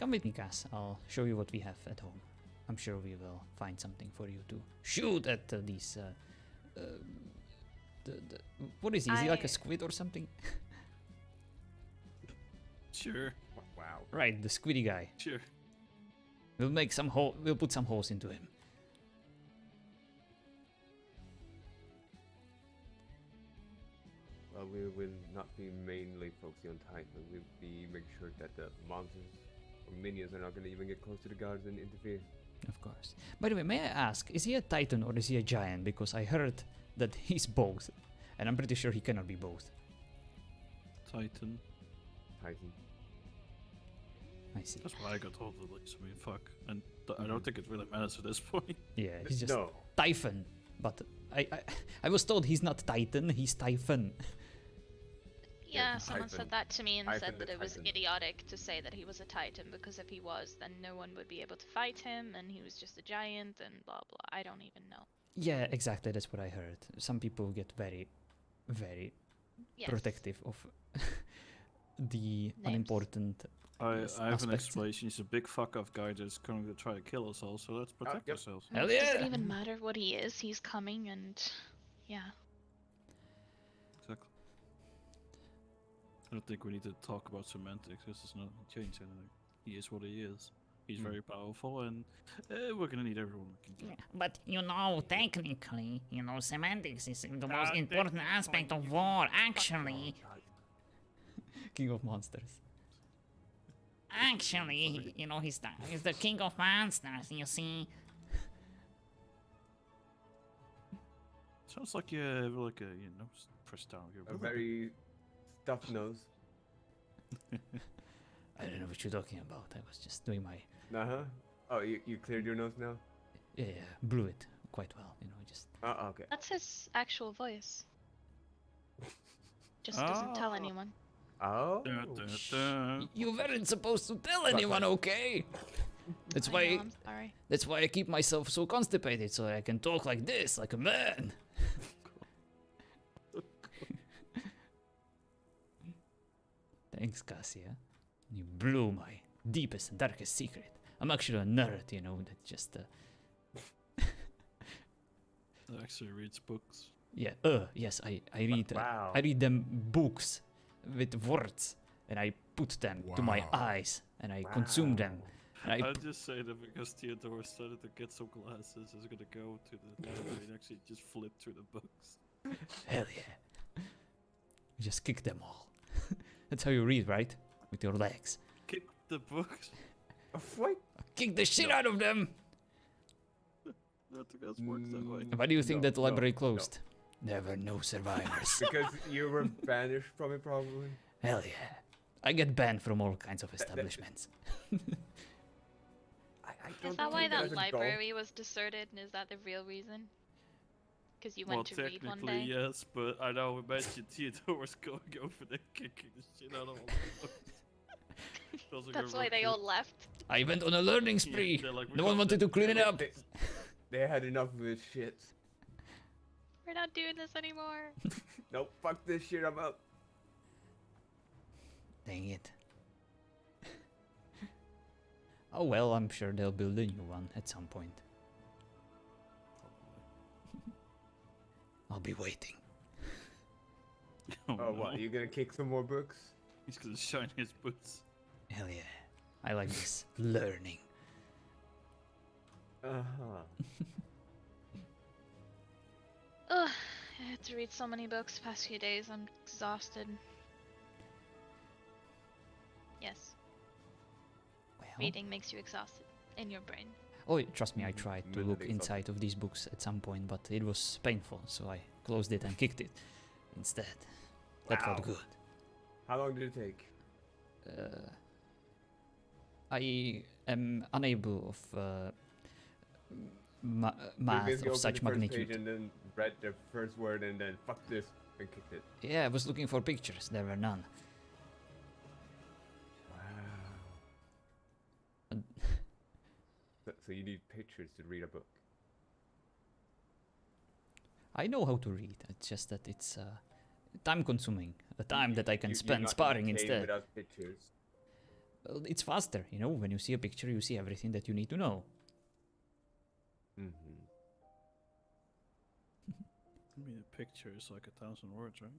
Come with me, Cass. I'll show you what we have at home. I'm sure we will find something for you to shoot at these. What is he? Is he like a squid or something? Sure. Wow. Right, the squiddy guy. Sure. We'll make some hole. We'll put some holes into him. Well, we will not be mainly focusing on Titan. We'll be making sure that the monsters or minions are not going to even get close to the guards and interfere. Of course. By the way, may I ask, is he a Titan or is he a giant? Because I heard that he's both, and I'm pretty sure he cannot be both. Titan. Titan. I see. That's what I got told at least. I mean, fuck. And I don't think it really matters at this point. Yeah, he's just No. Typhon. But I was told he's not Titan, he's Typhon. Yeah, Yeah, someone Typhon. said that to me and Typhon said the that it was Titan. idiotic to say that he was a Titan, because if he was, then no one would be able to fight him, and he was just a giant, and blah blah. I don't even know. Yeah, exactly, that's what I heard. Some people get very, very Yes. protective of the Names. unimportant I have an aspects. explanation. He's a big fuck off guy that's going to try to kill us all, so let's protect yep. ourselves. Hell Does yeah! it even matter what he is? He's coming, and yeah. Exactly. I don't think we need to talk about semantics. This is not change anything. He is what he is. He's very powerful, and we're gonna need everyone we can get. But you know, technically, you know, semantics is the most important aspect of war. Actually, King of Monsters. you know, he's the king of monsters. You see, Sounds like you have like a press down here. A very stuffed nose. I don't know what you're talking about. I was just doing my Uh-huh. Oh, you cleared your nose now? yeah, blew it quite well, you know, just Okay. That's his actual voice. Just doesn't tell Ah. anyone. Oh. you weren't supposed to tell anyone, okay? That's I why know, I'm sorry. that's why I keep myself so constipated so I can talk like this, like a man. Thanks, Cassia. You blew my deepest and darkest secret. I'm actually a nerd, you know, that just Actually reads books. yeah, yes, I read Wow. I read them books with words and I put them to my eyes and I consume them. And I I'll just say that because Theodoros started to get some glasses, he's gonna go to the library and actually just flip through the books. hell yeah. Just kick them all. That's how you read, right? With your legs. Kick the books. What? Kick the shit out of them! Nothing else works that way. Why do you think No, that the library no. closed? There were no survivors. Because you were banished from it, probably. Hell yeah. I get banned from all kinds of establishments. I Is don't that why think that as a library was deserted, and is that the real reason? Because you Well, went to read one technically day? yes, but I now imagine Theodoros going over there kicking the shit out of all the books. Doesn't That's go why they through. all left. I went on a learning spree. they're like, we No one got wanted to clean it up. They had enough of this shit. We're not doing this anymore. Nope, fuck this shit, I'm out. Dang it. Oh well, I'm sure they'll build a new one at some point. I'll be waiting. Oh, Oh, what? no. You gonna kick some more books? He's gonna shine his boots. Hell yeah. I like this learning. Uh-huh. Ugh, I had to read so many books past few days. I'm exhausted. Yes, Well, reading makes you exhausted in your brain. oh, trust me, I tried to look Mentally inside of these books at some point, but it was painful, so I closed it and kicked it instead. That felt Wow. good. How long did it take? I am unable of You math basically of opened such the first page magnitude. and then read the first word and then fuck this and kicked it. Yeah, I was looking for pictures. There were none. Wow. And- So you need pictures to read a book. I know how to read. It's just that it's time consuming. The time that I can You're spend not sparring in a cave instead. Without pictures. it's faster, you know. When you see a picture, you see everything that you need to know. Mm-hmm. I mean, a picture is like 1,000 words, right?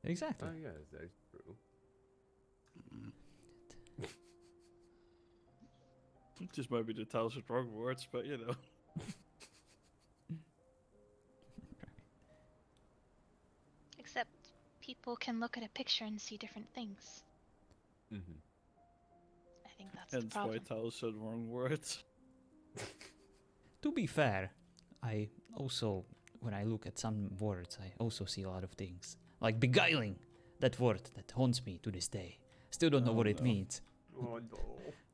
Exactly. Oh yes, that is true. Just might be the 1,000 wrong words, but you know. Except people can look at a picture and see different things. Mm-hmm. I think that's the Hence why problem. 1,000 wrong words. To be fair, I also, when I look at some words, I also see a lot of things. Like beguiling, that word that haunts me to this day. Still don't know Oh, what it no. means. Oh no.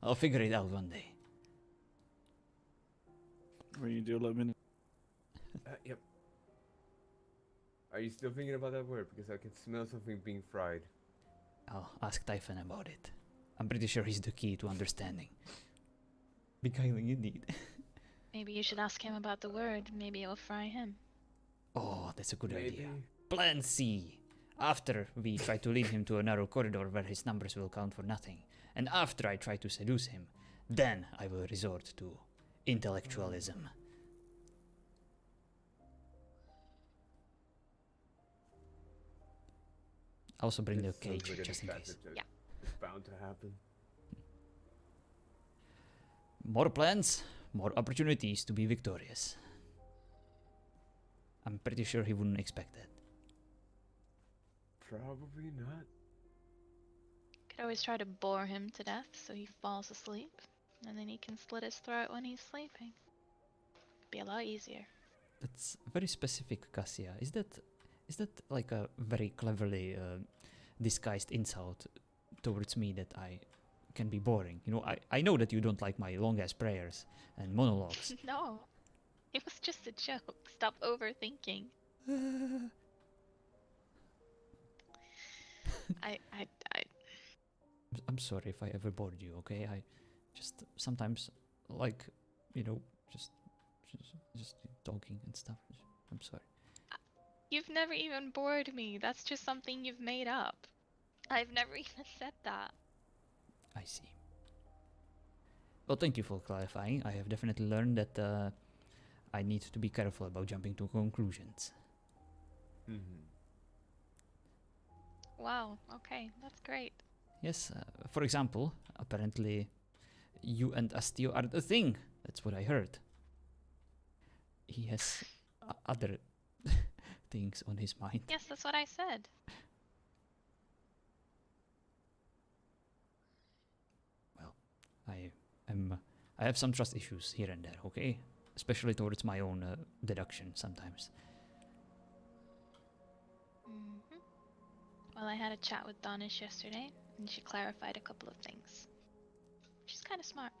I'll figure it out one day. When you do, let me know. Yep. Are you still thinking about that word? Because I can smell something being fried. I'll ask Typhon about it. I'm pretty sure he's the key to understanding. Beguiling indeed. Maybe you should ask him about the word. Maybe it'll fry him. Oh, that's a good Maybe. idea. Plan C. After we try to lead him to a narrow corridor where his numbers will count for nothing, and after I try to seduce him, then I will resort to intellectualism. Also bring the This sounds cage like a just in case. disaster. Yeah. It's bound to happen. More plans, more opportunities to be victorious. I'm pretty sure he wouldn't expect that. Probably not. Could always try to bore him to death so he falls asleep, and then he can slit his throat when he's sleeping. Could be a lot easier. That's very specific, Cassia. Is that like a very cleverly disguised insult towards me that I can be boring? You know, I know that you don't like my long ass prayers and monologues. No, it was just a joke. Stop overthinking. I I'm sorry if I ever bored you, okay? I just sometimes like, you know, just talking and stuff. I'm sorry. You've never even bored me. That's just something you've made up. I've never even said that. I see. Well, thank you for clarifying. I have definitely learned that I need to be careful about jumping to conclusions. Mm-hmm. Wow, okay, that's great. Yes, for example, apparently you and Astio are the thing. That's what I heard. He has other things on his mind. Yes, that's what I said. I have some trust issues here and there, okay? Especially towards my own deduction sometimes. Hmm. Well, I had a chat with Donish yesterday, and she clarified a couple of things. She's kind of smart.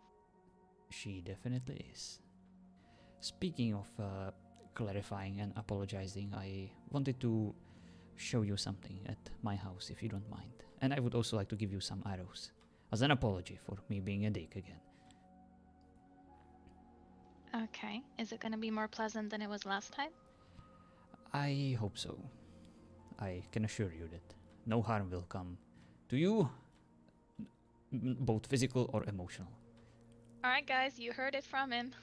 She definitely is. Speaking of clarifying and apologizing, I wanted to show you something at my house, if you don't mind. And I would also like to give you some arrows, as an apology for me being a dick again. Okay, is it gonna be more pleasant than it was last time? I hope so. I can assure you that no harm will come to you, both physical or emotional. Alright, guys, you heard it from him.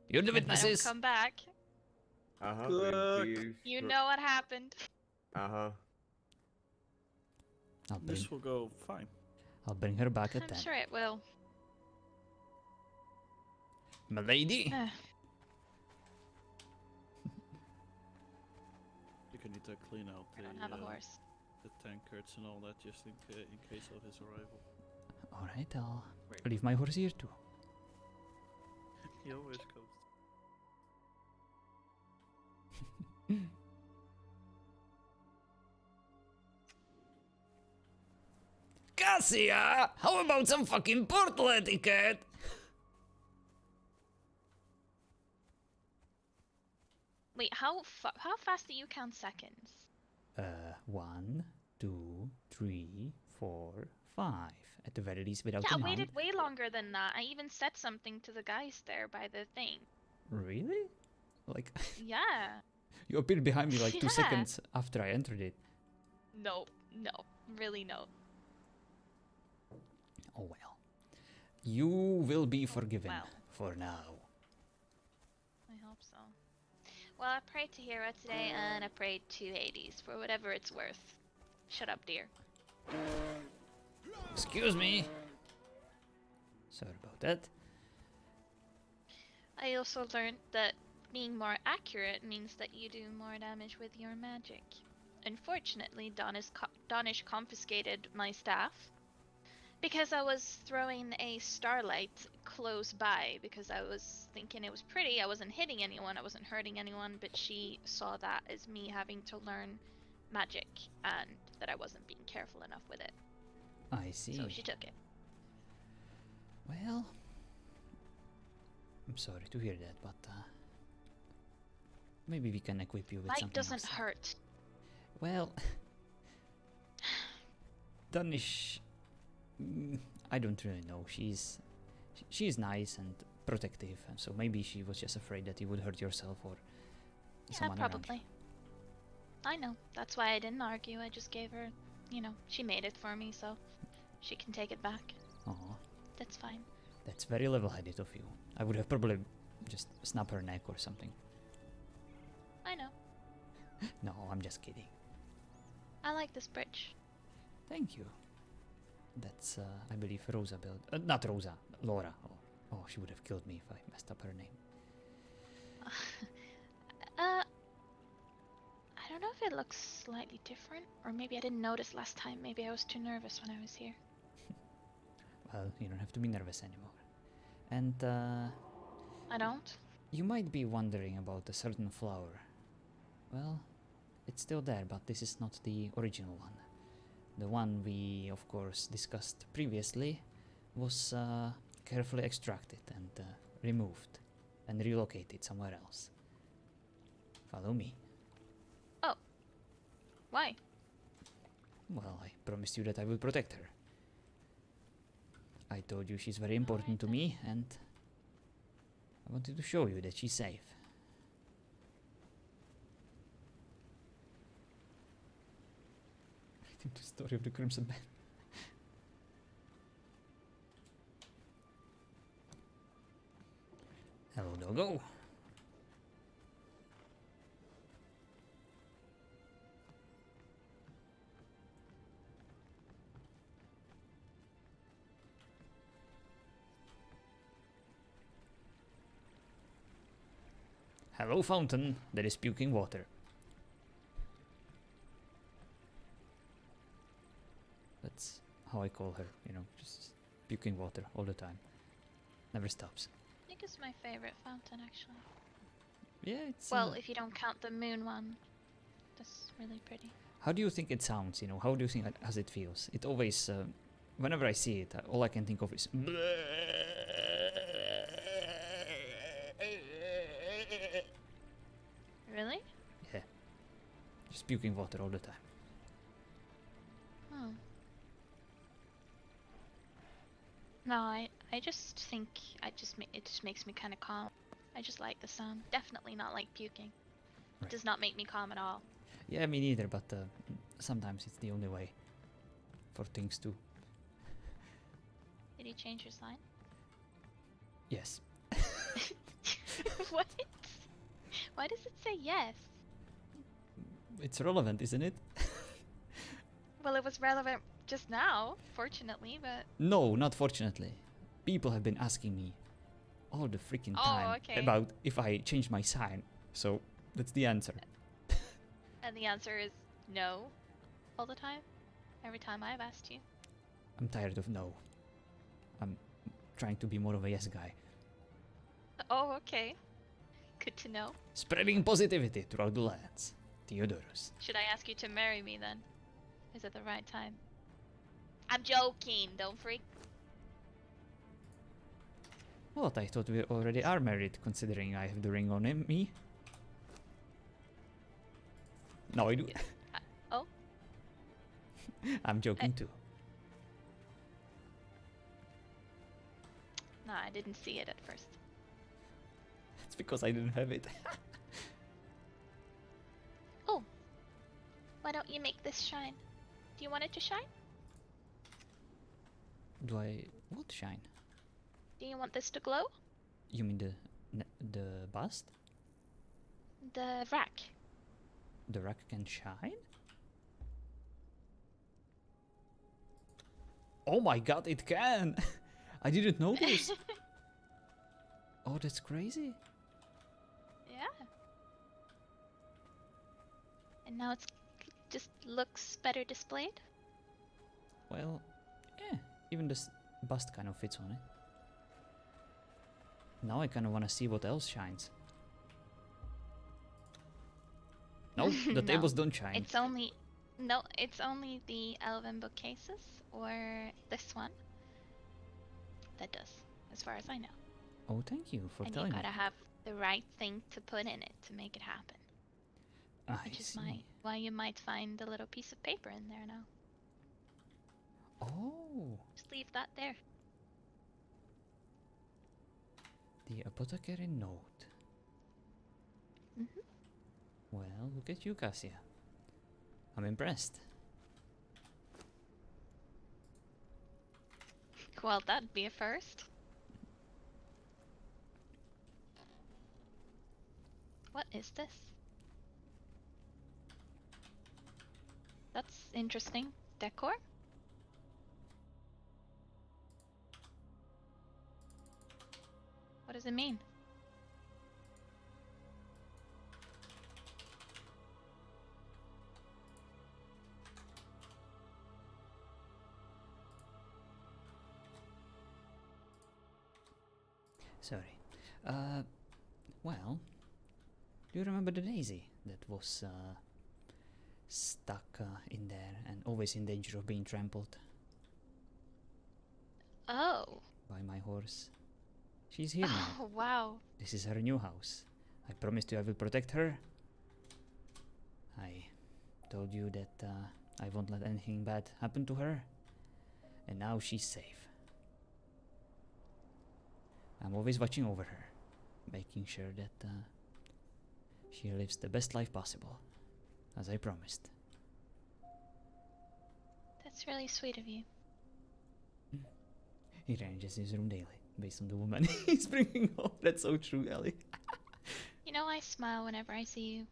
You're the If I don't witnesses! come back, Uh-huh. Look. you know what happened. Uh-huh. This will go fine. I'll bring her back at I'm 10. sure it will. Milady! You can need to clean out I don't have a horse. the tankards and all that just in case of his arrival. Alright, I'll leave my horse here too. He always comes. Cassia! How about some fucking portal etiquette? Wait, how fast do you count seconds? 1, 2, 3, 4, 5. At the very least, without Yeah, the I waited mount. way longer than that. I even said something to the guys there by the thing. Really? Like, Yeah. you appeared behind me like 2 Yeah. seconds after I entered it. No, really no. Oh well. You will be forgiven Well. for now. I hope so. Well, I prayed to Hera today, and I prayed to Hades for whatever it's worth. Shut up, dear. Excuse me. Sorry about that. I also learned that being more accurate means that you do more damage with your magic. Unfortunately, Donish confiscated my staff because I was throwing a starlight close by because I was thinking it was pretty. I wasn't hitting anyone, I wasn't hurting anyone, but she saw that as me having to learn magic and that I wasn't being careful enough with it. I see. So she took it. Well, I'm sorry to hear that, but maybe we can equip you with Light something doesn't else. hurt. Well, Danish, I don't really know. She's nice and protective, and so maybe she was just afraid that you would hurt yourself or Yeah, someone around you. probably. I know. That's why I didn't argue. I just gave her, she made it for me, so she can take it back. Aw, That's fine. that's very level-headed of you. I would have probably just snapped her neck or something. I know. No, I'm just kidding. I like this bridge. Thank you. That's, I believe, Rosa built. Not Rosa, Laura. Oh, she would have killed me if I messed up her name. I don't know if it looks slightly different, or maybe I didn't notice last time. Maybe I was too nervous when I was here. Well, you don't have to be nervous anymore. And, I don't? you might be wondering about a certain flower. Well, it's still there, but this is not the original one. The one we, of course, discussed previously was carefully extracted and removed and relocated somewhere else. Follow me. Why? Well, I promised you that I will protect her. I told you she's very important to me, and I wanted to show you that she's safe. I think the story of the Crimson Band. Hello, doggo. Hello, fountain that is puking water. That's how I call her, just puking water all the time. Never stops. I think it's my favorite fountain, actually. Yeah, it's... Well, if you don't count the moon one. That's really pretty. How do you think it sounds, How do you think as it feels? It always... whenever I see it, all I can think of is... Really? Yeah. Just puking water all the time. Hmm. No, I just think it just makes me kind of calm. I just like the sound. Definitely not like puking. Right. It does not make me calm at all. Yeah, me neither, but sometimes it's the only way for things to... Did you change your sign? Yes. What? Why does it say yes? It's relevant, isn't it? Well, it was relevant just now, fortunately, but... No, not fortunately. People have been asking me all the freaking Oh, time okay. about if I change my sign. So that's the answer. And the answer is no all the time? Every time I've asked you? I'm tired of no. I'm trying to be more of a yes guy. Oh, okay. Good to know. Spreading positivity throughout the lands. Theodoros. Should I ask you to marry me then? Is it the right time? I'm joking, don't freak. What? I thought we already are married, considering I have the ring on me. No, I do. Oh? I'm joking too. No, I didn't see it at first. It's because I didn't have it. Oh! Why don't you make this shine? Do you want it to shine? Do I... what shine? Do you want this to glow? You mean the bust? The rack. The rack can shine? Oh my god, it can! I didn't notice! Oh, that's crazy. Yeah. And now it's just looks better displayed. Well, yeah, even this bust kind of fits on it. Now I kind of want to see what else shines. No, the No, tables don't shine. It's only the elven bookcases or this one that does, as far as I know. Oh, thank you for And you telling me. gotta have the right thing to put in it to make it happen. Which is why you might find a little piece of paper in there now. Oh, Just leave that there. the apothecary note. Mhm. Well, look at you, Cassia. I'm impressed. Well, that'd be a first. What is this? That's interesting. Decor? What does it mean? Sorry. Well, do you remember the daisy that was stuck in there and always in danger of being trampled Oh. by my horse? She's here now. Oh, wow. This is her new house. I promised you I will protect her. I told you that I won't let anything bad happen to her. And now she's safe. I'm always watching over her, making sure that she lives the best life possible, as I promised. That's really sweet of you. He arranges his room daily, based on the woman he's bringing home. That's so true, Ellie. You know, I smile whenever I see you.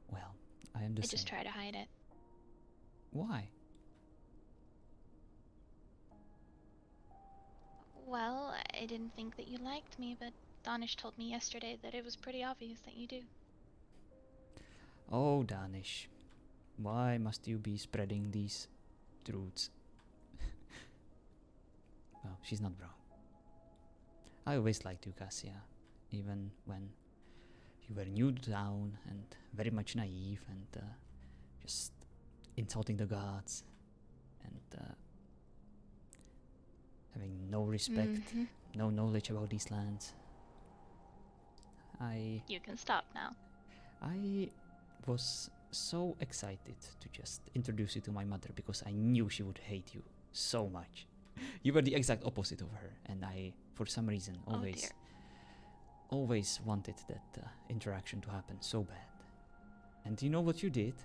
Well, I am the I same. just try to hide it. Why? Well, I didn't think that you liked me, but Danish told me yesterday that it was pretty obvious that you do. Oh, Danish. Why must you be spreading these truths? Well, she's not wrong. I always liked you, Cassia, even when you were new to town and very much naive and just insulting the gods and having no respect, no knowledge about these lands. You can stop now. I was so excited to just introduce you to my mother because I knew she would hate you so much. You were the exact opposite of her, and I, for some reason, always wanted that interaction to happen so bad. And you know what you did?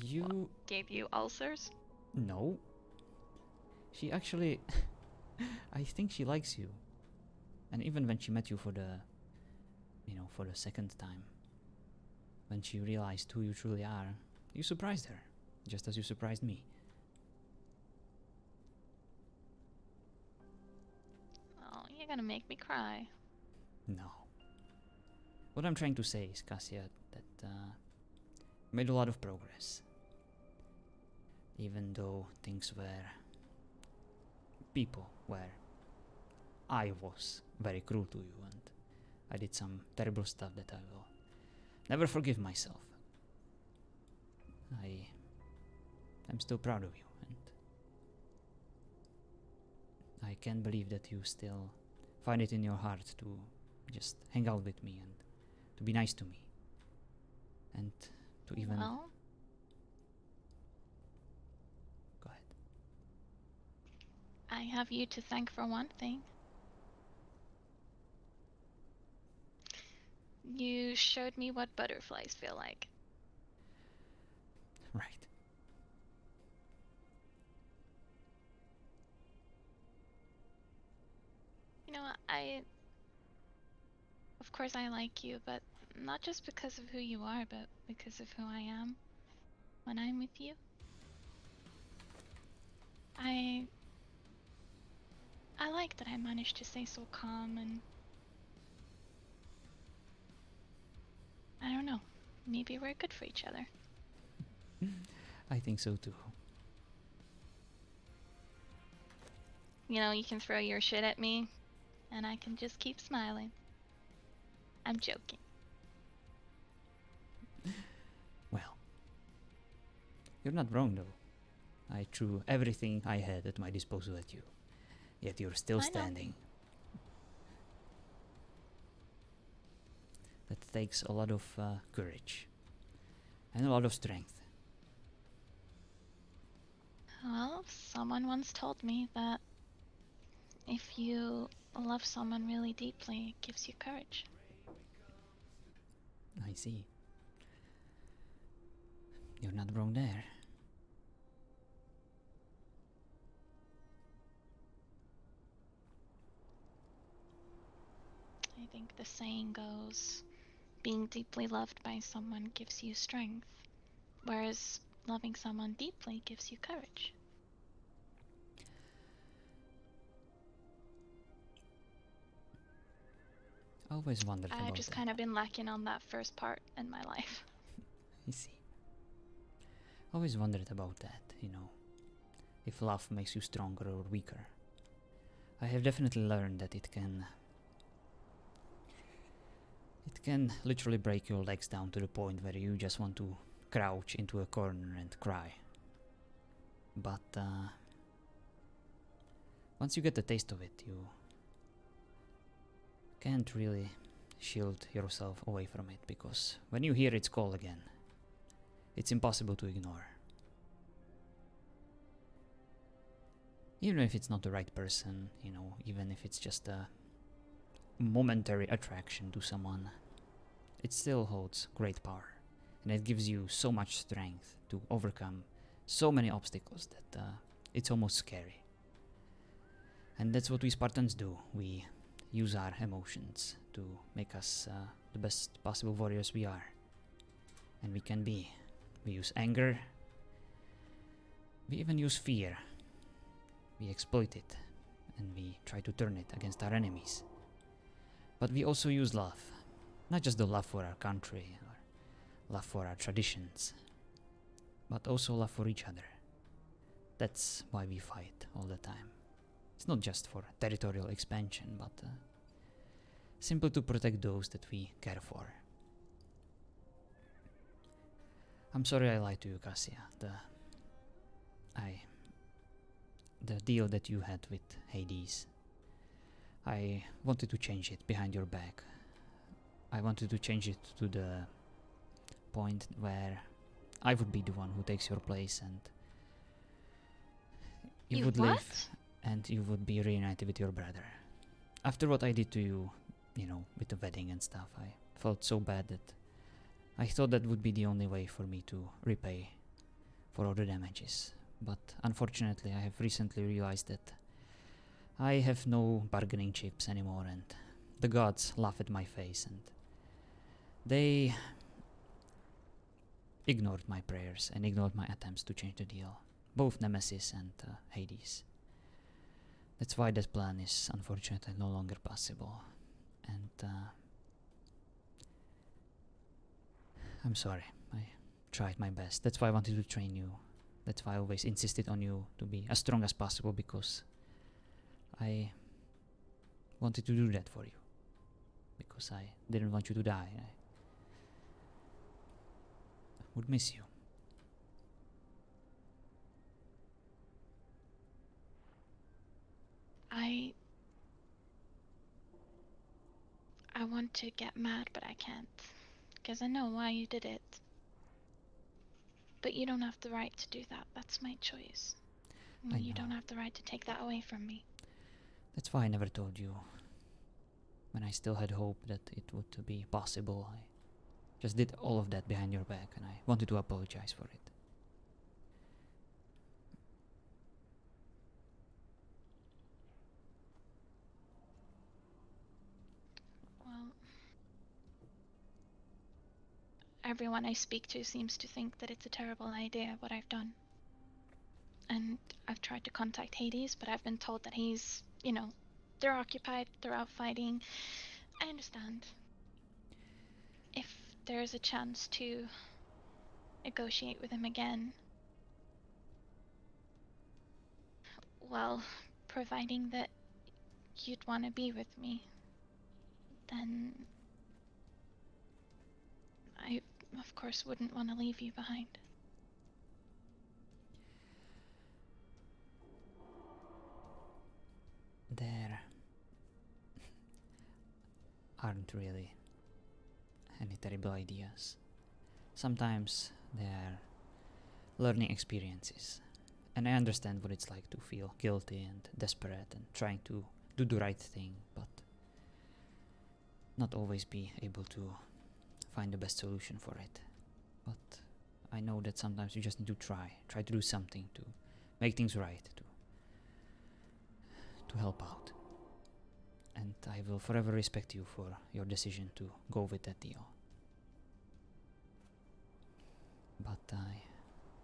You... Gave you ulcers? No. She actually... I think she likes you. And even when she met you for the... for the second time. When she realized who you truly are, you surprised her. Just as you surprised me. Oh, you're gonna make me cry. No. What I'm trying to say is, Cassia, that made a lot of progress. Even though things were... I was very cruel to you and I did some terrible stuff that I will never forgive myself. I'm still proud of you, and I can't believe that you still find it in your heart to just hang out with me and to be nice to me. And to even... Well, Go ahead. I have you to thank for one thing. You showed me what butterflies feel like. Right. Of course I like you, but not just because of who you are, but because of who I am when I'm with you. I like that I managed to stay so calm, and I don't know, maybe we're good for each other. I think so too. You know, you can throw your shit at me, and I can just keep smiling. I'm joking. Well, you're not wrong though. I threw everything I had at my disposal at you, yet you're still I know. standing. That takes a lot of courage and a lot of strength. Well, someone once told me that if you love someone really deeply, it gives you courage. I see. You're not wrong there. I think the saying goes, being deeply loved by someone gives you strength, whereas loving someone deeply gives you courage. I always wondered I've about just that. kind of been lacking on that first part in my life. I see. Always wondered about that, you know. If love makes you stronger or weaker. I have definitely learned that it can literally break your legs down to the point where you just want to crouch into a corner and cry. But once you get the taste of it, you can't really shield yourself away from it, because when you hear its call again, it's impossible to ignore. Even if it's not the right person, you know, even if it's just a momentary attraction to someone, it still holds great power, and it gives you so much strength to overcome so many obstacles that it's almost scary. And that's what we Spartans do. We use our emotions to make us the best possible warriors we are. And we can be. We use anger. We even use fear. We exploit it, and we try to turn it against our enemies. But we also use love. Not just the love for our country, or love for our traditions, but also love for each other. That's why we fight all the time. It's not just for territorial expansion, but simply to protect those that we care for. I'm sorry I lied to you, Cassia. The deal that you had with Hades, I wanted to change it behind your back. I wanted to change it to the point where I would be the one who takes your place, and you would what? live and you would be reunited with your brother. After what I did to you, you know, with the wedding and stuff, I felt so bad that I thought that would be the only way for me to repay for all the damages. But unfortunately, I have recently realized that I have no bargaining chips anymore, and the gods laugh at my face, and they ignored my prayers and ignored my attempts to change the deal. Both Nemesis and Hades. That's why that plan is unfortunately no longer possible. And I'm sorry. I tried my best. That's why I wanted to train you. That's why I always insisted on you to be as strong as possible, because I wanted to do that for you. Because I didn't want you to die. I would miss you. I want to get mad, but I can't. Because I know why you did it. But you don't have the right to do that. That's my choice. I You know. don't have the right to take that away from me. That's why I never told you. When I still had hope that it would be possible, I just did all of that behind your back, and I wanted to apologize for it. everyone I speak to seems to think that it's a terrible idea what I've done. And I've tried to contact Hades, but I've been told that he's, they're occupied, they're out fighting. I understand. If there's a chance to negotiate with him again, well, providing that you'd want to be with me, then I, of course, wouldn't want to leave you behind. There aren't really any terrible ideas. Sometimes they are learning experiences. And I understand what it's like to feel guilty and desperate and trying to do the right thing, but not always be able to find the best solution for it. But I know that sometimes you just need to try to do something to make things right, to help out. And I will forever respect you for your decision to go with that deal. But I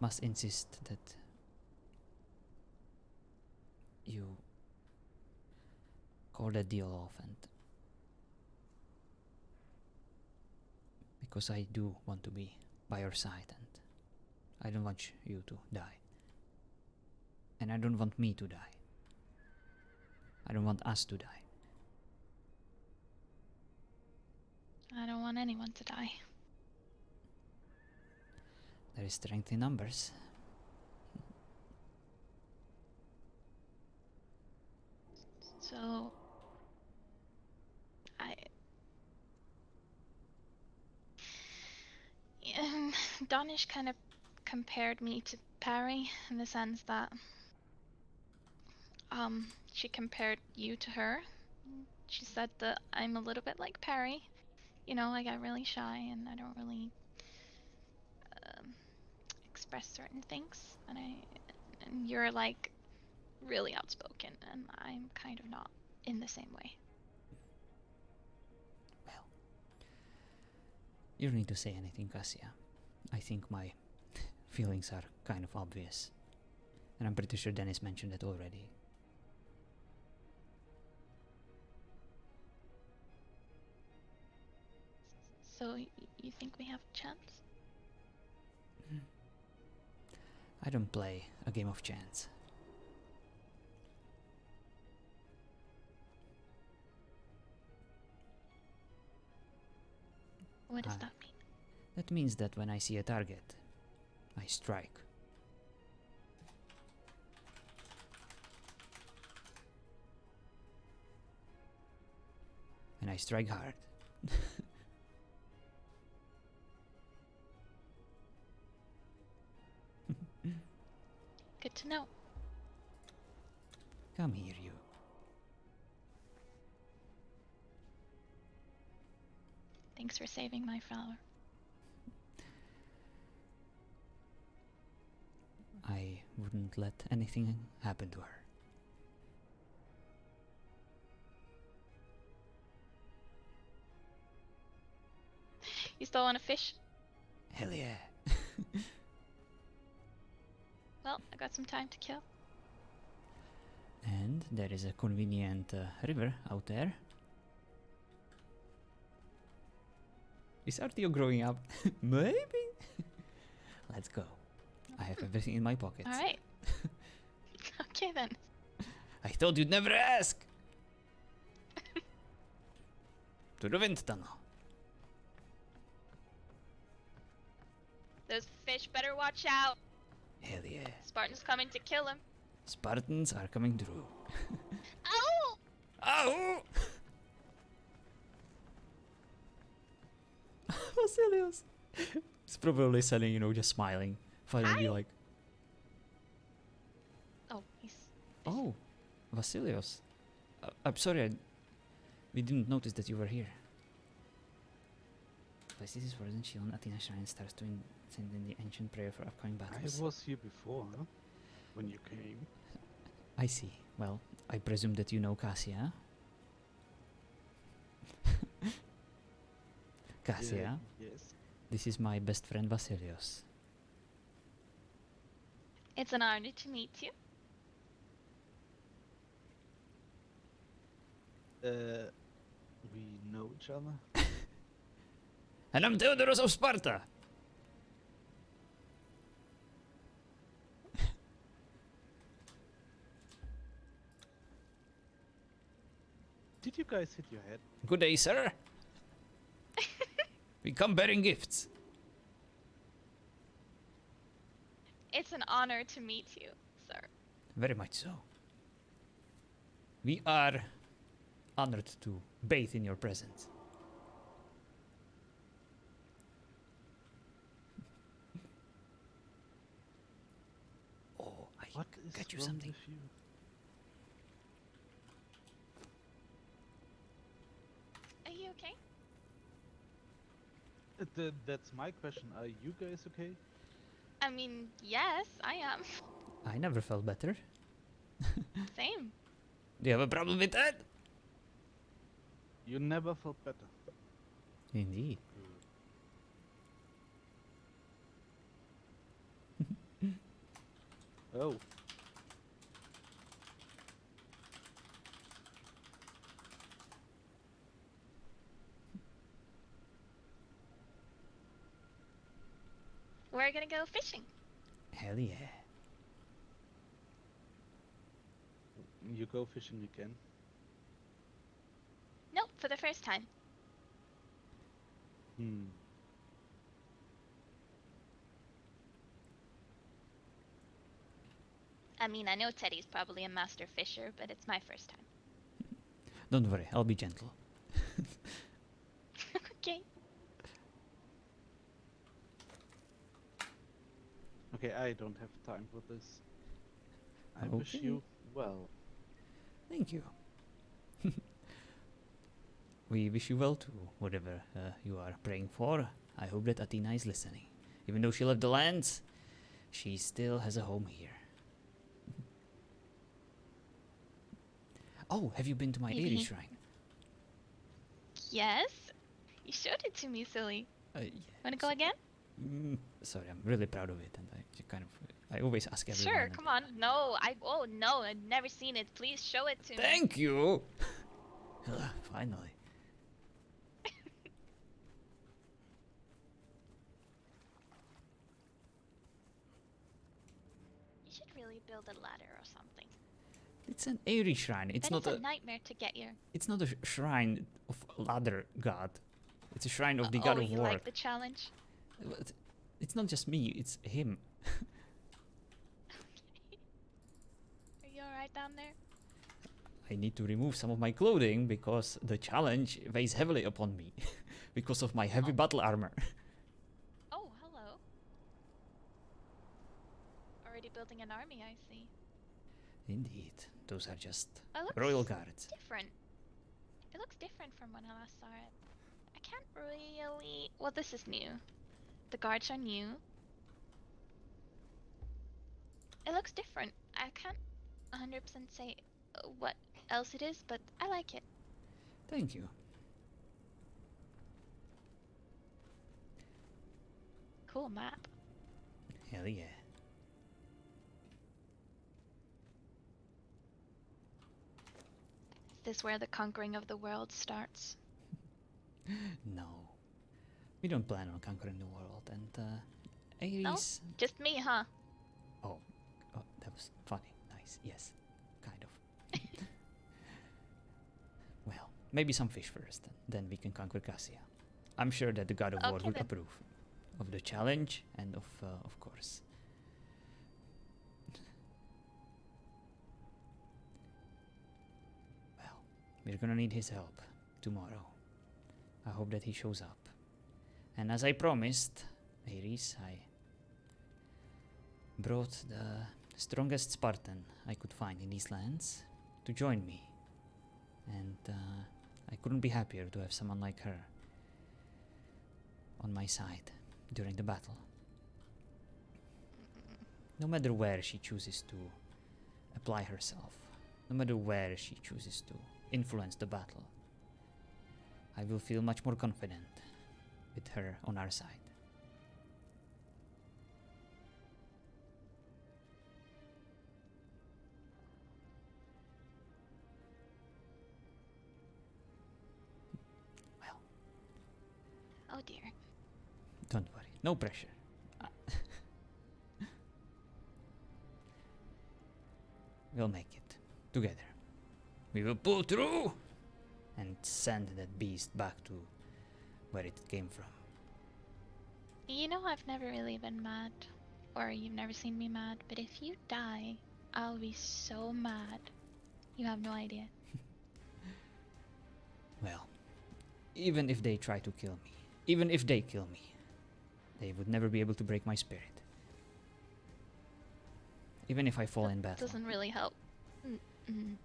must insist that you call that deal off, and because I do want to be by your side, and I don't want you to die. And I don't want me to die. I don't want us to die. I don't want anyone to die. There is strength in numbers. So, Donish kind of compared me to Parry in the sense that, she compared you to her. She said that I'm a little bit like Parry. I get really shy and I don't really express certain things, and you're like really outspoken, and I'm kind of not in the same way. Well, you don't need to say anything, Cassia. I think my feelings are kind of obvious. And I'm pretty sure Dennis mentioned it already. So, you think we have a chance? I don't play a game of chance. What does that mean? That means that when I see a target, I strike. And I strike hard. Good to know. Come here, you. Thanks for saving my flower. I wouldn't let anything happen to her. You still want to fish? Hell yeah. Well, I got some time to kill. And there is a convenient river out there. Is Artio growing up? Maybe? Let's go. I have everything in my pockets. Alright. Okay then. I thought you'd never ask! To the wind tunnel. Those fish better watch out. Hell yeah. Spartan's coming to kill him. Spartans are coming through. Ow! Ow! Vasilios! He's probably listening, just smiling. Finally, like, Oh, he's... oh, Vasilios. I'm sorry, we didn't notice that you were here. Places his words and shield on Athena shrine starts to send in the ancient prayer for upcoming I battles. was here before, huh? When you came. I see. Well, I presume that you know Cassia. Cassia, Yes. This is my best friend Vasilios. It's an honor to meet you. We know each other. And I'm Theodoros of Sparta! Did you guys hit your head? Good day, sir. We come bearing gifts. It's an honor to meet you, sir. Very much so. We are honored to bathe in your presence. Oh, I What is got you wrong something. with you? Are you okay? That's my question. Are you guys okay? I mean, yes, I am. I never felt better. Same. Do you have a problem with that? You never felt better. Indeed. Oh. We're gonna go fishing. Hell yeah. You go fishing again? Nope, for the first time. Hmm. I mean, I know Teddy's probably a master fisher, but it's my first time. Don't worry, I'll be gentle. Okay. Okay, I don't have time for this. I wish Okay. you well. Thank you. We wish you well too, whatever you are praying for. I hope that Athena is listening. Even though she left the lands, she still has a home here. Oh, have you been to my Maybe. Ares shrine? Yes? You showed it to me, silly. Yeah. Wanna go again? Sorry, I'm really proud of it, and I always ask everyone. Sure, and- come on. No, I've never seen it. Please show it to me. Thank you. Finally. You should really build a ladder or something. It's an Ares shrine. It's Then not it's a a. nightmare to get here. It's not a shrine of a ladder god. It's a shrine of the god of you war. like the challenge? But it's not just me. It's him. Are you alright down there? I need to remove some of my clothing because the challenge weighs heavily upon me because of my heavy battle armor. Oh, hello. Already building an army, I see. Indeed, those are just Oh, looks royal guards. different. It looks different from when I last saw it. I can't really... Well, this is new. The guards are new. It looks different. I can't 100% say what else it is, but I like it. Thank you. Cool map. Hell yeah. Is this where the conquering of the world starts? No. We don't plan on conquering the world, and No? Ares. Just me, huh? Oh, that was funny. Nice. Yes, kind of. Well, maybe some fish first, then we can conquer Cassia. I'm sure that the god of war Okay, would then. approve of the challenge and of course. Well, we're gonna need his help tomorrow. I hope that he shows up. And as I promised, Ares, I brought the strongest Spartan I could find in these lands to join me. And I couldn't be happier to have someone like her on my side during the battle. No matter where she chooses to apply herself, no matter where she chooses to influence the battle, I will feel much more confident with her on our side. dear. Don't worry, no pressure. We'll make it together. We will pull through and send that beast back to where it came from. You know I've never really been mad. Or you've never seen me mad, but if you die, I'll be so mad. You have no idea. Well, even if they try to kill me, even if they kill me, they would never be able to break my spirit. Even if I fall in battle. Doesn't really help. Mm-mm.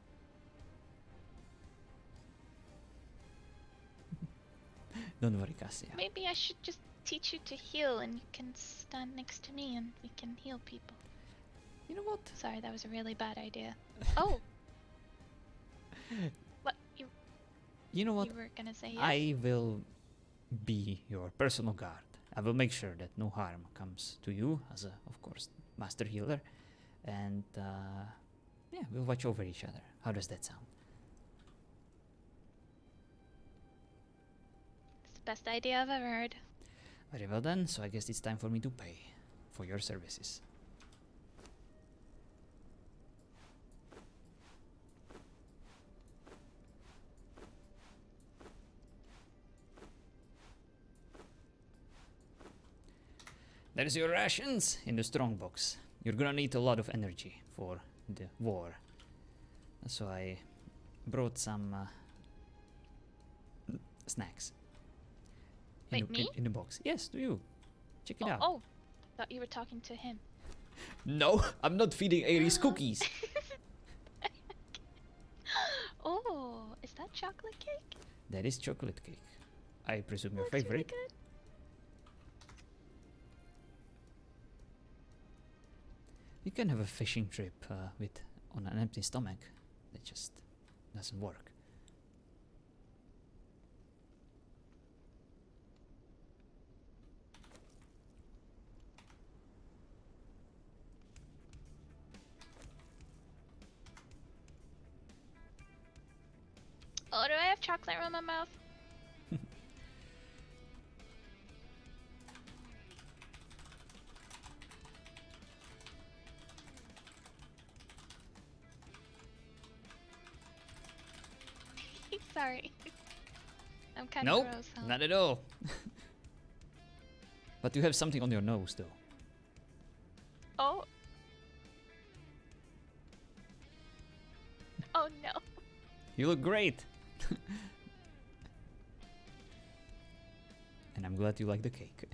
Don't worry, Cassia. Maybe I should just teach you to heal and you can stand next to me and we can heal people. You know what? Sorry, that was a really bad idea. Oh! What? You know what? You were gonna say yes? I will be your personal guard. I will make sure that no harm comes to you as a, of course, master healer. And, yeah, we'll watch over each other. How does that sound? It's the best idea I've ever heard. Very well then, so I guess it's time for me to pay for your services. There's your rations in the strong box. You're gonna need a lot of energy for the war. So I brought some snacks. Wait, me? In the box. Yes, to you. Check it out. Oh, thought you were talking to him. No, I'm not feeding Ares cookies. Oh, is that chocolate cake? That is chocolate cake. I presume your That's really favorite. good. You can have a fishing trip on an empty stomach. That just doesn't work. Oh, do I have chocolate around my mouth? Sorry. I'm kind of Nope, gross, huh? not at all. But you have something on your nose, though. Oh. Oh no. You look great. And I'm glad you like the cake.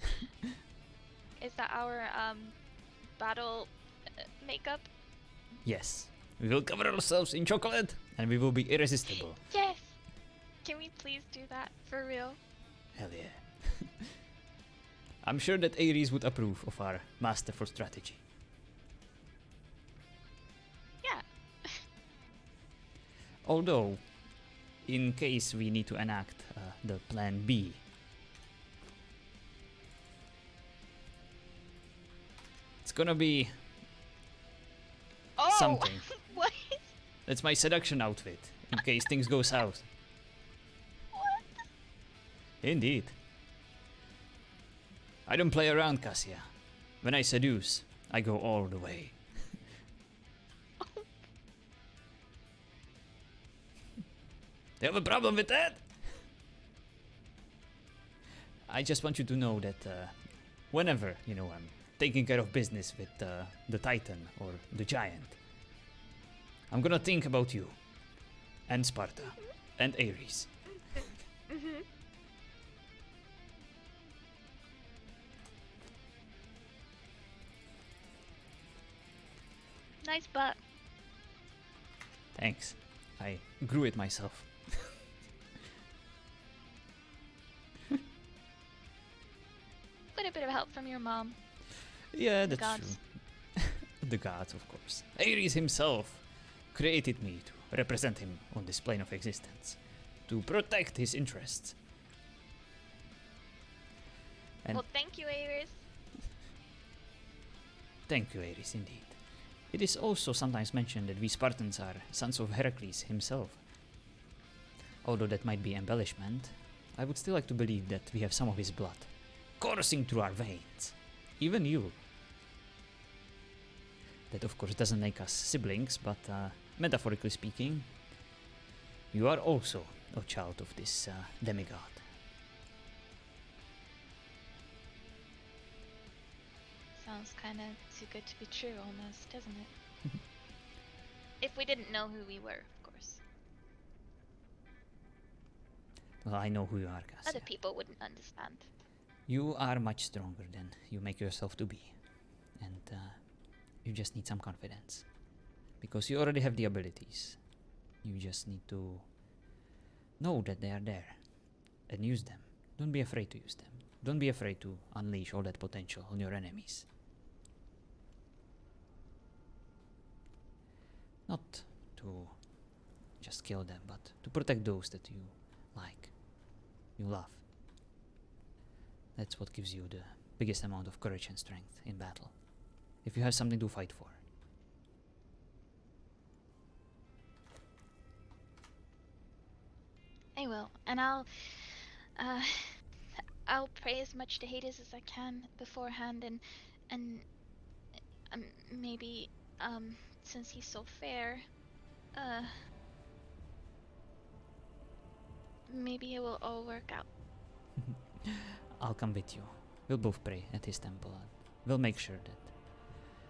Is that our battle makeup? Yes, we will cover ourselves in chocolate, and we will be irresistible. Yes. Can we please do that for real? Hell yeah. I'm sure that Ares would approve of our masterful strategy. Yeah. Although, in case we need to enact the plan B, it's gonna be Oh. something. What? That's my seduction outfit, in case things go south. What? Indeed. I don't play around, Cassia. When I seduce, I go all the way. Do you have a problem with that? I just want you to know that whenever, I'm taking care of business with the Titan or the Giant, I'm gonna think about you, and Sparta, and Ares. Nice butt. Thanks. I grew it myself. With a bit of help from your mom. Yeah, The that's gods. true. The gods, of course. Ares himself created me to represent him on this plane of existence, to protect his interests. And Well, thank you, Ares. thank you, Ares, indeed. It is also sometimes mentioned that we Spartans are sons of Heracles himself. Although that might be embellishment, I would still like to believe that we have some of his blood coursing through our veins. Even you. That of course doesn't make us siblings, but metaphorically speaking, you are also a child of this demigod. Sounds kind of too good to be true, almost, doesn't it? If we didn't know who we were, of course. Well, I know who you are, Cassia. Other people wouldn't understand. You are much stronger than you make yourself to be. And you just need some confidence. Because you already have the abilities. You just need to know that they are there. And use them. Don't be afraid to use them. Don't be afraid to unleash all that potential on your enemies. Not to just kill them, but to protect those that you like, you love. That's what gives you the biggest amount of courage and strength in battle. If you have something to fight for. I will, and I'll pray as much to Hades as I can beforehand, and maybe since he's so fair, maybe it will all work out. I'll come with you. We'll both pray at his temple. And we'll make sure that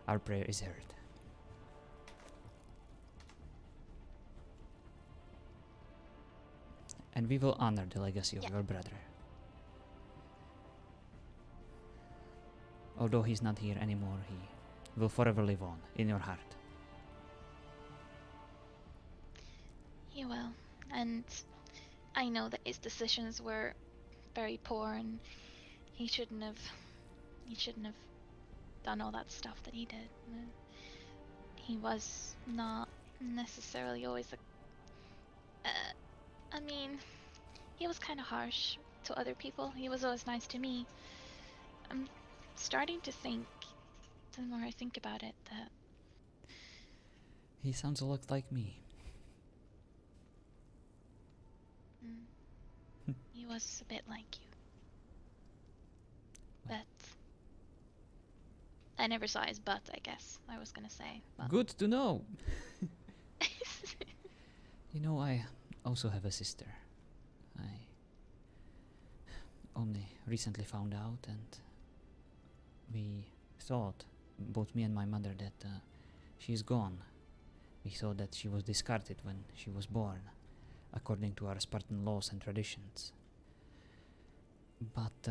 our prayer is heard. And we will honor the legacy of Yeah. your brother. Although he's not here anymore, he will forever live on in your heart. He will, and I know that his decisions were very poor, and he shouldn't have done all that stuff that he did. He was not necessarily always I mean, he was kind of harsh to other people. He was always nice to me. I'm starting to think, the more I think about it, that He sounds a lot like me. he was a bit like you. But I never saw his butt, I guess, I was gonna say. But Good to know. You know, I also have a sister. I only recently found out, and we thought, both me and my mother, that she's gone. We thought that she was discarded when she was born, according to our Spartan laws and traditions. But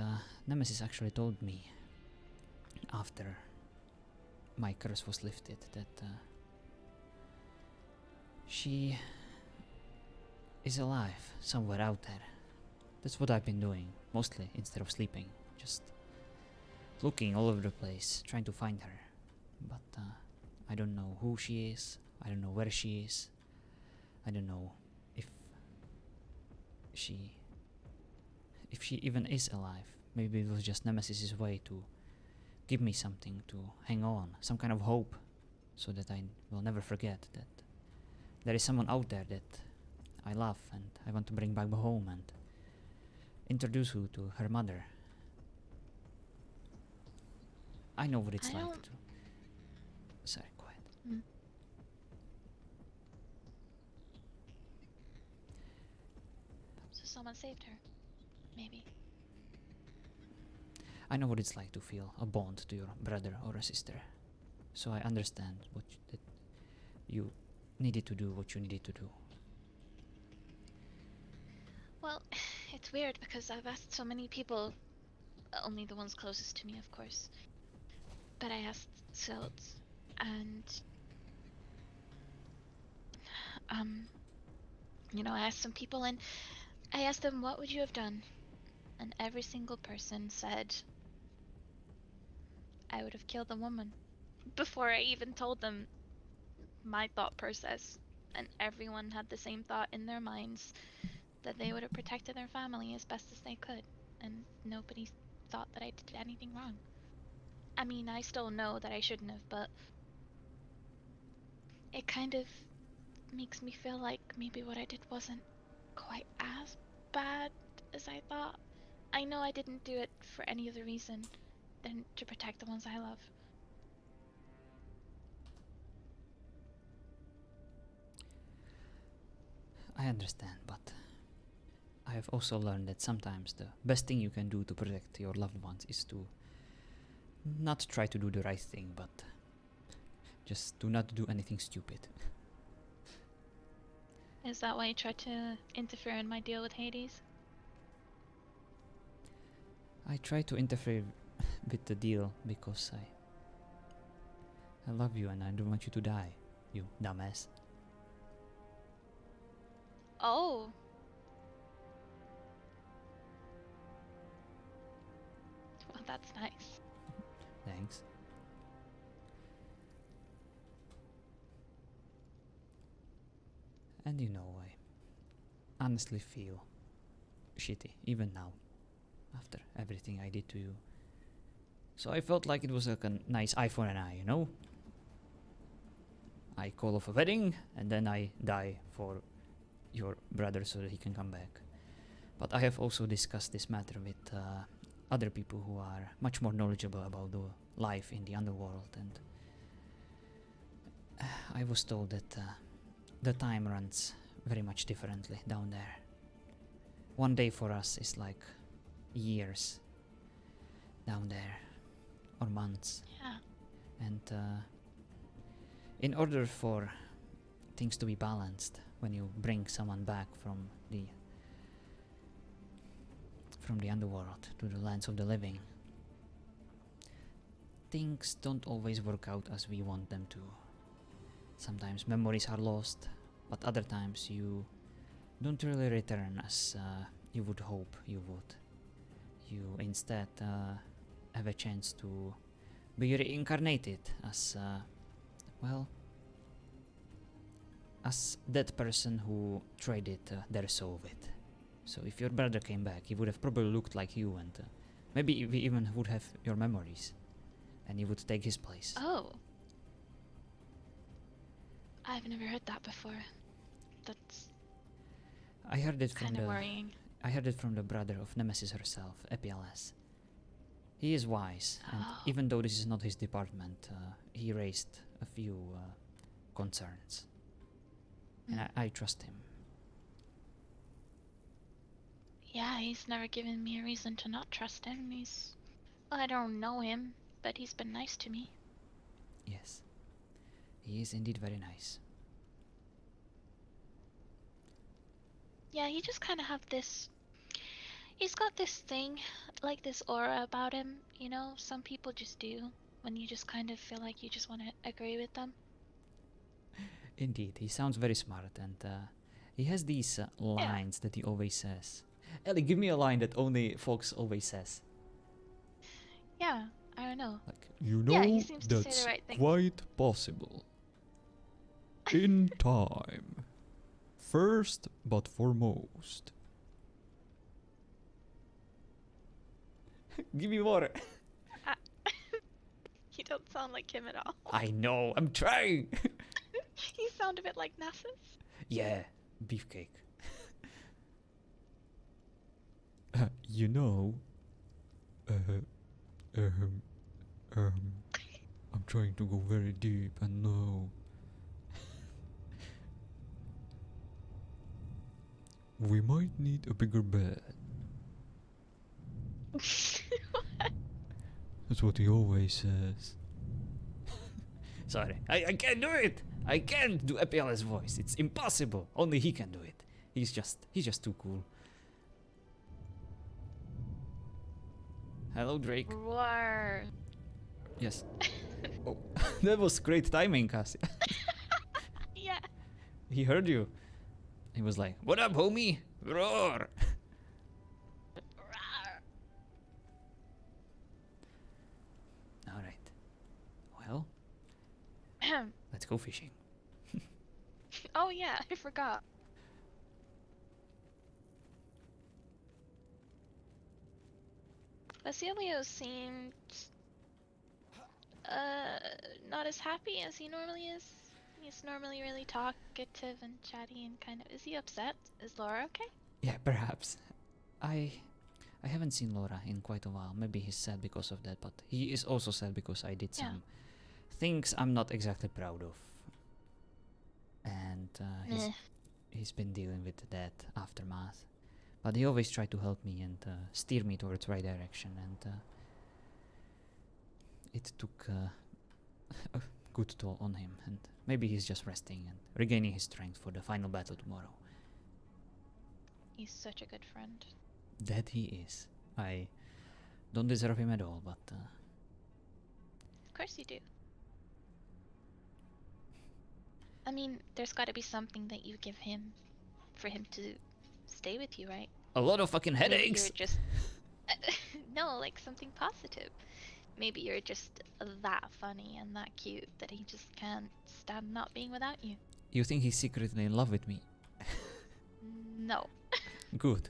Nemesis actually told me, after my curse was lifted, that she is alive somewhere out there. That's what I've been doing, mostly, instead of sleeping. Just looking all over the place, trying to find her. But I don't know who she is, I don't know where she is, I don't know if she even is alive. Maybe it was just Nemesis's way to give me something to hang on, some kind of hope, so that I will never forget that there is someone out there that I love and I want to bring back home and introduce her to her mother. I know what it's I like don't- to... Sorry, quiet. so someone saved her, maybe. I know what it's like to feel a bond to your brother or a sister. So I understand that you needed to do what you needed to do. Well, it's weird because I've asked so many people, only the ones closest to me, of course. But I asked Silt, and I asked some people, and I asked them, what would you have done? And every single person said, I would have killed the woman. Before I even told them my thought process. And everyone had the same thought in their minds, that they would have protected their family as best as they could. And nobody thought that I did anything wrong. I mean, I still know that I shouldn't have, but it kind of makes me feel like maybe what I did wasn't quite as bad as I thought. I know I didn't do it for any other reason than to protect the ones I love. I understand, but I have also learned that sometimes the best thing you can do to protect your loved ones is to not try to do the right thing, but just do not do anything stupid. Is that why you tried to interfere in my deal with Hades? I try to interfere with the deal because I love you and I don't want you to die, you dumbass. Oh. Well, that's nice. Thanks. And you know, I honestly feel shitty, even now, after everything I did to you. So I felt like it was like a nice eye for an eye, you know? I call off a wedding, and then I die for your brother so that he can come back. But I have also discussed this matter with other people who are much more knowledgeable about the life in the underworld, and I was told that the time runs very much differently down there. One day for us is like years down there, or months. Yeah. And in order for things to be balanced, when you bring someone back from the underworld to the lands of the living, things don't always work out as we want them to. Sometimes memories are lost, but other times you don't really return as you would hope you would. You instead have a chance to be reincarnated as, well, as that person who traded their soul with. So if your brother came back, he would have probably looked like you, and maybe he even would have your memories, and you would take his place. Oh. I've never heard that before. That's I heard it from kind of the worrying. I heard it from the brother of Nemesis herself, Epiales. He is wise, and Oh. even though this is not his department, he raised a few concerns, and I trust him. Yeah, he's never given me a reason to not trust him. Well, I don't know him, but he's been nice to me. Yes, he is indeed very nice. Yeah, he just kind of have this. He's got this thing, like this aura about him, you know? Some people just do, when you just kind of feel like you just want to agree with them. Indeed, he sounds very smart, and he has these lines that he always says. Ellie, give me a line that only Fox always says. Yeah, I don't know. Like, You know, Yeah, he seems to say the that's right thing. quite possible. In time. First, but foremost. give me more. You don't sound like him at all. I know, I'm trying. You sound a bit like Nessus. Yeah, beefcake. You know, I'm trying to go very deep and low. We might need a bigger bed. That's what he always says. Sorry, I can't do it. I can't do Epiale's voice. It's impossible. Only he can do it. He's just too cool. Hello, Drake. Roar. Yes. Oh, that was great timing, Cassie. Yeah. He heard you. He was like, "What up, homie? Roar!" Roar. All right. Well, let's go fishing. Oh yeah, I forgot. Basilio seemed not as happy as he normally is. He's normally really talkative and chatty and kind of. Is he upset? Is Laura okay? Yeah, perhaps. I haven't seen Laura in quite a while. Maybe he's sad because of that, but he is also sad because I did Yeah. some things I'm not exactly proud of. And Meh. he's been dealing with that aftermath. But he always tried to help me and steer me towards right direction, and it took a good toll on him, and maybe he's just resting and regaining his strength for the final battle tomorrow. He's such a good friend. That he is. I don't deserve him at all, but Of course you do. I mean, there's got to be something that you give him for him to stay with you, right? a lot of fucking Maybe headaches! you're just no, like something positive. Maybe you're just that funny and that cute that he just can't stand not being without you. You think he's secretly in love with me? No. Good.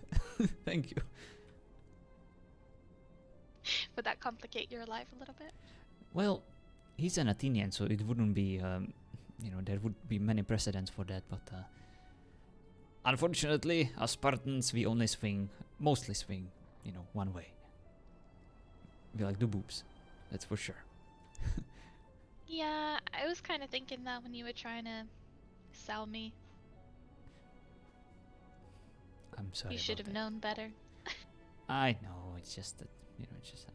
Thank you. Would that complicate your life a little bit? Well, he's an Athenian, so it wouldn't be, there would be many precedents for that, but unfortunately, us Spartans, we only mostly swing, one way. We like the boobs, that's for sure. Yeah, I was kind of thinking that when you were trying to sell me. I'm sorry. You should about have that. known better. I know, it's just that,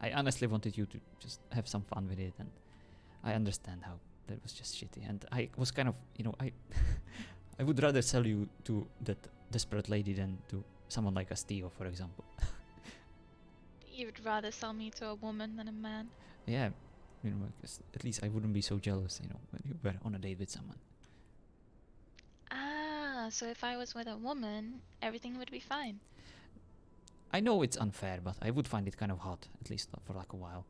I honestly wanted you to just have some fun with it, and I understand how that was just shitty, and I was kind of, I would rather sell you to that desperate lady than to someone like a ToO, for example. You'd rather sell me to a woman than a man. Yeah, because at least I wouldn't be so jealous, when you were on a date with someone. Ah, so if I was with a woman, everything would be fine. I know it's unfair, but I would find it kind of hot, at least for like a while.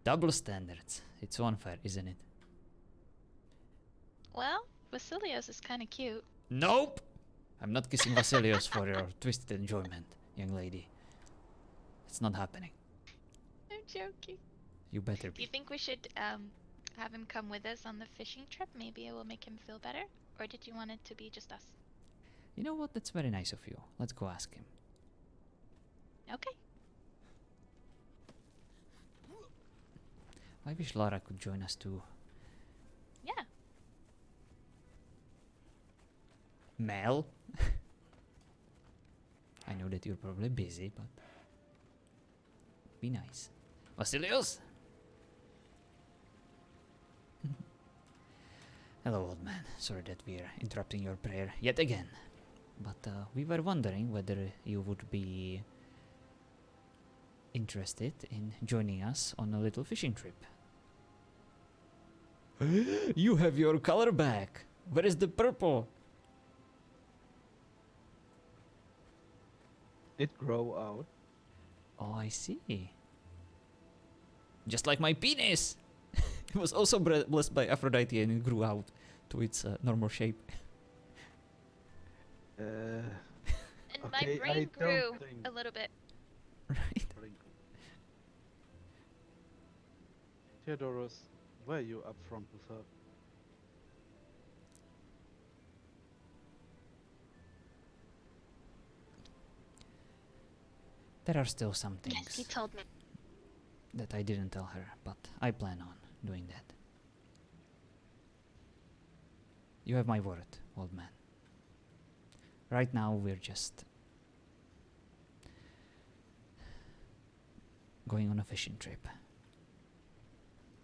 Double standards. It's so unfair, isn't it? Well, Vasilios is kind of cute. Nope! I'm not kissing Vasilios for your twisted enjoyment, young lady. It's not happening. I'm joking. You better Do you be. think we should have him come with us on the fishing trip? Maybe it will make him feel better? Or did you want it to be just us? You know what? That's very nice of you. Let's go ask him. Okay. I wish Lara could join us too. Yeah. Mel? I know that you're probably busy, but be nice. Vasilios? Hello, old man. Sorry that we're interrupting your prayer yet again. But we were wondering whether you would be interested in joining us on a little fishing trip. You have your color back. Where is the purple? It grow out. Oh, I see. Just like my penis. It was also blessed by Aphrodite and it grew out to its normal shape. And Okay, my I brain don't grew think- a little bit. Right? Theodoros, were you upfront with her? There are still some Yes, he things told me. that I didn't tell her, but I plan on doing that. You have my word, old man. Right now we're just going on a fishing trip.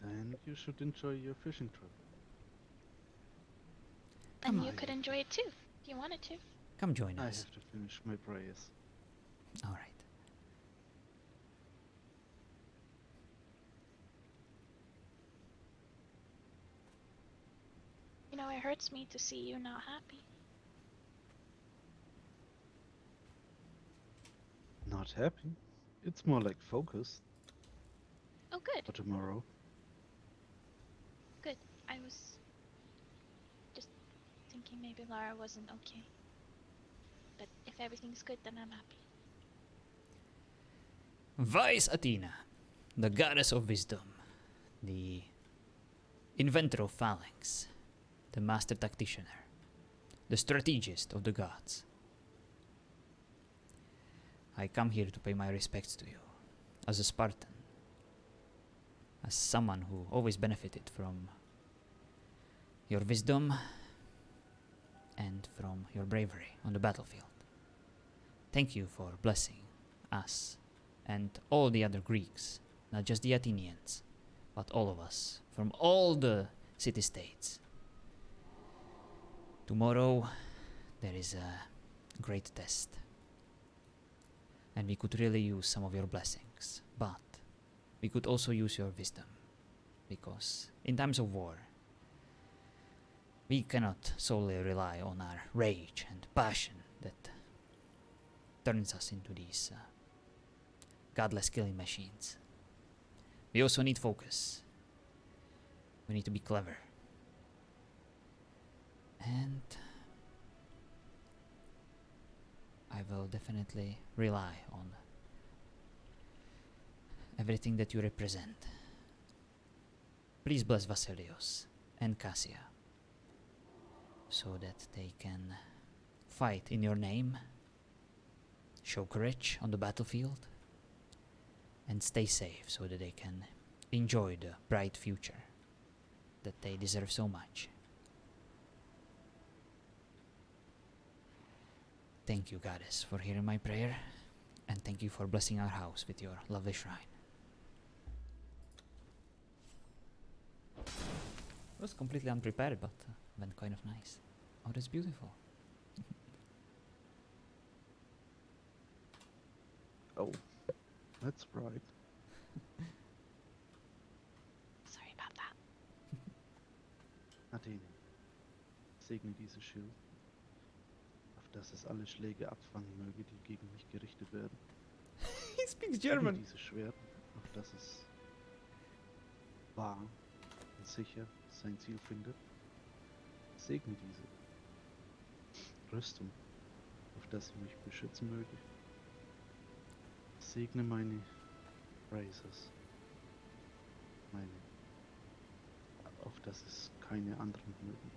Then you should enjoy your fishing trip. And Come you on. could enjoy it too, if you wanted to. Come join I us. have to finish my prayers. Alright. You know, it hurts me to see you not happy. Not happy. It's more like focused Oh, good. for tomorrow. Good. I was just thinking maybe Lara wasn't okay. But if everything's good, then I'm happy. Vice Athena, the goddess of wisdom, the inventor of phalanx, the master tacticianer. the strategist of the gods. I come here to pay my respects to you, as a Spartan, as someone who always benefited from your wisdom and from your bravery on the battlefield. Thank you for blessing us and all the other Greeks, not just the Athenians, but all of us, from all the city-states. Tomorrow, there is a great test, and we could really use some of your blessings, but we could also use your wisdom, because in times of war, we cannot solely rely on our rage and passion that turns us into these godless killing machines. We also need focus. We need to be clever. And I will definitely rely on everything that you represent. Please bless Vasilios and Cassia, so that they can fight in your name, show courage on the battlefield, and stay safe so that they can enjoy the bright future that they deserve so much. Thank you, Goddess, for hearing my prayer, and thank you for blessing our house with your lovely shrine. It was completely unprepared, but went kind of nice. Oh, that's beautiful. Oh, that's right. Sorry about that. Athene, segne diese Schild, auf dass es alle Schläge abfangen möge, die gegen mich gerichtet werden. He speaks Segne German. dieses Schwert, auf dass es wahr und sicher sein Ziel findet. Segne diese Rüstung, auf dass sie mich beschützen möge. Segne meine Razors, auf dass es keine anderen mögen.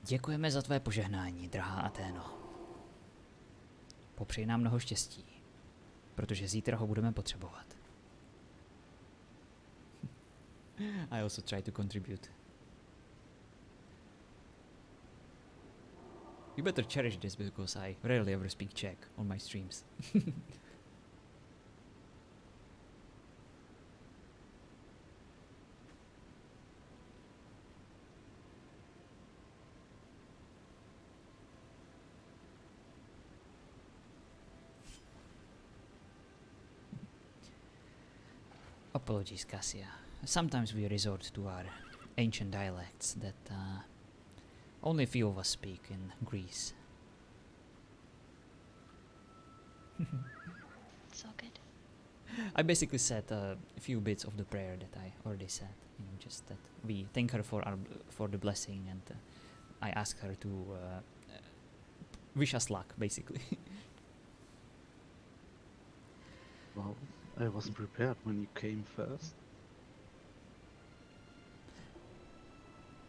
Děkujeme za tvé požehnání, drahá Athéno. Popřeji nám mnoho štěstí, protože zítra ho budeme potřebovat. I also try to contribute. You better cherish this because I rarely ever speak Czech on my streams. Apologies, Cassia. Sometimes we resort to our ancient dialects that only a few of us speak in Greece. It's all good. I basically said a few bits of the prayer that I already said. You know, just that we thank her for the blessing, and I ask her to wish us luck, basically. Wow, I wasn't prepared when you came first.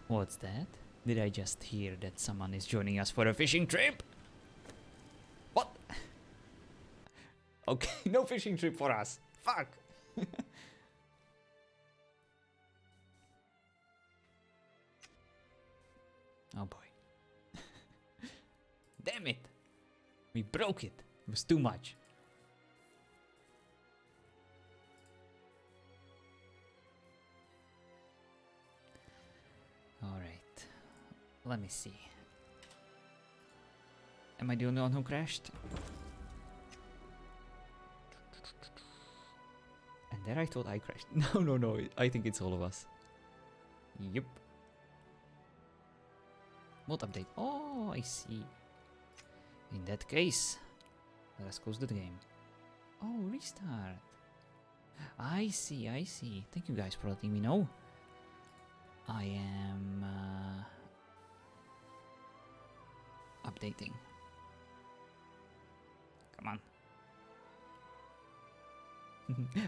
What's that? Did I just hear that someone is joining us for a fishing trip? What? Okay, no fishing trip for us. Fuck. Oh boy. Damn it. We broke it. It was too much. Alright. Let me see. Am I the only one who crashed? And there I thought I crashed. No. I think it's all of us. Yup. What update? Oh, I see. In that case, let us close the game. Oh, restart. I see. Thank you guys for letting me know. I am updating. Come on.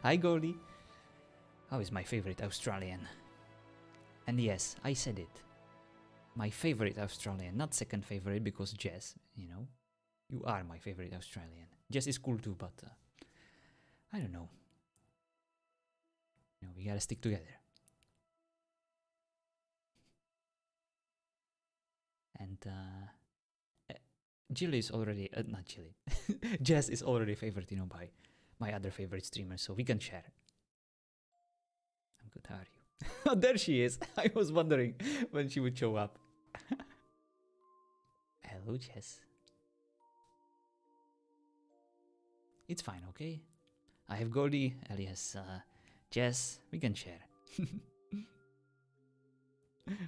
Hi, Goldie. How is my favorite Australian? And yes, I said it. My favorite Australian, not second favorite because Jess, you know, you are my favorite Australian. Jess is cool too, but I don't know. You know, we gotta stick together. And Jill is already, not Jilly, Jess is already favored, you know, by my other favorite streamer, so we can share. I'm good, how are you? Oh, there she is. I was wondering when she would show up. Hello, Jess. It's fine, okay? I have Goldie, alias Jess. We can share.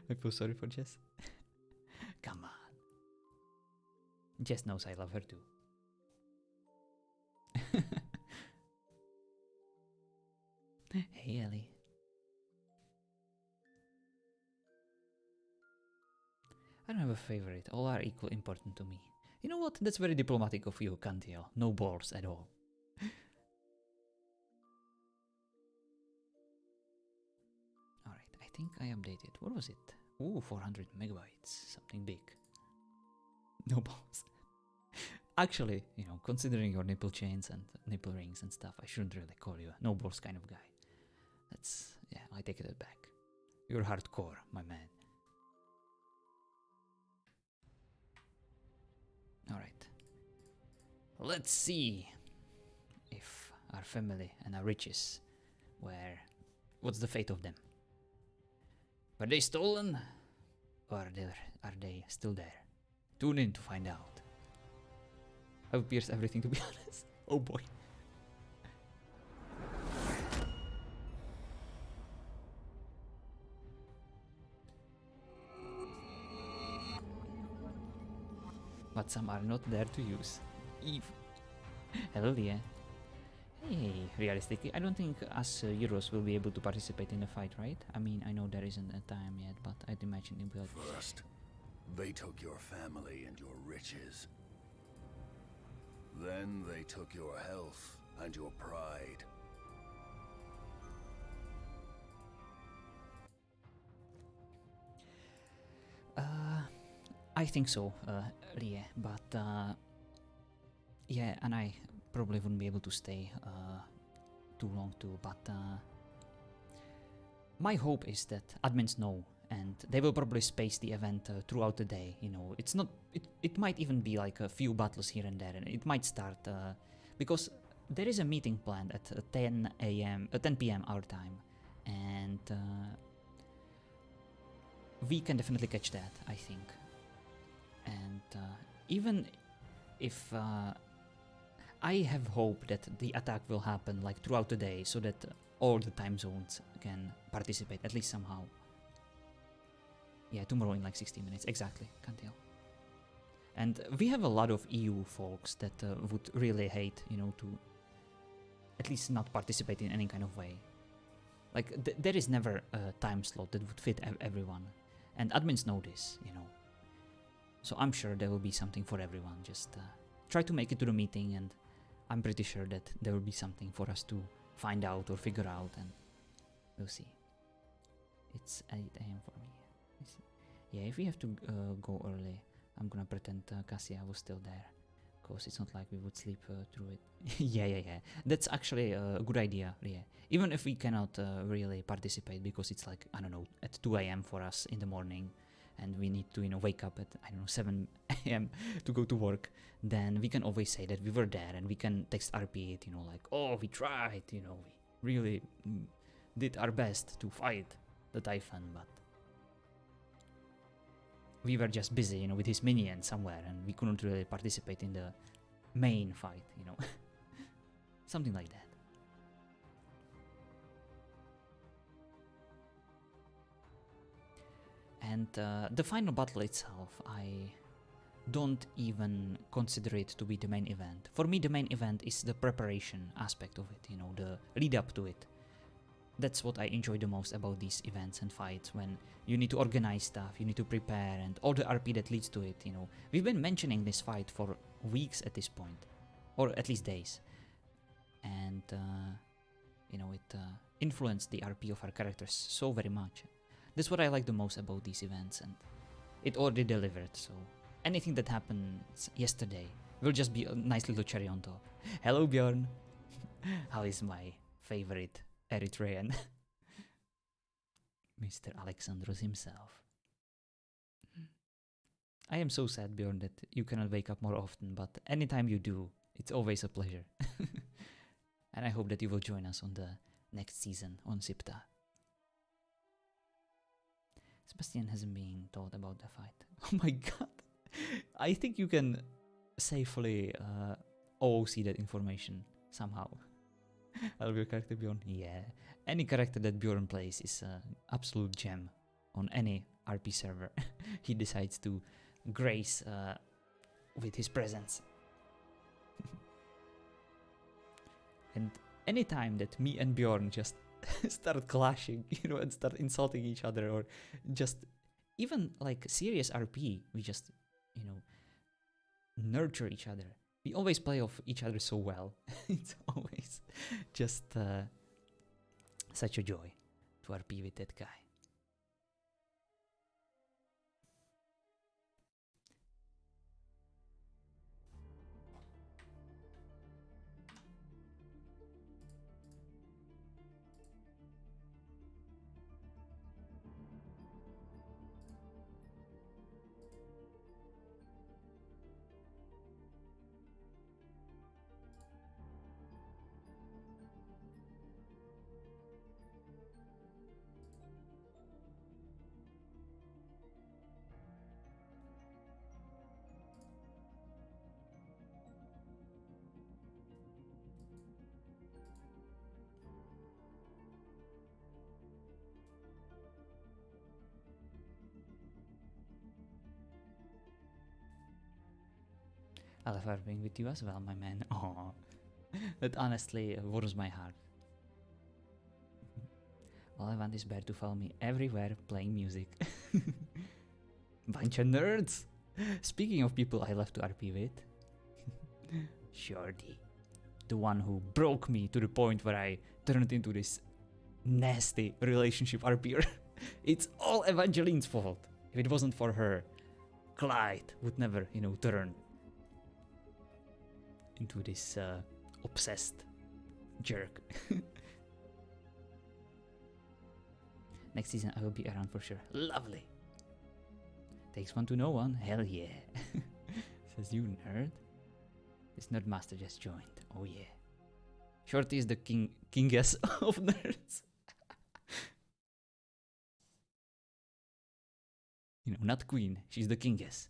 I feel sorry for Jess. Come on. Jess knows I love her too. Hey, Ellie. I don't have a favorite. All are equally important to me. You know what? That's very diplomatic of you, Cantiel. No balls at all. Alright, I think I updated. What was it? Ooh, 400 megabytes. Something big. No balls. Actually, you know, considering your nipple chains and nipple rings and stuff, I shouldn't really call you a no balls kind of guy. That's, yeah, I take it back. You're hardcore, my man. Alright. Let's see if our family and our riches what's the fate of them? Were they stolen? Or are they still there? Tune in to find out. I've pierced everything, to be honest. Oh boy. But some are not there to use. Eve. Hello, Leah. Hey, realistically, I don't think us Euros will be able to participate in the fight, right? I mean, I know there isn't a time yet, but I'd imagine it will. First, they took your family and your riches. Then they took your health and your pride. I think so, Rie, but yeah, and I probably wouldn't be able to stay too long too, but my hope is that admins know and they will probably space the event throughout the day, you know. It's not, it might even be like a few battles here and there, and it might start, because there is a meeting planned at 10 p.m. our time, and we can definitely catch that, I think. And even if I have hope that the attack will happen like throughout the day, so that all the time zones can participate at least somehow. Yeah, tomorrow in like 60 minutes, exactly, can't tell. And we have a lot of EU folks that would really hate, you know, to at least not participate in any kind of way. Like, there is never a time slot that would fit everyone. And admins know this, you know. So I'm sure there will be something for everyone. Just try to make it to the meeting, and I'm pretty sure that there will be something for us to find out or figure out, and we'll see. It's 8 AM for me. Yeah, if we have to go early, I'm gonna pretend Cassia was still there, because it's not like we would sleep through it. yeah. That's actually a good idea, yeah. Even if we cannot really participate, because it's like, I don't know, at 2 AM for us in the morning, and we need to, you know, wake up at, I don't know, 7 AM to go to work, then we can always say that we were there, and we can text RP it, you know, like, oh, we tried, you know, we really did our best to fight the Typhon, but we were just busy, you know, with his minion somewhere, and we couldn't really participate in the main fight, you know. Something like that. And the final battle itself, I don't even consider it to be the main event. For me, the main event is the preparation aspect of it, you know, the lead up to it. that's what I enjoy the most about these events and fights, when you need to organize stuff, you need to prepare, and all the RP that leads to it, you know. We've been mentioning this fight for weeks at this point, or at least days. And, you know, it influenced the RP of our characters so very much. That's what I like the most about these events, and it already delivered, so anything that happened yesterday will just be a nice little cherry on top. Hello, Bjorn. How is my favorite Eritrean? Mr. Alexandros himself. I am so sad, Bjorn, that you cannot wake up more often, but anytime you do, it's always a pleasure. And I hope that you will join us on the next season on Sipta. Sebastian hasn't been told about the fight. Oh my god. I think you can safely OOC that information somehow. I love your character, Bjorn. Yeah. Any character that Bjorn plays is an absolute gem on any RP server. He decides to grace with his presence. And anytime that me and Bjorn just start clashing, you know, and start insulting each other, or just even like serious RP, we just, you know, nurture each other. We always play off each other so well. It's always just such a joy to RP with that guy. I love RPing with you as well, my man. Aww. That honestly warms my heart. All I want is Bear to follow me everywhere playing music. Bunch of nerds! Speaking of people I love to RP with, Shorty. The one who broke me to the point where I turned into this nasty relationship RPer. It's all Evangeline's fault. If it wasn't for her, Clyde would never, you know, turn into this obsessed jerk. Next season I will be around for sure. Lovely. Takes one to know one. Hell yeah. Says you nerd. This nerd master just joined. Oh yeah. Shorty is the kingess of nerds. You know, not queen. She's the kingess.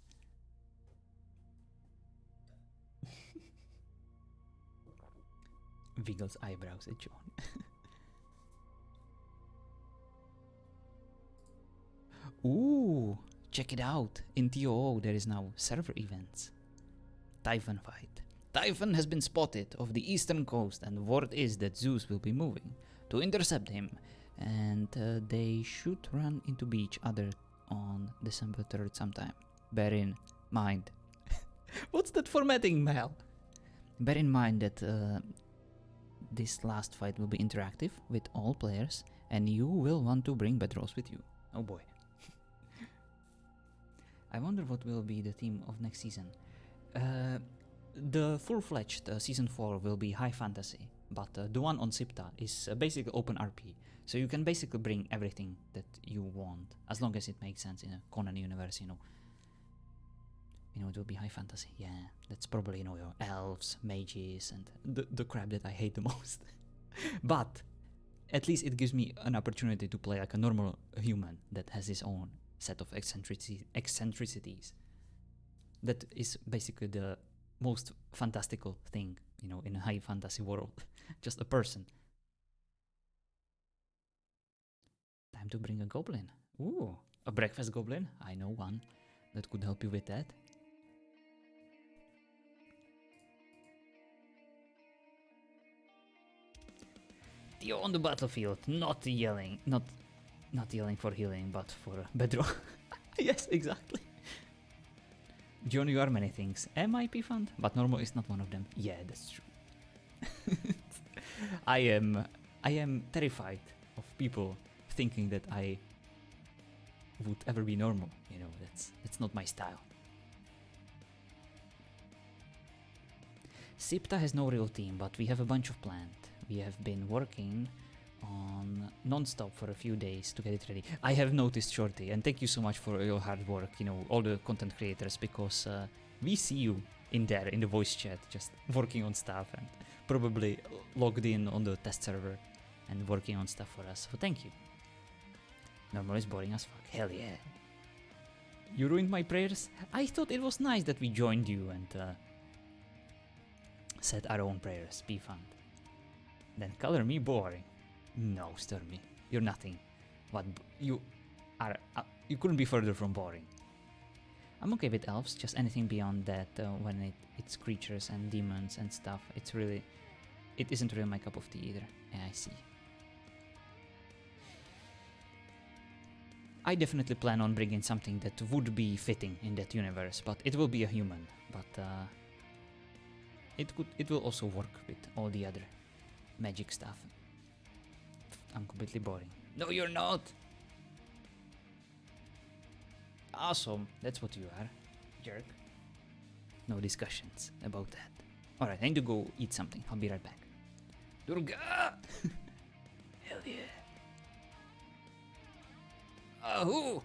Wiggles eyebrows at John. Ooh, check it out. In ToO there is now server events. Typhon fight. Typhon has been spotted off the eastern coast, and word is that Zeus will be moving to intercept him, and they should run into each other on December 3rd sometime. Bear in mind. What's that formatting, Mel? Bear in mind that this last fight will be interactive with all players, and you will want to bring bedrolls with you. Oh boy. I wonder what will be the theme of next season. The full-fledged season 4 will be high fantasy, but the one on Sipta is basically open RP, so you can basically bring everything that you want, as long as it makes sense in a Conan universe, you know. You know, it will be high fantasy, yeah. That's probably, you know, your elves, mages, and the crap that I hate the most. But at least it gives me an opportunity to play like a normal human that has his own set of eccentricities. That is basically the most fantastical thing, you know, in a high fantasy world. Just a person. Time to bring a goblin. Ooh, a breakfast goblin. I know one that could help you with that. ToO on the battlefield, not yelling, not yelling for healing, but for bedrock. Yes, exactly. John, you are many things. MIP fund, but normal is not one of them. Yeah, that's true. I am terrified of people thinking that I would ever be normal. You know, that's not my style. Sipta has no real team, but we have a bunch of planned. We have been working on non-stop for a few days to get it ready. I have noticed, Shorty, and thank you so much for your hard work, you know, all the content creators, because we see you in there, in the voice chat, just working on stuff and probably logged in on the test server and working on stuff for us, so thank you. Normal is boring as fuck, hell yeah. You ruined my prayers? I thought it was nice that we joined you and said our own prayers, be fun. Then color me boring. No, Stormy, you're nothing. But you are. You couldn't be further from boring. I'm okay with elves, just anything beyond that. When it's creatures and demons and stuff, it isn't really my cup of tea either. Yeah, I see. I definitely plan on bringing something that would be fitting in that universe, but it will be a human. But it will also work with all the other magic stuff. I'm completely boring. No, you're not! Awesome, that's what you are, jerk. No discussions about that. Alright, I need to go eat something. I'll be right back. Durga! Hell yeah. Ahoo!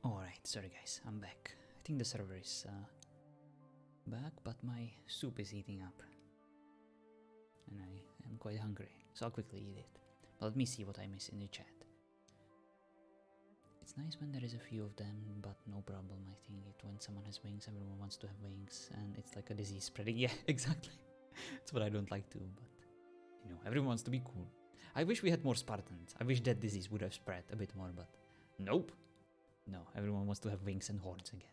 Alright, sorry guys, I'm back. I think the server is back, but my soup is heating up. And I am quite hungry, so I'll quickly eat it. But let me see what I miss in the chat. It's nice when there is a few of them, but no problem. I think when someone has wings, everyone wants to have wings, and it's like a disease spreading. Yeah, exactly. That's what I don't like too, but you know, everyone wants to be cool. I wish we had more Spartans. I wish that disease would have spread a bit more, but nope. No, everyone wants to have wings and horns again.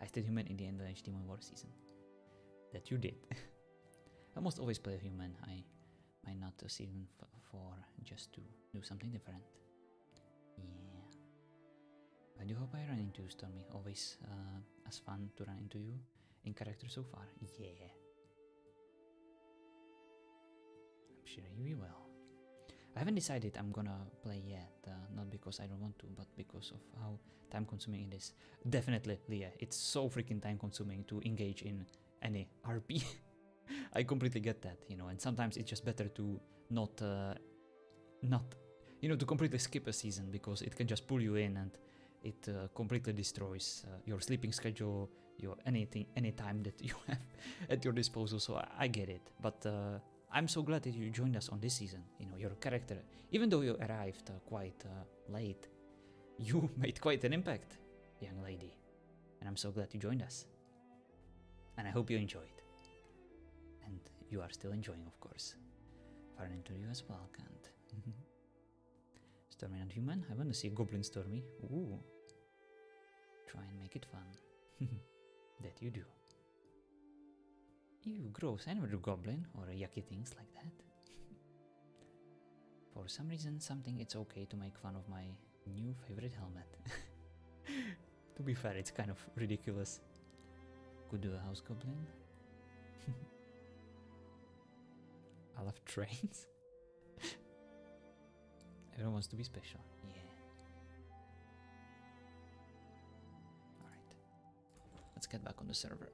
I stayed human in the end of the Demon War season. That you did. I almost always play a human. I might not a season for just to do something different. Yeah. I do hope I run into you, Stormy. Always as fun to run into you in character so far. Yeah. I'm sure you will. I haven't decided I'm gonna play yet, not because I don't want to, but because of how time consuming it is. Definitely, Leah, it's so freaking time consuming to engage in any RP. I completely get that, you know, and sometimes it's just better to not, you know, to completely skip a season, because it can just pull you in and it completely destroys your sleeping schedule, your any time that you have at your disposal, so I get it, but I'm so glad that you joined us on this season. You know, your character, even though you arrived quite late, you made quite an impact, young lady. And I'm so glad you joined us. And I hope you enjoyed. And you are still enjoying, of course. Far into you as well, Kant. Stormy and human? I want to see a goblin Stormy. Ooh. Try and make it fun. That you do. Ew, gross, I never do goblin or yucky things like that. For some reason, it's okay to make fun of my new favorite helmet. To be fair, it's kind of ridiculous. Could do a house goblin. I love trains. Everyone wants to be special. Yeah. Alright. Let's get back on the server.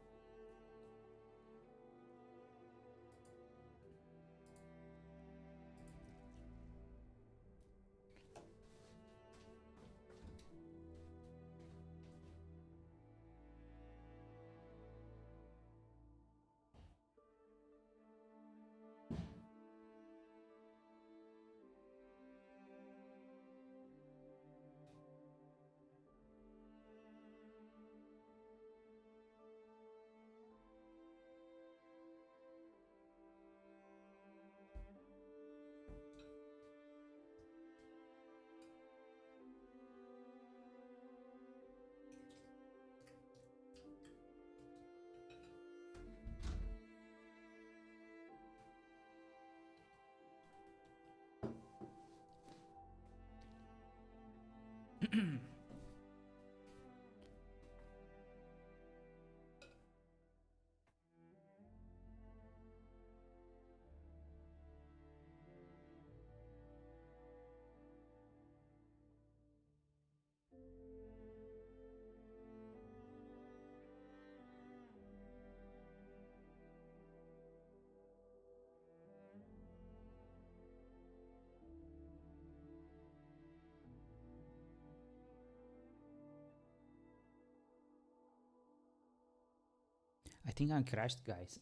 I think I crashed, guys.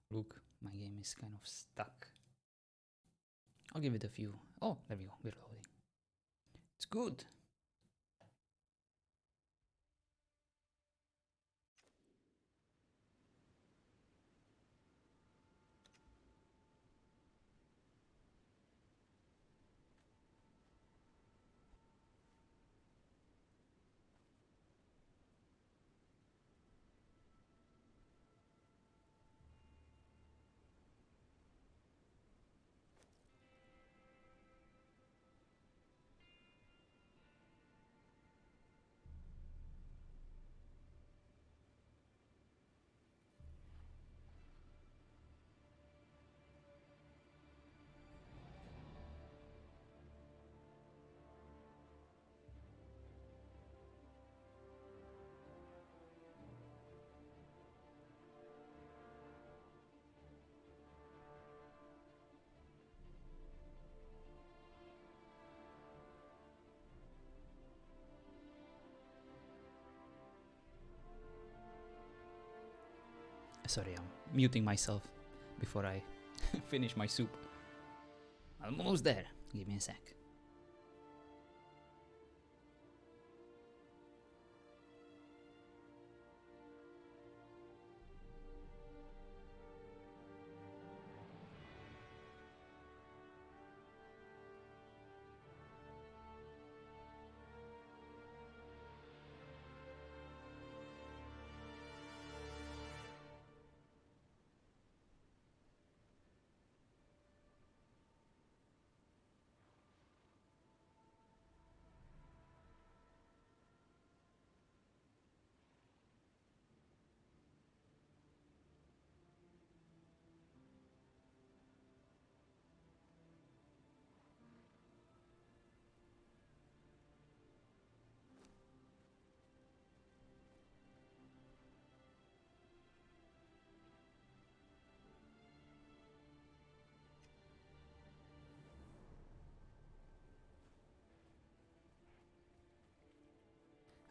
Look, my game is kind of stuck. I'll give it a few. Oh, there we go. We're loading. It's good. Sorry, I'm muting myself before I finish my soup. I'm almost there. Give me a sec.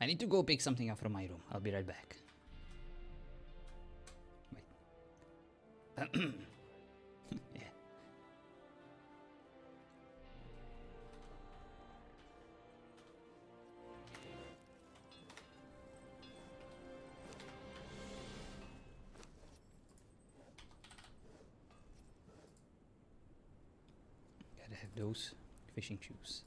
I need to go pick something up from my room. I'll be right back. Wait. Yeah. Gotta have those fishing shoes.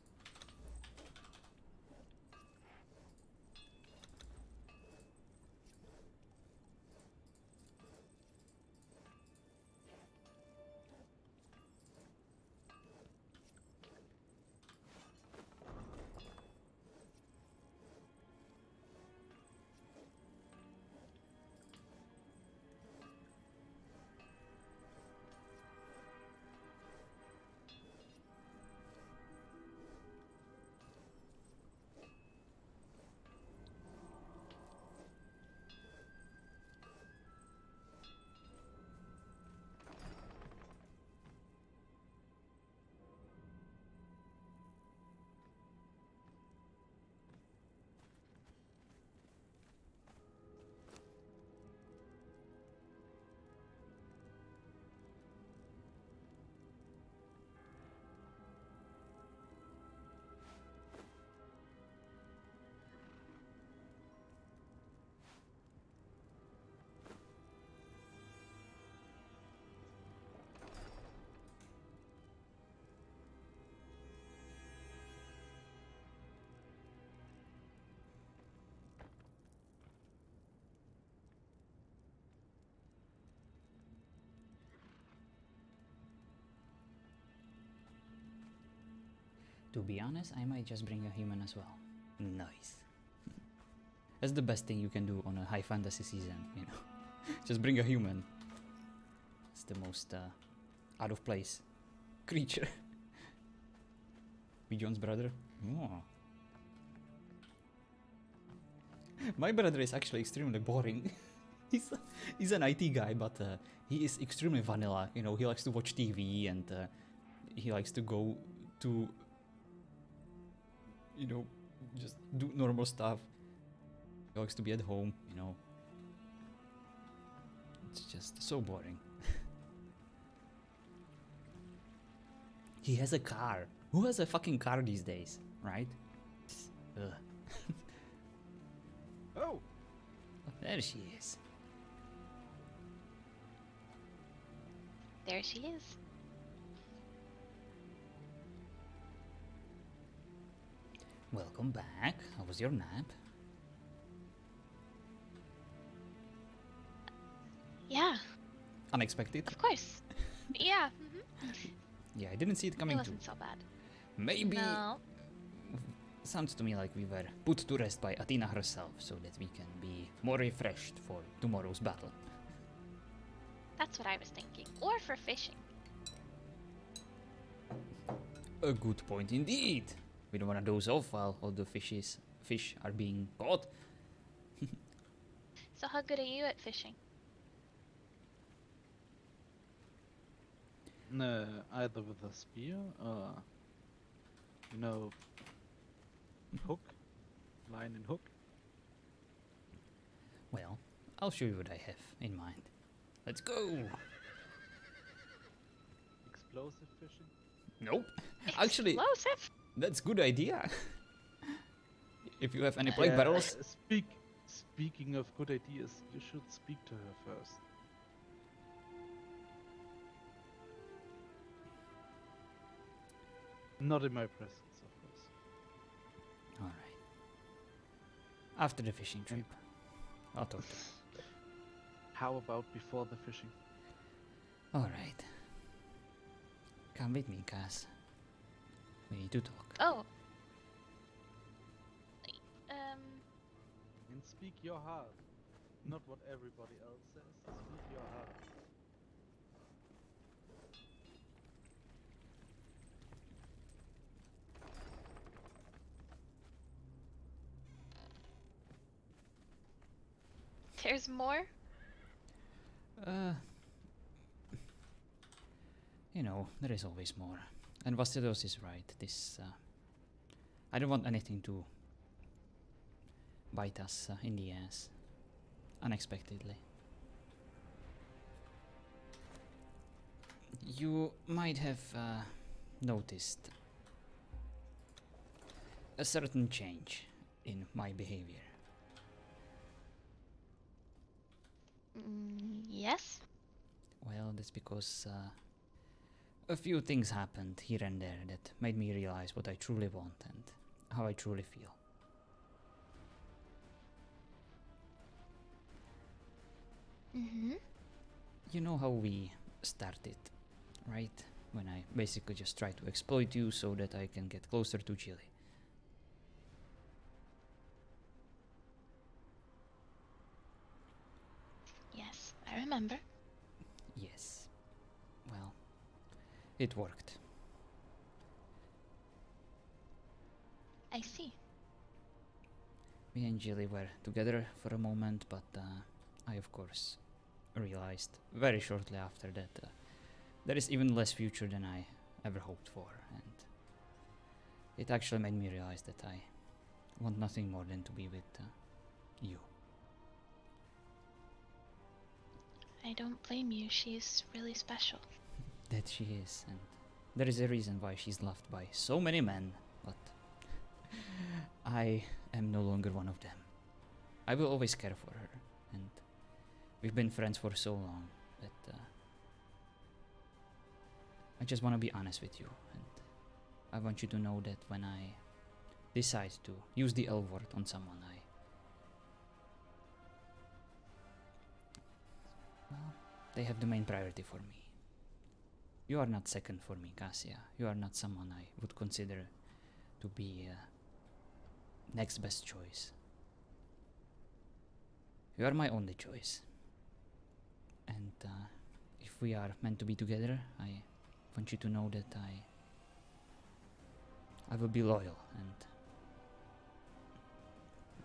To be honest, I might just bring a human as well. Nice. That's the best thing you can do on a high fantasy season, you know. Just bring a human. It's the most out of place creature. John's brother. Oh. My brother is actually extremely boring. he's an IT guy, but he is extremely vanilla. You know, he likes to watch TV and he likes to go to, you know, just do normal stuff. He likes to be at home, you know. It's just so boring. He has a car. Who has a fucking car these days, right? Ugh. Oh! There she is. There she is. Welcome back. How was your nap? Yeah, Unexpected? of course. Yeah, Yeah, I didn't see it it coming too. wasn't so bad. Maybe No. sounds to me like we were put to rest by Athena herself so that we can be more refreshed for tomorrow's battle. That's what I was thinking. Or for fishing. A good point indeed. We don't want to doze off while all the fish are being caught. So how good are you at fishing? Either with a spear or, you know, hook, line and hook. Well, I'll show you what I have in mind. Let's go. Explosive fishing? Nope. Actually, Explosive. that's good idea. If you have any plague barrels. Speaking of good ideas, you should speak to her first. Not in my presence, of course. All right. After the fishing trip, I'll talk to her. How about before the fishing? All right. Come with me, Cass. We need to talk. Oh. And speak your heart. Not what everybody else says. Speak your heart. There's more? You know, there is always more. And Vastidos is right. I don't want anything to bite us in the ass unexpectedly. You might have noticed a certain change in my behavior. Yes. Well, that's because a few things happened here and there that made me realize what I truly want and how I truly feel. Mm-hmm. You know how we started, right? When I basically just try to exploit you so that I can get closer to Chile. Yes, I remember. Yes. Well, it worked. I see. Me and Jilly were together for a moment, but I of course realized very shortly after that there is even less future than I ever hoped for, and it actually made me realize that I want nothing more than to be with you. I don't blame you. She's really special. That she is, and there is a reason why she's loved by so many men, but I am no longer one of them. I will always care for her, and we've been friends for so long that I just want to be honest with you, and I want you to know that when I decide to use the L word on someone, well, they have the main priority for me. You are not second for me, Cassia. You are not someone I would consider to be next best choice. You are my only choice. And if we are meant to be together, I want you to know that I will be loyal, and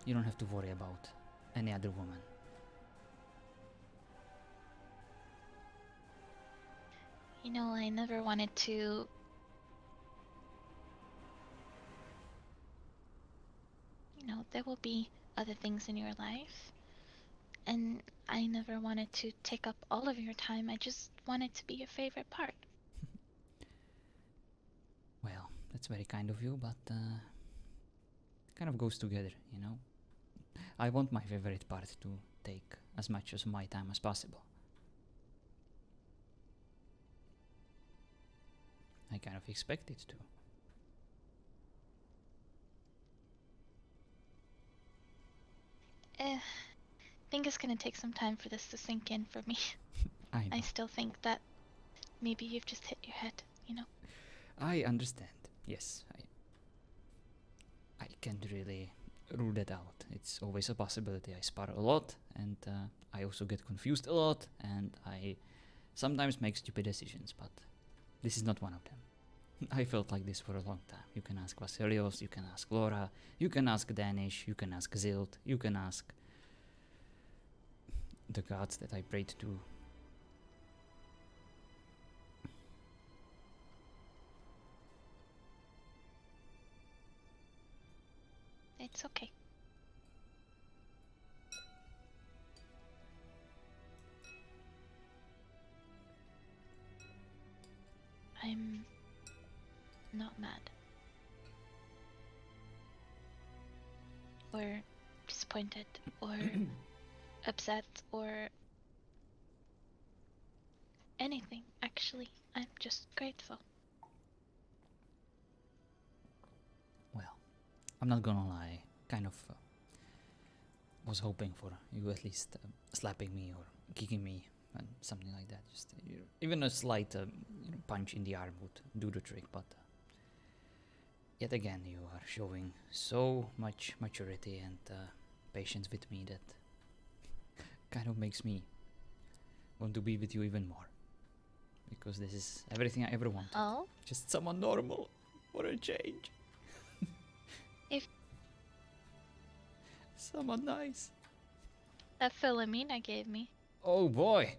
you don't have to worry about any other woman. You know, I never wanted to... You know, there will be other things in your life. And I never wanted to take up all of your time. I just wanted to be your favorite part. Well, that's very kind of you, but kind of goes together, you know? I want my favorite part to take as much of my time as possible. I kind of expect it to. I think it's gonna take some time for this to sink in for me. I know. I still think that maybe you've just hit your head, you know? I understand. Yes, I can't really rule that out. It's always a possibility. I spar a lot, and I also get confused a lot, and I sometimes make stupid decisions, but this is not one of them. I felt like this for a long time. You can ask Vasilios, you can ask Laura, you can ask Danish, you can ask Zilt, you can ask the gods that I prayed to. It's okay. mad. Or disappointed, or upset, or anything, actually. I'm just grateful. Well, I'm not gonna lie. Kind of was hoping for you at least slapping me or kicking me and something like that. Just even a slight punch in the arm would do the trick. But yet again, you are showing so much maturity and patience with me that kind of makes me want to be with you even more. Because this is everything I ever wanted. Oh? Just someone normal for a change. If- Someone nice. That Philomena gave me. Oh boy.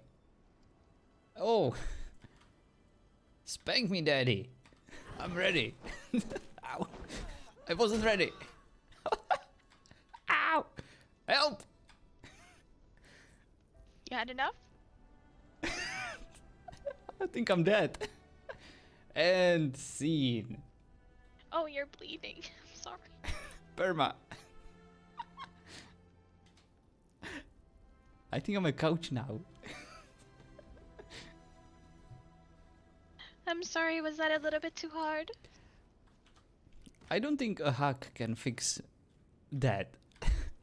Oh. Spank me, daddy. I'm ready. Ow. I wasn't ready. Ow. Help. You had enough? I think I'm dead. And scene. Oh, you're bleeding. I'm sorry. Perma. I think I'm a couch now. I'm sorry, was that a little bit too hard? I don't think a hack can fix that.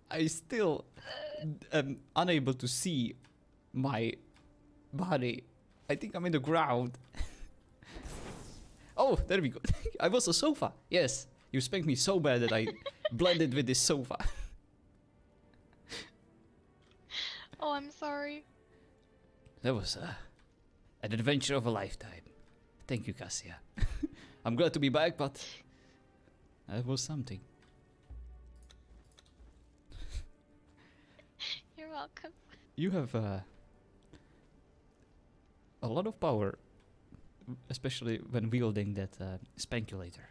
I still am unable to see my body. I think I'm in the ground. Oh, there we go. I was a sofa. Yes, you spanked me so bad that I blended with this sofa. Oh, I'm sorry. That was an adventure of a lifetime. Thank you, Cassia. I'm glad to be back, but that was something. You're welcome. You have a lot of power, especially when wielding that spankulator.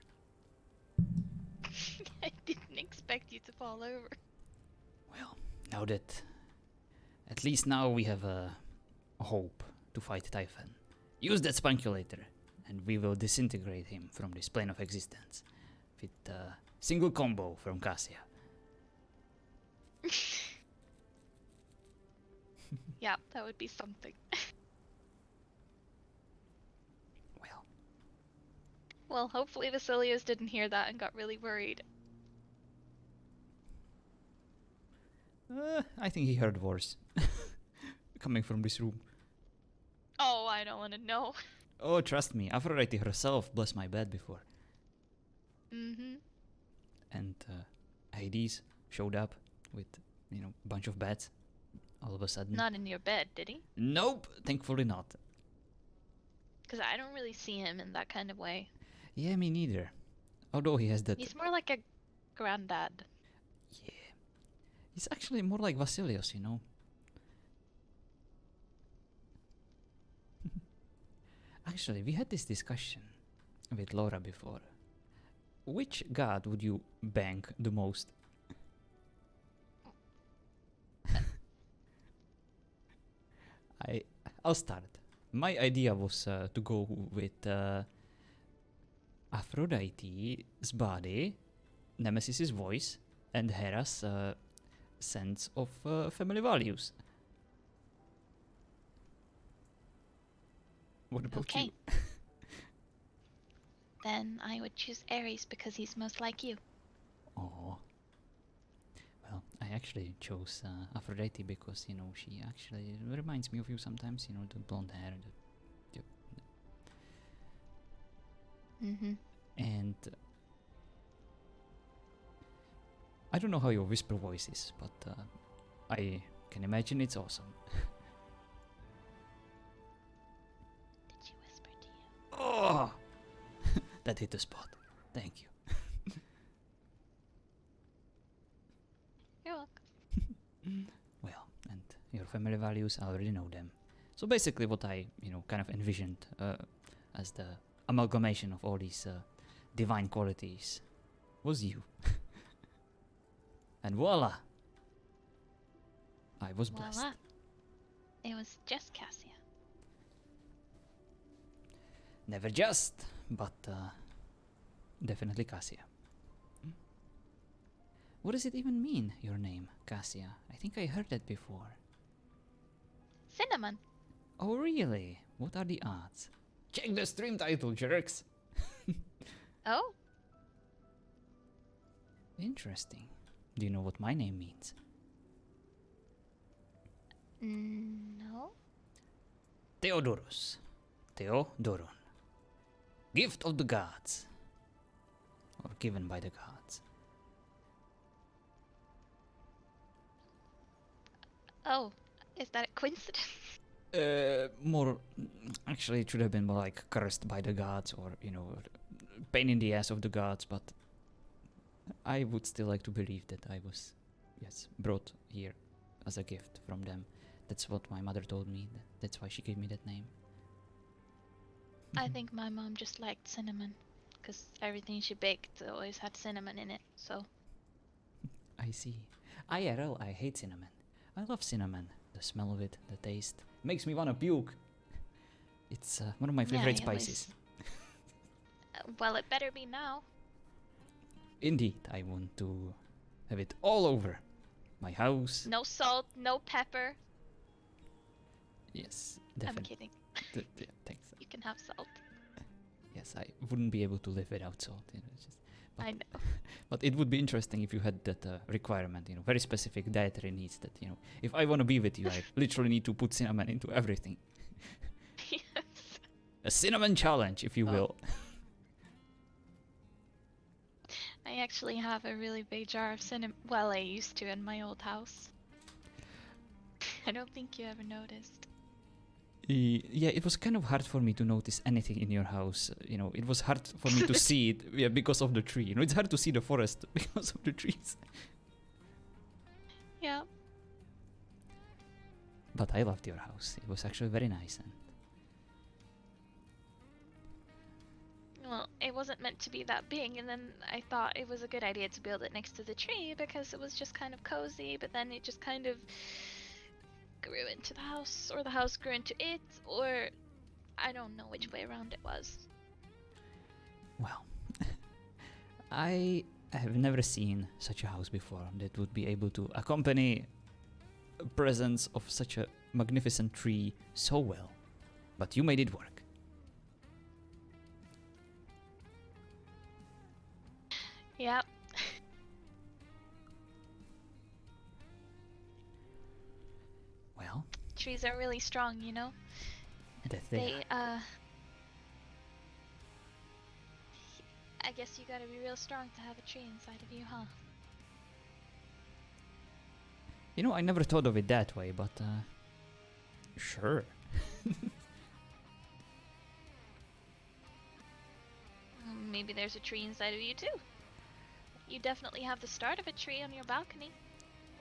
I didn't expect you to fall over. Well, now that at least now we have a hope to fight Typhon. Use that spankulator, and we will disintegrate him from this plane of existence with a single combo from Cassia. Yeah, that would be something. Well, Well, hopefully Vasilios didn't hear that and got really worried. I think he heard worse coming from this room. Oh, I don't want to know. Oh, trust me, Aphrodite herself blessed my bed before. Mm-hmm. And Hades showed up with, a bunch of beds all of a sudden. Not in your bed, did he? Nope, thankfully not. Because I don't really see him in that kind of way. Yeah, me neither. Although he has that... He's more like a granddad. Yeah. He's actually more like Vasilios, Actually, we had this discussion with Laura before. Which god would you bang the most? I'll start. My idea was to go with Aphrodite's body, Nemesis's voice, and Hera's sense of family values. What about you? Okay. Then I would choose Ares because he's most like you. Oh. Well, I actually chose Aphrodite because, she actually reminds me of you sometimes, the blonde hair. Mm-hmm. And I don't know how your whisper voice is, but I can imagine it's awesome. Did she whisper to you? Oh! That hit the spot. Thank you. You're welcome. Well, and your family values, I already know them. So basically what I, kind of envisioned as the amalgamation of all these divine qualities was you. And voila! I was blessed. Voila. It was just Cassia. Never just, but definitely Cassia. What does it even mean, your name, Cassia? I think I heard that before. Cinnamon. Oh, really? What are the odds? Check the stream title, jerks! Oh, Interesting. Do you know what my name means? no. Theodoros. Theodoron. Gift of the gods. Or given by the gods. Oh, is that a coincidence? More. Actually, it should have been more like cursed by the gods, or, you know, pain in the ass of the gods, but I would still like to believe that I was, yes, brought here as a gift from them. That's what my mother told me. That's why she gave me that name. I think my mom just liked cinnamon, because everything she baked always had cinnamon in it, so. I see. IRL, I hate cinnamon. I love cinnamon. The smell of it, the taste. Makes me wanna puke. It's one of my Yeah, favorite at least- spices. Well, it better be now. Indeed, I want to have it all over. My house. No salt, no pepper. Yes, I'm definitely. kidding. Yeah, thanks. You can have salt. Yes, I wouldn't be able to live without salt. You know, it's just, I know. but it would be interesting if you had that requirement, you know, very specific dietary needs that, you know, if I want to be with you, I literally need to put cinnamon into everything. Yes. A cinnamon challenge, if you Oh. will. I actually have a really big jar of cinnamon. Well, I used to in my old house. I don't think you ever noticed. Yeah, it was kind of hard for me to notice anything in your house. You know, it was hard for me to see it, yeah, because of the tree. You know, it's hard to see the forest because of the trees. Yeah. But I loved your house. It was actually very nice. And Well, it wasn't meant to be that big, and then I thought it was a good idea to build it next to the tree because it was just kind of cozy, but then it just kind of grew into the house, or the house grew into it, or I don't know which way around it was. well, I have never seen such a house before that would be able to accompany a presence of such a magnificent tree so well. But you made it work. Yep. Well, Trees are really strong, you know? that they are. I guess you gotta be real strong to have a tree inside of you, huh? You know, I never thought of it that way, but sure. Maybe there's a tree inside of you too. You definitely have the start of a tree on your balcony.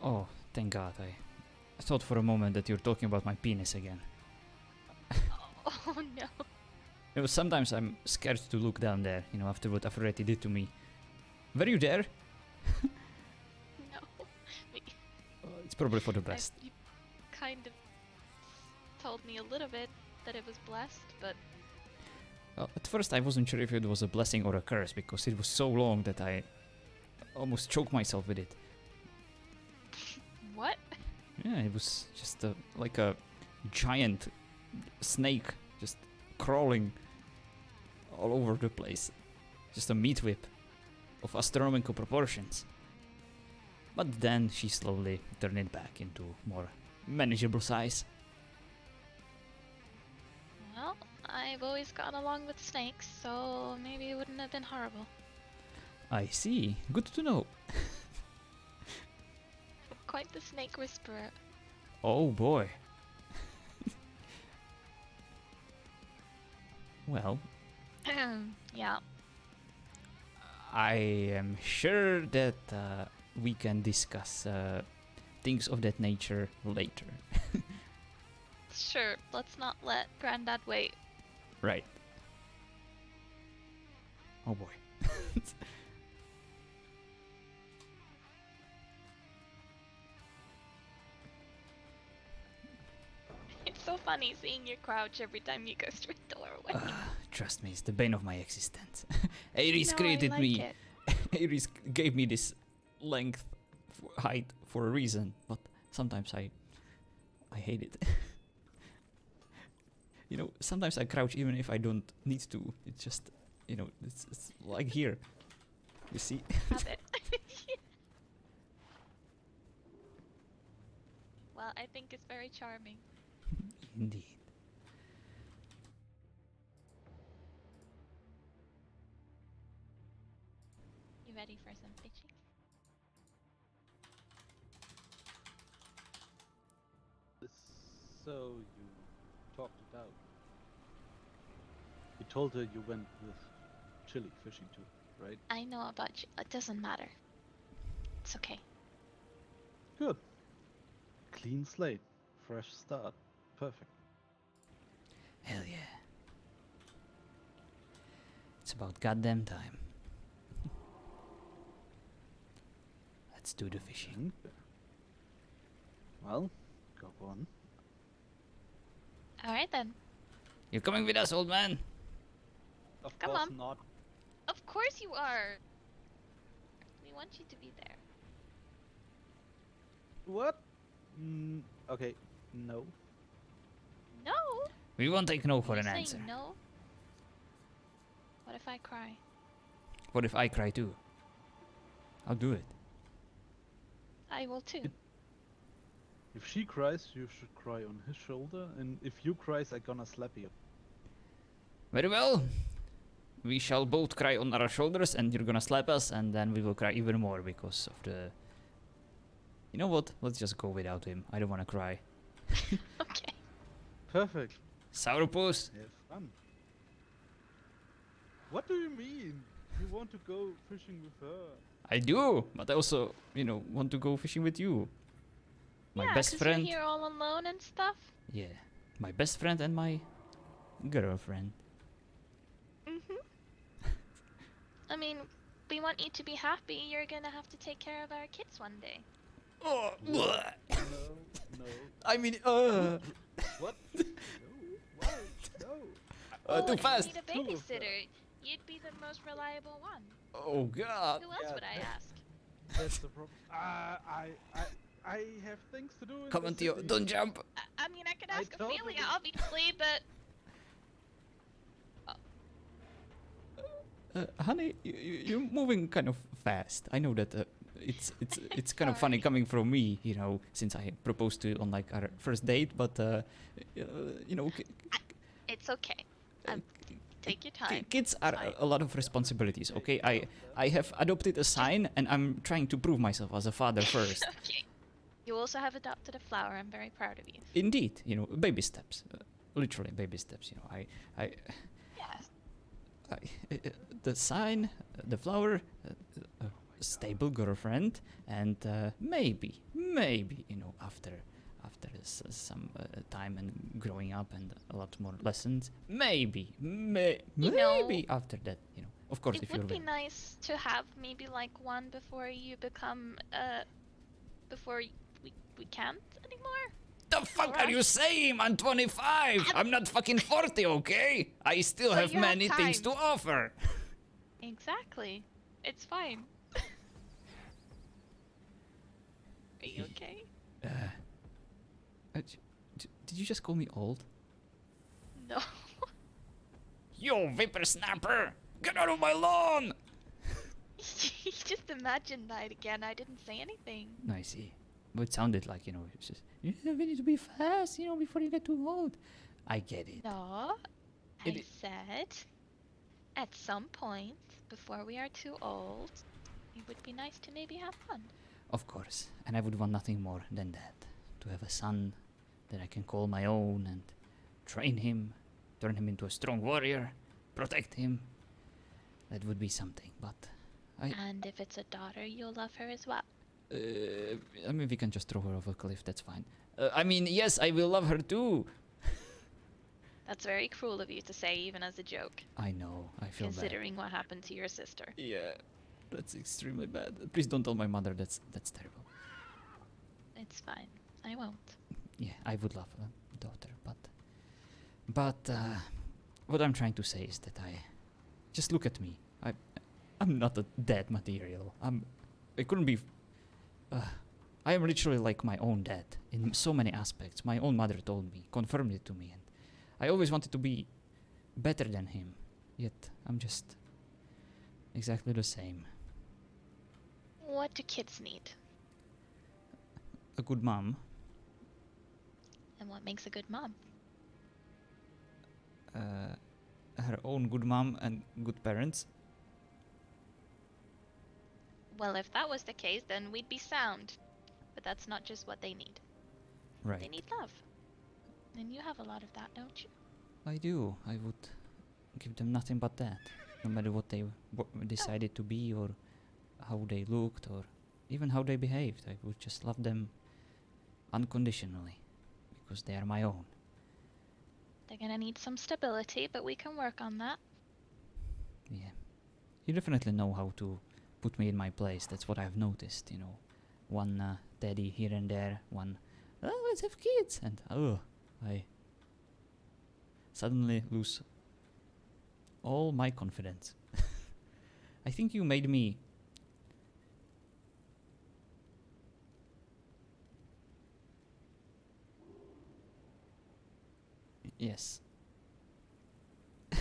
Oh, thank God. I thought for a moment that you're talking about my penis again. Oh no. You know, sometimes I'm scared to look down there, you know, after what Aphrodite did to me. Were you there? No. It's probably for the best. You kind of told me a little bit that it was blessed, but Well, at first I wasn't sure if it was a blessing or a curse, because it was so long that I almost choked myself with it. what? Yeah, it was just like a giant snake just crawling all over the place. Just a meat whip of astronomical proportions. But then she slowly turned it back into more manageable size. Well, I've always gotten along with snakes, so maybe it wouldn't have been horrible. I see. Good to know. Quite the snake whisperer. Oh boy. Well, Yeah. I am sure that we can discuss things of that nature later. Sure, let's not let Granddad wait. Right. Oh boy. It's so funny seeing your crouch every time you go through the doorway. Trust me, it's the bane of my existence. Ares No, I created like me. it. Ares gave me this length, height for a reason, but sometimes I hate it. You know, sometimes I crouch even if I don't need to. It's just, you know, it's like here. You see? Habit. Well, I think it's very charming. Indeed. You ready for some fishing? So you talked it out. You told her you went with Chili fishing too, right? I know about you. It doesn't matter. It's okay. Good. Clean slate. Fresh start. Perfect. Hell yeah. It's about goddamn time. Let's do the fishing. Well, go on. Alright then. You're coming with us, old man. Of Come course on. not. Of course you are. We want you to be there. What? Okay. No. No! We won't take no for You an saying answer. no? What if I cry? What if I cry too? I'll do it. I will too. If she cries, you should cry on his shoulder, and if you cries, I'm gonna slap you. Very well. We shall both cry on our shoulders and you're gonna slap us and then we will cry even more because of the... You know what? Let's just go without him. I don't wanna cry. Okay. Perfect. Sourpuss! Have fun. What do you mean? You want to go fishing with her? I do, but I also, you know, want to go fishing with you. My Yeah, best 'cause friend. you're here all alone and stuff. Yeah. My best friend and my girlfriend. I mean, we want you to be happy. You're gonna have to take care of our kids one day. Oh, No, no. I mean, What? No. Why? No. too you fast. need a Two of them. babysitter. You'd be the most reliable one. Oh god. Who else Yeah, would I that- ask? That's the problem. I have things to do in Come the on, Theo, city. don't jump. I mean, I could I ask totally- Ophelia, obviously, but Honey, you're moving kind of fast. I know that it's kind of funny Sorry. coming from me, you know, since I proposed to you on like our first date, but you know, it's okay. Take your time. kids are Fine. a lot of responsibilities. Okay, I have adopted a sign, and I'm trying to prove myself as a father first. Okay. You also have adopted a flower. I'm very proud of you. Indeed, you know, baby steps, literally baby steps. You know, Yes. the sign, the flower, a stable girlfriend, and maybe, you know, after some time and growing up and a lot more lessons, maybe after that, you know, of course, It if you're would be willing. nice to have maybe like one before you become before we can't anymore. The fuck are you saying? I'm 25. I'm not fucking 40, okay? I still So have you have many things to time. offer. Exactly. It's fine. Are you okay? Did you just call me old? No. You whippersnapper! Get out of my lawn! You just imagined that again. I didn't say anything. No, I see. But it sounded like, you know, it's just, yeah, we need to be fast, you know, before you get too old. I get it. No. It I said at some point before we are too old, it would be nice to maybe have fun. Of course. And I would want nothing more than that. To have a son that I can call my own and train him, turn him into a strong warrior, protect him. That would be something, but And if it's a daughter, you'll love her as well. I mean, we can just throw her off a cliff, that's fine. I mean, yes, I will love her too. That's very cruel of you to say, even as a joke, I know, I feel considering what happened to your sister. bad. Yeah, that's extremely bad. Please don't tell my mother, that's terrible. It's fine. I won't. Yeah, I would love a daughter, but what I'm trying to say is that just look at me. I'm not a dead material. I couldn't be. I am literally like my own dad in so many aspects. My own mother told me, confirmed it to me, and I always wanted to be better than him. Yet I'm just exactly the same. What do kids need? A good mom. And what makes a good mom? Her own good mom and good parents. Well, if that was the case, then we'd be sound. But that's not just what they need. Right. They need love. And you have a lot of that, don't you? I do. I would give them nothing but that. No matter what they decided to be, or how they looked, or even how they behaved. I would just love them unconditionally. Because they are my own. They're gonna need some stability, but we can work on that. Yeah. You definitely know how to put me in my place. That's what I've noticed, you know. One daddy here and there, one, oh, let's have kids. And, I suddenly lose all my confidence. I think you made me... Yes.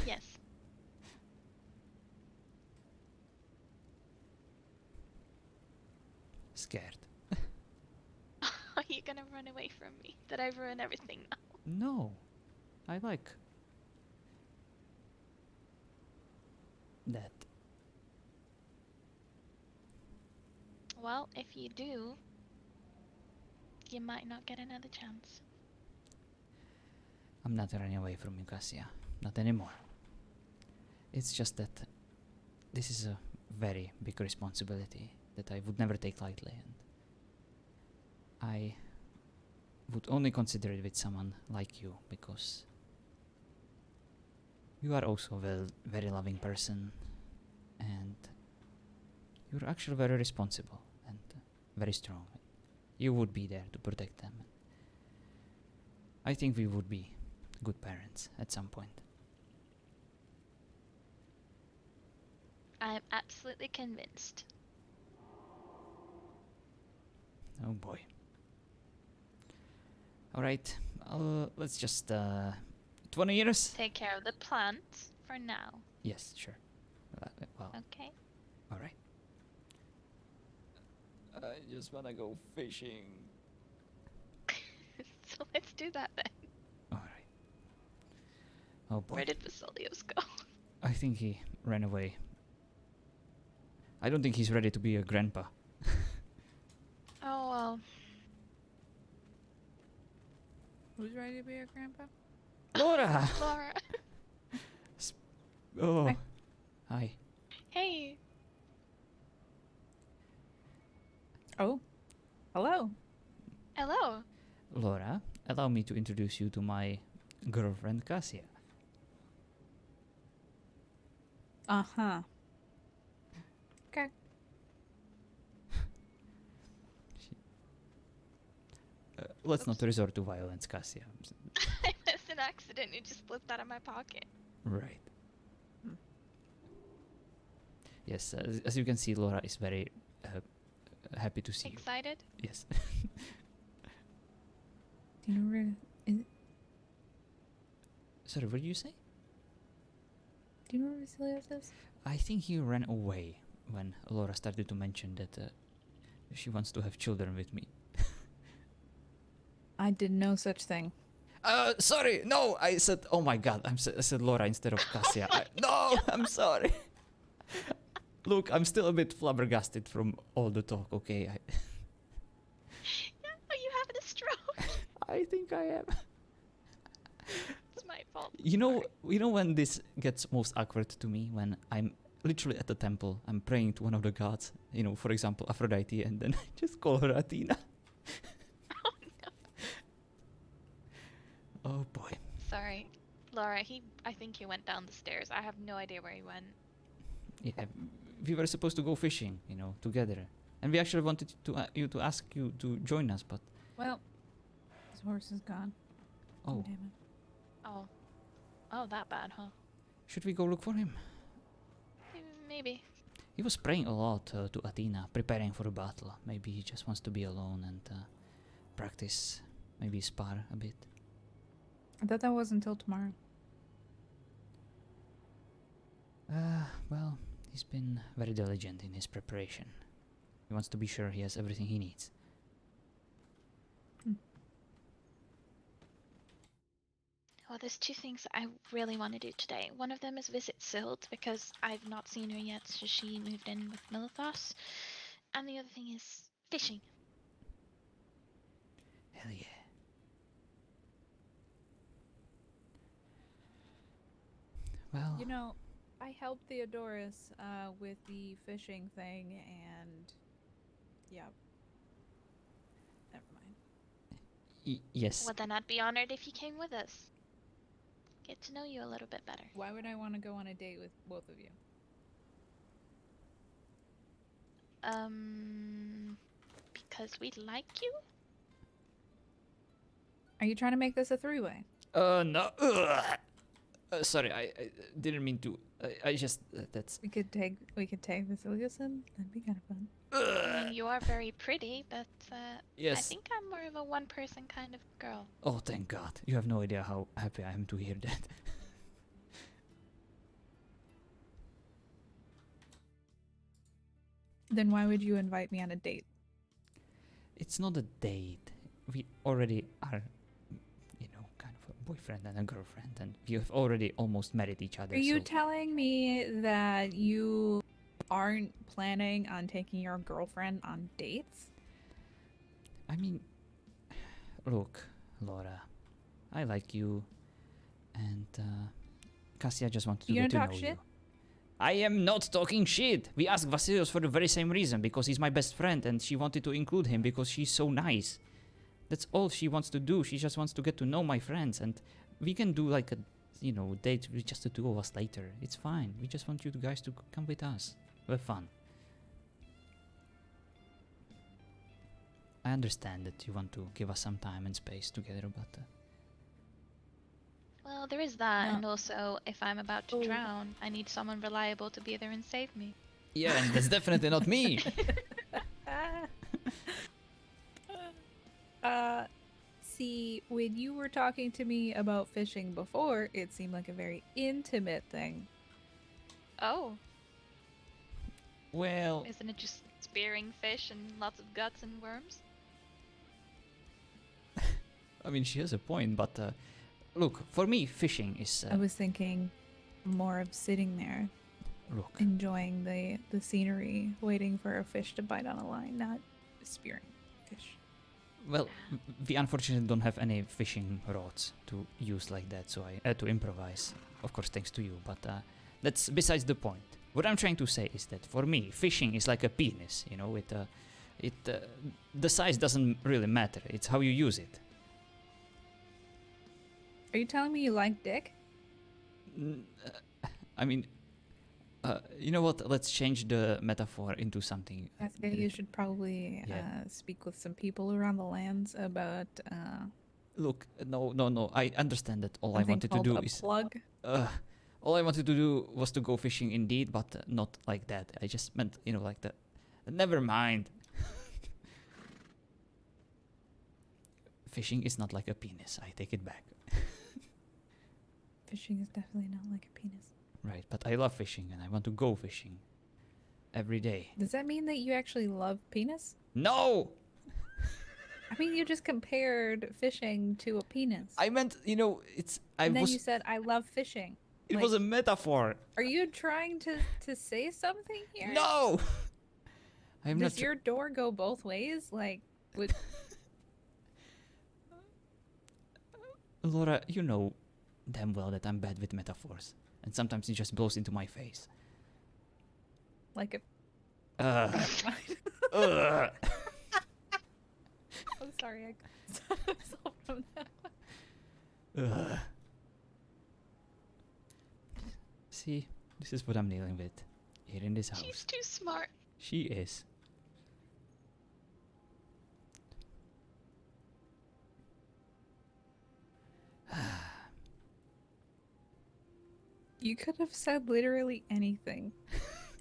Yes. Scared. Are you gonna run away from me? Did I ruin everything now? No. I like... that. Well, if you do, you might not get another chance. I'm not running away from you, Cassia. Not anymore. It's just that this is a very big responsibility that I would never take lightly, and I would only consider it with someone like you, because you are also a very loving person, and you're actually very responsible and very strong. You would be there to protect them. I think we would be good parents at some point. I'm absolutely convinced. Oh boy. Alright, let's just 20 years? Take care of the plants for now. Yes, sure. Well, Okay. alright. I just wanna go fishing. So let's do that then. Alright. Oh boy. Where did Vasilios go? I think he ran away. I don't think he's ready to be a grandpa. Oh well. Who's ready to be a grandpa? Laura! Laura. Oh. Hi. Hi. Hey. Oh. Hello. Hello. Laura, allow me to introduce you to my girlfriend Cassia. Uh-huh. Okay. Let's not resort to violence, Cassia. It was an accident. It just slipped out of my pocket. Right. Yes, as you can see, Laura is very happy to see Excited? you. Yes. Do you know where? Sorry, what did you say? Do you know where Vasilios is? I think he ran away when Laura started to mention that she wants to have children with me. I did no such thing. Sorry, no, I said, oh my god, I said Laura instead of Cassia. No, I'm sorry. Look, I'm still a bit flabbergasted from all the talk, okay? Are you having a stroke? I think I am. It's my fault. You know when this gets most awkward to me? When I'm literally at the temple, I'm praying to one of the gods, you know, for example, Aphrodite, and then I just call her Athena. Oh no. Oh boy. Sorry. Laura, I think he went down the stairs. I have no idea where he went. Yeah, we were supposed to go fishing, you know, together. And we actually wanted to ask you to join us, but... Well, his horse is gone. Oh, Damn it. Oh. Oh, that bad, huh? Should we go look for him? Maybe. He was praying a lot to Athena, preparing for a battle. Maybe he just wants to be alone and practice, maybe spar a bit. I thought that was until tomorrow. Well, he's been very diligent in his preparation. He wants to be sure he has everything he needs. Well, there's two things I really want to do today. One of them is visit Silt because I've not seen her yet since she moved in with Milithos. And the other thing is fishing. Hell yeah. Well, You know, I helped Theodoros with the fishing thing, and yeah, never mind. yes. Well, then I'd be honored if you came with us. Get to know you a little bit better. Why would I want to go on a date with both of you? Because we like you? Are you trying to make this a three-way? No. Sorry, I didn't mean to. I just that's. We could take Vasilius in. That'd be kind of fun. I mean, you are very pretty, but I Yes. think I'm more of a one-person kind of girl. Oh, thank God! You have no idea how happy I am to hear that. Then why would you invite me on a date? It's not a date. We already are, you know, kind of a boyfriend and a girlfriend, and we have already almost married each other. Are you so telling me that you aren't planning on taking your girlfriend on dates? I mean, look, Laura, I like you, and Cassia just wanted to You get gonna to talk know shit? you. I am not talking shit. We asked Vasilios for the very same reason, because he's my best friend, and she wanted to include him because she's so nice. That's all she wants to do. She just wants to get to know my friends, and we can do like a, you know, date with just the two of us later. It's fine. We just want you guys to come with us. Have fun. I understand that you want to give us some time and space together, but Well, there is that, No. and also, if I'm about to Oh. drown, I need someone reliable to be there and save me. yeah, and that's definitely not me. See, when you were talking to me about fishing before, it seemed like a very intimate thing. Oh, Well, isn't it just spearing fish and lots of guts and worms? I mean, she has a point, but look, for me, fishing is. I was thinking more of sitting there, Look, enjoying the scenery, waiting for a fish to bite on a line, not spearing fish. well, we unfortunately don't have any fishing rods to use like that, so I had to improvise. Of course, thanks to you, but that's besides the point. What I'm trying to say is that for me, fishing is like a penis. You know, the size doesn't really matter. It's how you use it. Are you telling me you like dick? I mean, you know what? Let's change the metaphor into something. I think you should probably Yeah. speak with some people around the lands about Look, no. I understand that all I something wanted to called do a is. plug. All I wanted to do was to go fishing indeed, but not like that. I just meant, you know, like that. Never mind. Fishing is not like a penis. I take it back. Fishing is definitely not like a penis. Right, but I love fishing and I want to go fishing every day. Does that mean that you actually love penis? No! I mean, you just compared fishing to a penis. I meant, you know, And then you said, I love fishing. it was a metaphor. Are you trying to say something here? No! I'm Does not. your door go both ways? Like, would Laura, you know damn well that I'm bad with metaphors. And sometimes it just blows into my face. like a? Ugh. Never mind. Ugh. I'm sorry, I couldn't stop myself from that. Ugh. See, this is what I'm dealing with here in this house. She's too smart. She is. You could have said literally anything.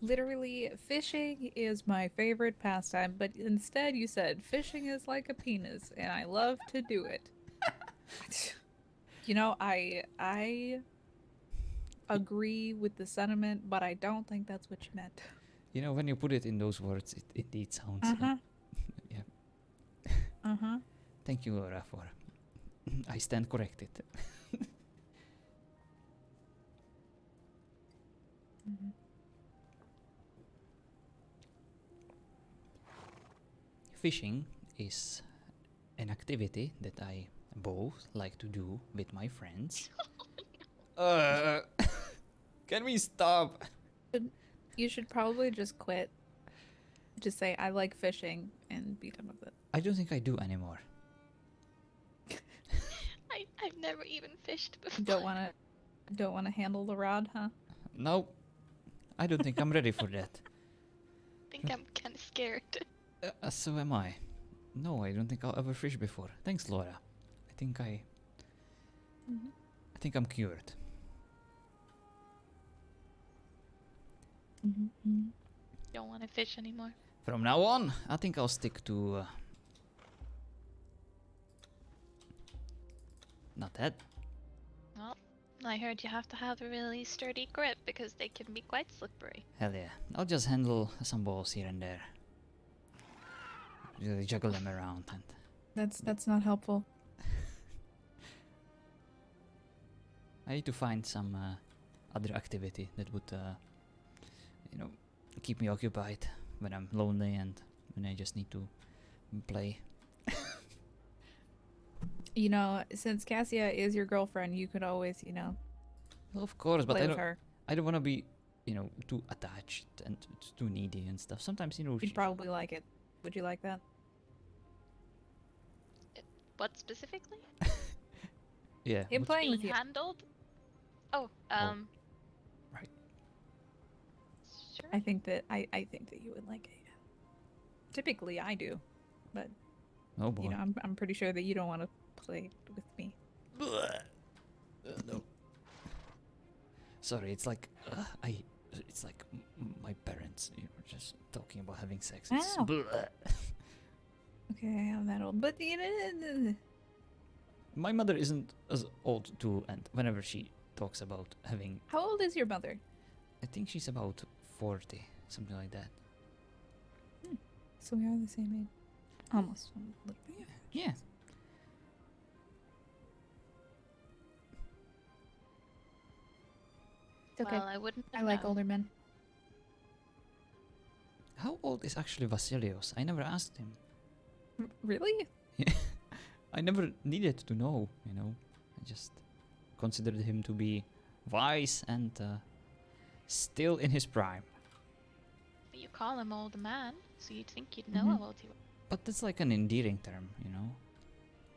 Literally, fishing is my favorite pastime, but instead you said fishing is like a penis, and I love to do it. You know, I agree with the sentiment, but I don't think that's what you meant. You know, when you put it in those words, it indeed sounds. Uh-huh. Yeah. Uh-huh. Thank you, Laura, for. I stand corrected. Mhm. Fishing is an activity that I both like to do with my friends. Can we stop? You should probably just quit. Just say, I like fishing, and be done with it. I don't think I do anymore. I've never even fished before. Don't wanna handle the rod, huh? No, I don't think I'm ready for that. I think I'm kind of scared. So am I. No, I don't think I'll ever fish before. Thanks, Laura. I think Mhm. I think I'm cured. Mhm. Don't want to fish anymore. From now on, I think I'll stick to. Not that. Well, I heard you have to have a really sturdy grip because they can be quite slippery. Hell yeah. I'll just handle some balls here and there. Really juggle them around and. That's not helpful. I need to find some other activity that would, keep me occupied when I'm lonely and when I just need to play. You know, since Cassia is your girlfriend, you could always, Well, of course, but play with her. I don't want to be, too attached and too needy and stuff. Sometimes, You'd probably like it. Would you like that? What specifically? yeah. Him what's- playing with Being you. handled? Oh, right. Sure. I think that you would like it. Typically, I do, but Oh boy. I'm pretty sure that you don't want to play with me. No. Sorry, it's like it's like my parents, just talking about having sex. It's Ow. Okay, I'm that old, but My mother isn't as old too, and whenever she talks about having, how old is your mother? I think she's about 40, something like that. So we are the same age, almost a little bit. Yeah. It's okay. Well, I wouldn't. I like know. older men. How old is actually Vasilios? I never asked him. Really? I never needed to know, I just considered him to be wise and still in his prime. But you call him old man, so you'd think you'd know Mhm. how old he was. But that's like an endearing term,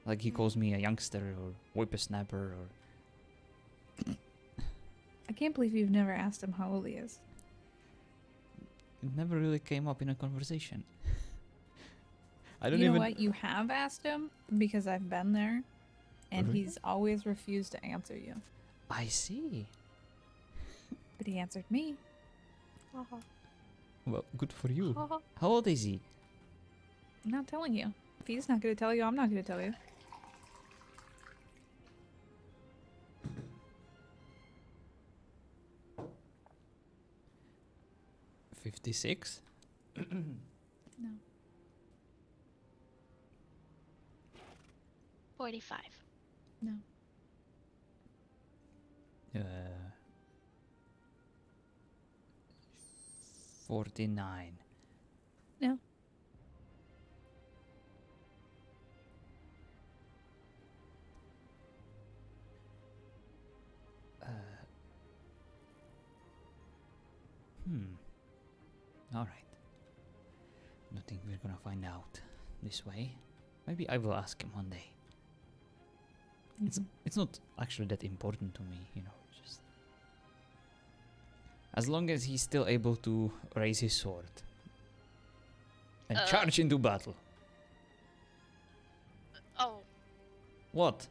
Like he calls me a youngster or whippersnapper or... I can't believe you've never asked him how old he is. It never really came up in a conversation. I don't You know even... what? You have asked him because I've been there, and Really? he's always refused to answer you. I see. But he answered me. Well, good for you. I'm How old is he? not telling you. If he's not going to tell you, I'm not going to tell you. $56? No. 45. No. 49. No. Alright. I don't think we're gonna find out this way. Maybe I will ask him one day. It's not actually that important to me, just... As long as he's still able to raise his sword. And charge into battle. Oh, What?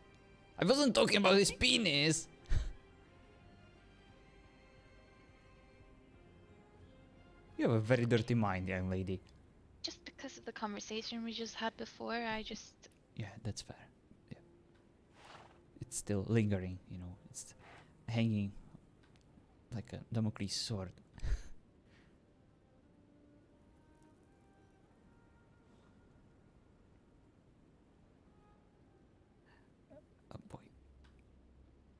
I wasn't talking about his penis! You have a very dirty mind, young lady. Just because of the conversation we just had before, I just. Yeah, that's fair. Yeah. It's still lingering, you know. It's hanging like a Damocles sword. Oh boy.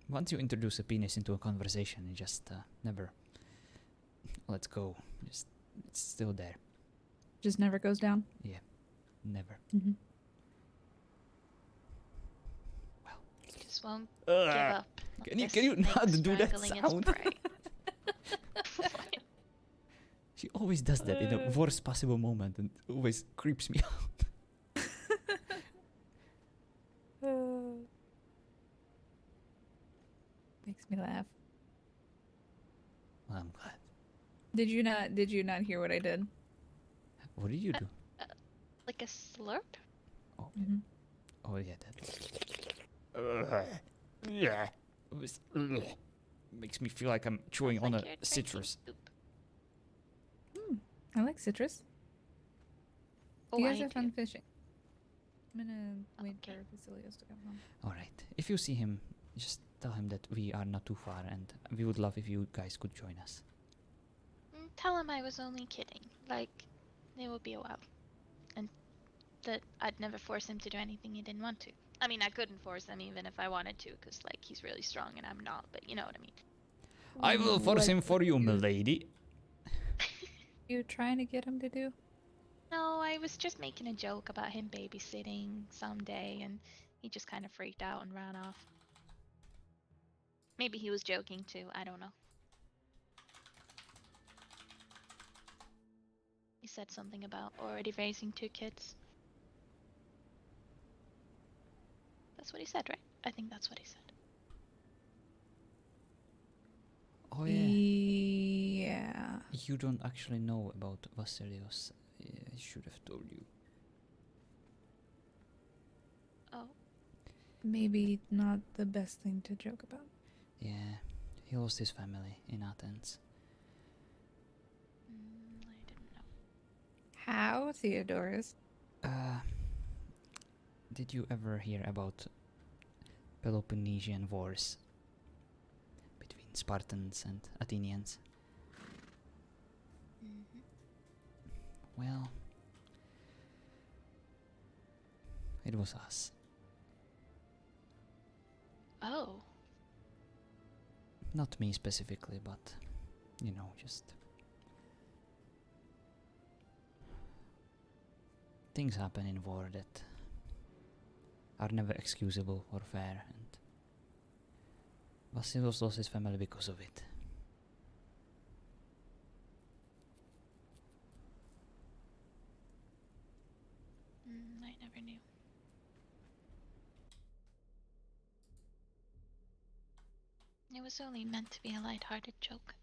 Once you introduce a penis into a conversation, it just never lets go. Just it's still there. Just never goes down. Yeah, never. Mm-hmm. Just won't give up. Can like you a not snake do that strangling its sound? prey. She always does that in the worst possible moment and always creeps me out. Makes me laugh. Well, I'm glad. Did you not hear what I did? What did you do? Like a slurp? Oh, Mhm. oh yeah, that. Yeah. Makes me feel like I'm chewing Sounds on like a you're drinking citrus. soup. I like citrus. Oh, You guys I have do. fun fishing. I'm gonna wait Okay. for Basilios to come home. All right. If you see him, just tell him that we are not too far, and we would love if you guys could join us. Tell him I was only kidding. Like, it would be a while. And that I'd never force him to do anything he didn't want to. I mean, I couldn't force him even if I wanted to, because, like, he's really strong and I'm not, but you know what I mean. I will force What him for you, you- milady. You trying to get him to do? No, I was just making a joke about him babysitting someday, and he just kind of freaked out and ran off. Maybe he was joking too, I don't know. He said something about already raising 2 kids. That's what he said, right? I think that's what he said. Oh yeah. Yeah. You don't actually know about Vasilios. I should have told you. Oh, Maybe not the best thing to joke about. Yeah, he lost his family in Athens. I didn't know. How, Theodoros? Did you ever hear about Peloponnesian wars between Spartans and Athenians? Well, it was us. Oh, Not me specifically, but, you know, just things happen in war that are never excusable or fair, and Vasilos lost his family because of it. I never knew. It was only meant to be a light-hearted joke.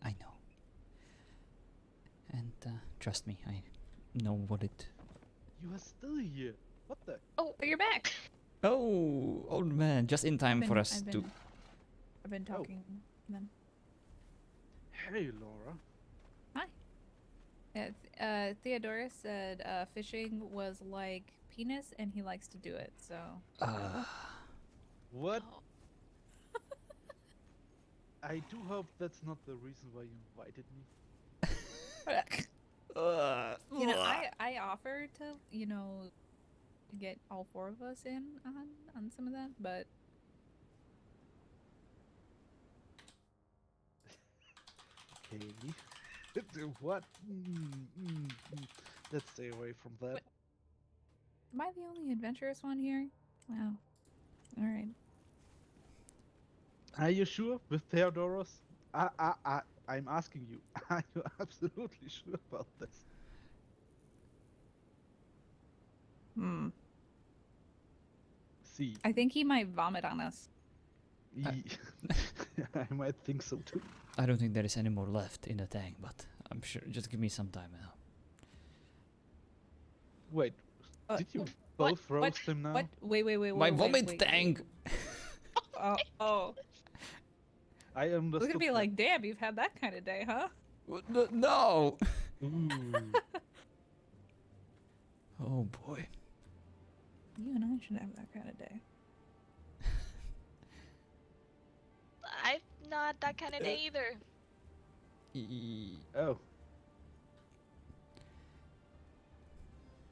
I know. And trust me, I know what it... You are still here. What the? Oh, you're back. Oh, old man, just in time for us to... I've been talking to them. Hey, Laura. Yeah, Theodoros said fishing was like penis, and he likes to do it. So What? Oh. I do hope that's not the reason why you invited me. you know, I offered to to get all 4 of us in on some of that, but Okay. What? Let's stay away from that. What? am I the only adventurous one here? Wow. All right. Are you sure with Theodoros? I'm asking you. Are you absolutely sure about this? Hmm. See, I think he might vomit on us. I might think so too. I don't think there is any more left in the tank, but I'm sure. Just give me some time now. Wait, did you what- both roast him now? What? Wait. My vomit wait. tank! Oh. I We're understood. gonna be that. like, damn, you've had that kind of day, huh? No! Ooh. Oh boy. You and I should have that kind of day. I'm not that kind of day either. Oh,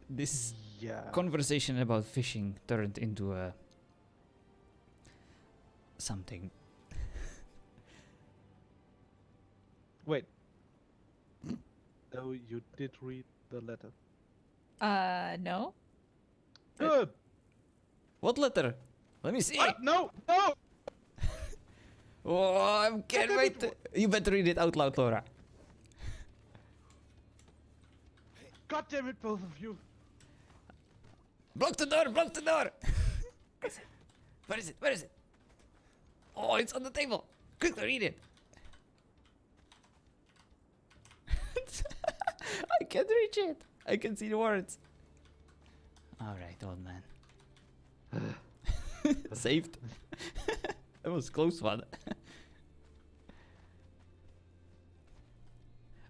This yeah. conversation about fishing turned into a something. Wait. So you did read the letter. No. Good. What letter? Let me see. What? No, no. Oh, I can't Damn wait. it. You better read it out loud, Laura. God damn it, both of you. Block the door! Block the door! Where is it? Where is it? Oh, it's on the table. Quickly read it. I can't reach it. I can see the words. All right, old man. Saved. That was a close one.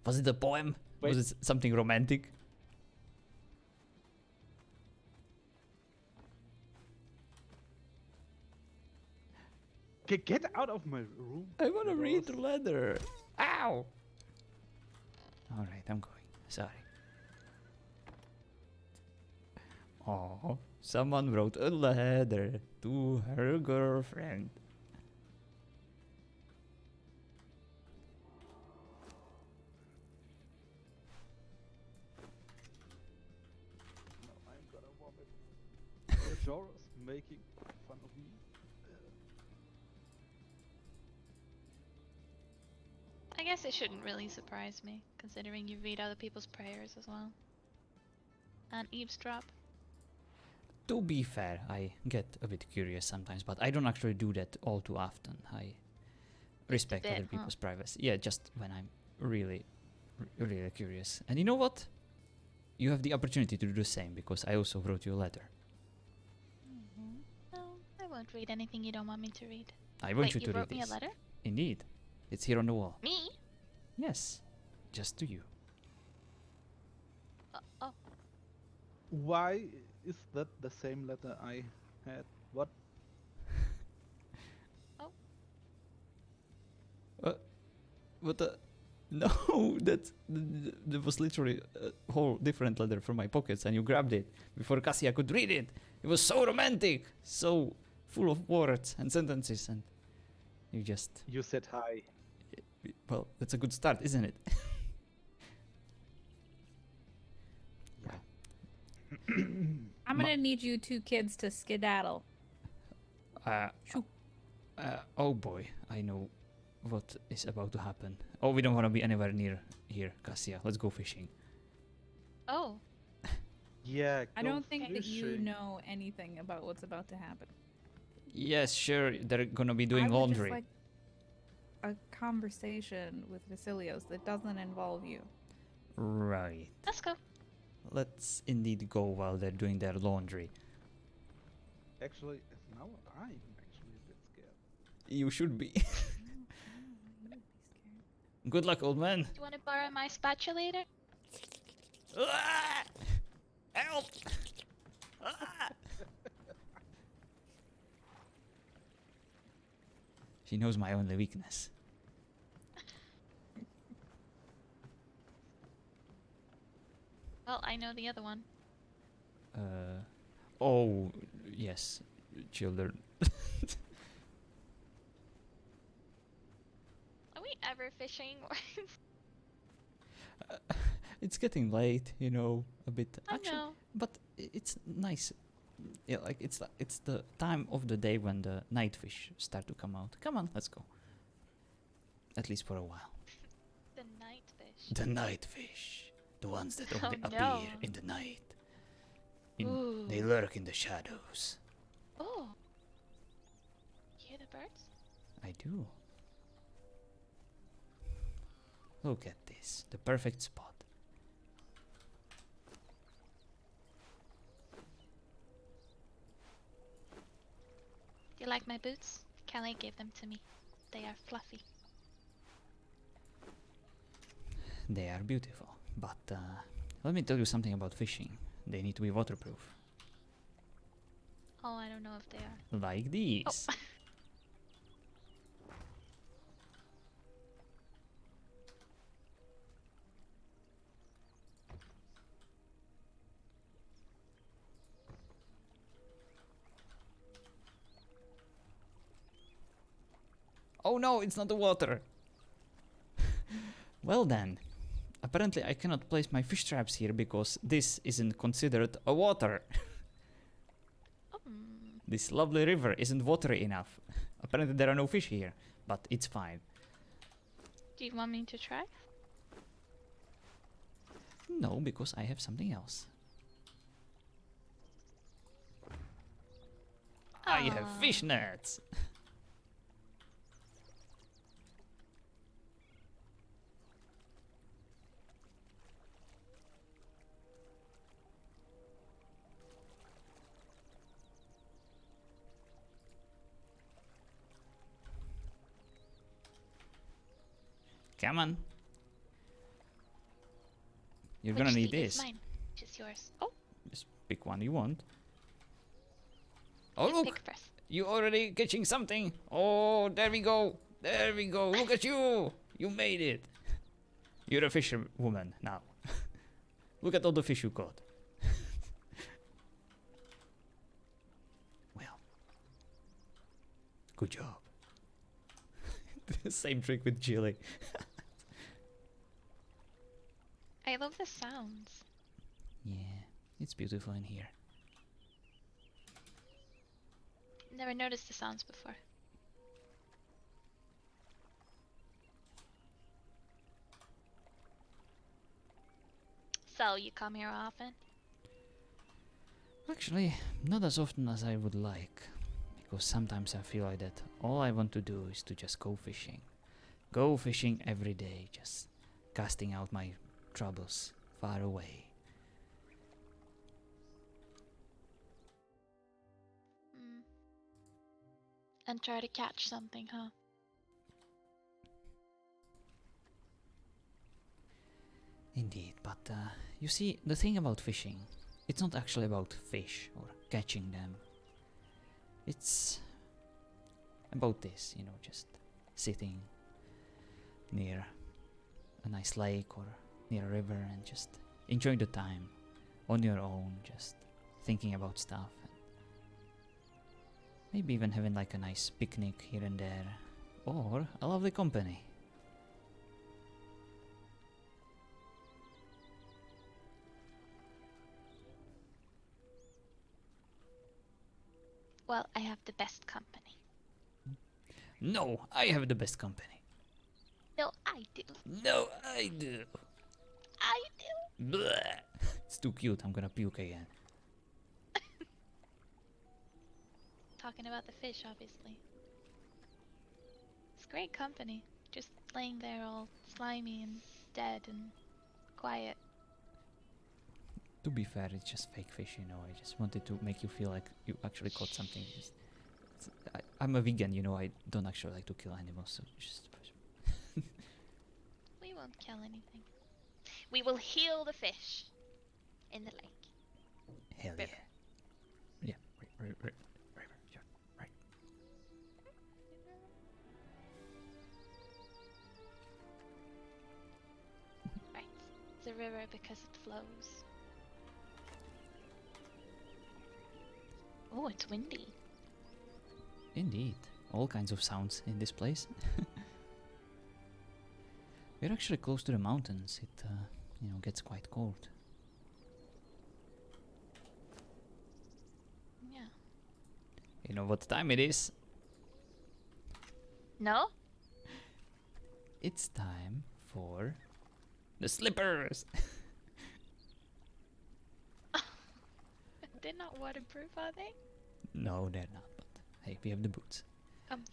Was it a poem? Wait. Was it something romantic? Get out of my room. I want to read the Theodoros. letter. Ow! All right, I'm going. Sorry. Oh, someone wrote a letter to her girlfriend. No, I'm gonna vomit. Theodoros making fun of me. I guess it shouldn't really surprise me, considering you read other people's prayers as well. And eavesdrop. To be fair, I get a bit curious sometimes, but I don't actually do that all too often. I respect bit, other huh? people's privacy. Yeah, just when I'm really, really curious. And you know what? You have the opportunity to do the same because I also wrote you a letter. No, I won't read anything you don't want me to read. I want Wait, you you to read wrote me this. a letter? Indeed, it's here on the wall. Me? Yes, just to you. Oh, Why is that the same letter I had? What? What the? No, that was literally a whole different letter from my pockets, and you grabbed it before Cassia could read it. It was so romantic, so full of words and sentences, and you just. You said hi. Well, that's a good start, isn't it? I'm gonna need you two kids to skedaddle. Shoo. Oh boy, I know what is about to happen. Oh, we don't want to be anywhere near here, Cassia. Let's go fishing. oh. Yeah. I go don't think that you fishing. know anything about what's about to happen. Yes, sure, they're gonna be doing I would laundry. Just like a conversation with Vasilios that doesn't involve you. Right. Let's go. Let's indeed go while they're doing their laundry. Actually, now I'm actually a bit scared. You should be. You would be scared. Good luck, old man. Do you want to borrow my spatulator? Ah! Help! Ah! She knows my only weakness. Well, I know the other one. Oh, yes, children. Are we ever fishing? It's getting late, you know, a bit. I Actually, know. but it's nice. Yeah, like it's the time of the day when the night fish start to come out. Come on, let's go. At least for a while. The night fish. The night fish, the ones that Oh, only no. appear in the night. They Ooh. lurk in the shadows. Oh. You hear the birds? I do. Look at this, the perfect spot. Do you like my boots? Callie gave them to me. They are fluffy. they are beautiful. But let me tell you something about fishing. They need to be waterproof. Oh, I don't know if they are. Like these. Oh no, it's not the water. Well then, apparently I cannot place my fish traps here because this isn't considered a water. This lovely river isn't watery enough. Apparently there are no fish here, but it's fine. Do you want me to try? No, because I have something else. I have fish nets. Come on. You're gonna Which need seat is this. mine? Which is yours? Oh, Just pick one you want. Oh you look! pick first. You already catching something. Oh, there we go. There we go. Look at you. You made it. You're a fisherwoman now. Look at all the fish you caught. Well, good job. Same trick with Jilly. I love the sounds. Yeah, it's beautiful in here. Never noticed the sounds before. So, you come here often? Actually, not as often as I would like. Because sometimes I feel like that all I want to do is to just go fishing. Go fishing every day, just casting out my troubles far away. And try to catch something, huh? Indeed, but you see, the thing about fishing, it's not actually about fish or catching them. It's about this, you know, just sitting near a nice lake or near a river and just enjoying the time on your own, just thinking about stuff. And maybe even having like a nice picnic here and there, or a lovely company. Well, I have the best company. No, I have the best company. No, I do. No, I do. I do. Bleh. It's too cute, I'm gonna puke again. Talking about the fish, obviously. It's great company. Just laying there all slimy and dead and quiet. To be fair, it's just fake fish, you know. I just wanted to make you feel like you actually caught something. I'm a vegan, you know. I don't actually like to kill animals, so just. We won't kill anything. We will heal the fish in the lake. Hell River. yeah. Yeah, right, yeah, right. Right. It's a river because it flows. Oh, it's windy. Indeed, all kinds of sounds in this place. We're actually close to the mountains. It, you know, gets quite cold. Yeah. You know what time it is? No? It's time for the slippers. They're not waterproof, are they? No, they're not, but hey, we have the boots. Um.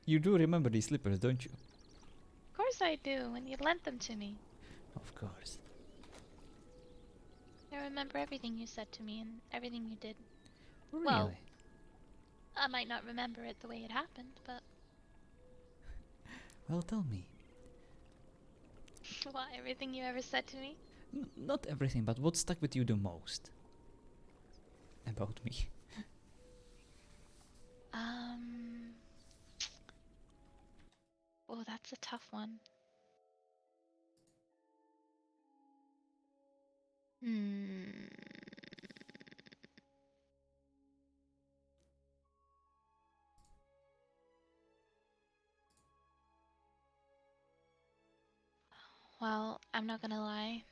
You do remember these slippers, don't you? Of course I do, when you lent them to me. Of course. I remember everything you said to me and everything you did. Really? Well, I might not remember it the way it happened, but... Well, tell me. What, everything you ever said to me? Not everything, but what stuck with you the most about me? Oh, that's a tough one. Hmm. Well, I'm not gonna lie.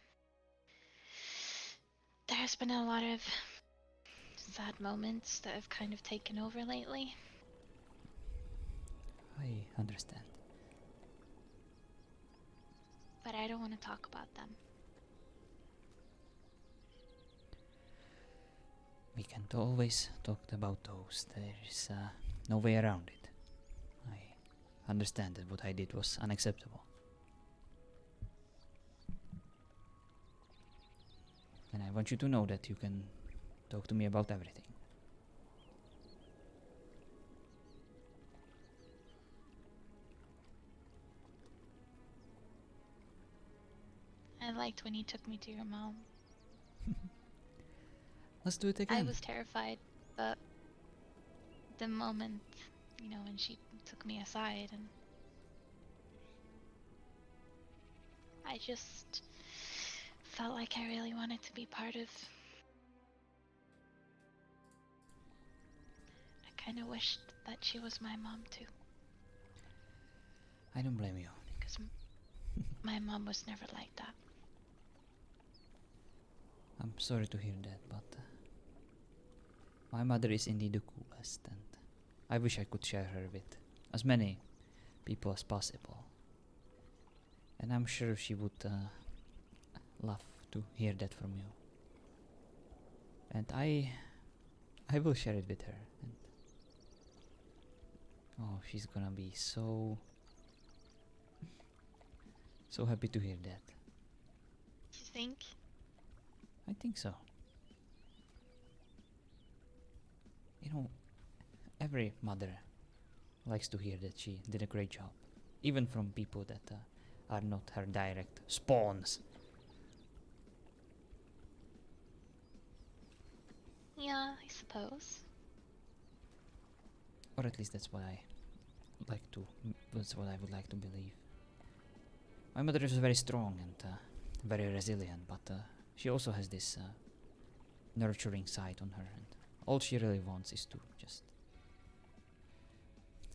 There's been a lot of sad moments that have kind of taken over lately. I understand. But I don't want to talk about them. We can't always talk about those. There's no way around it. I understand that what I did was unacceptable. And I want you to know that you can talk to me about everything. I liked when you took me to your mom. Let's do it again. I was terrified, but the moment, when she took me aside, and I just felt like I really wanted to be part of. I kind of wished that she was my mom too, I don't blame you. because my mom was never like that. I'm sorry to hear that, but my mother is indeed the coolest, and I wish I could share her with as many people as possible. And I'm sure she would love to hear that from you. And I will share it with her. And oh, she's gonna be so happy to hear that. You think? I think so. Every mother likes to hear that she did a great job, even from people that are not her direct spawns. Yeah, I suppose. Or at least that's what I would like to believe. My mother is very strong and very resilient, but she also has this nurturing side on her, and all she really wants is to just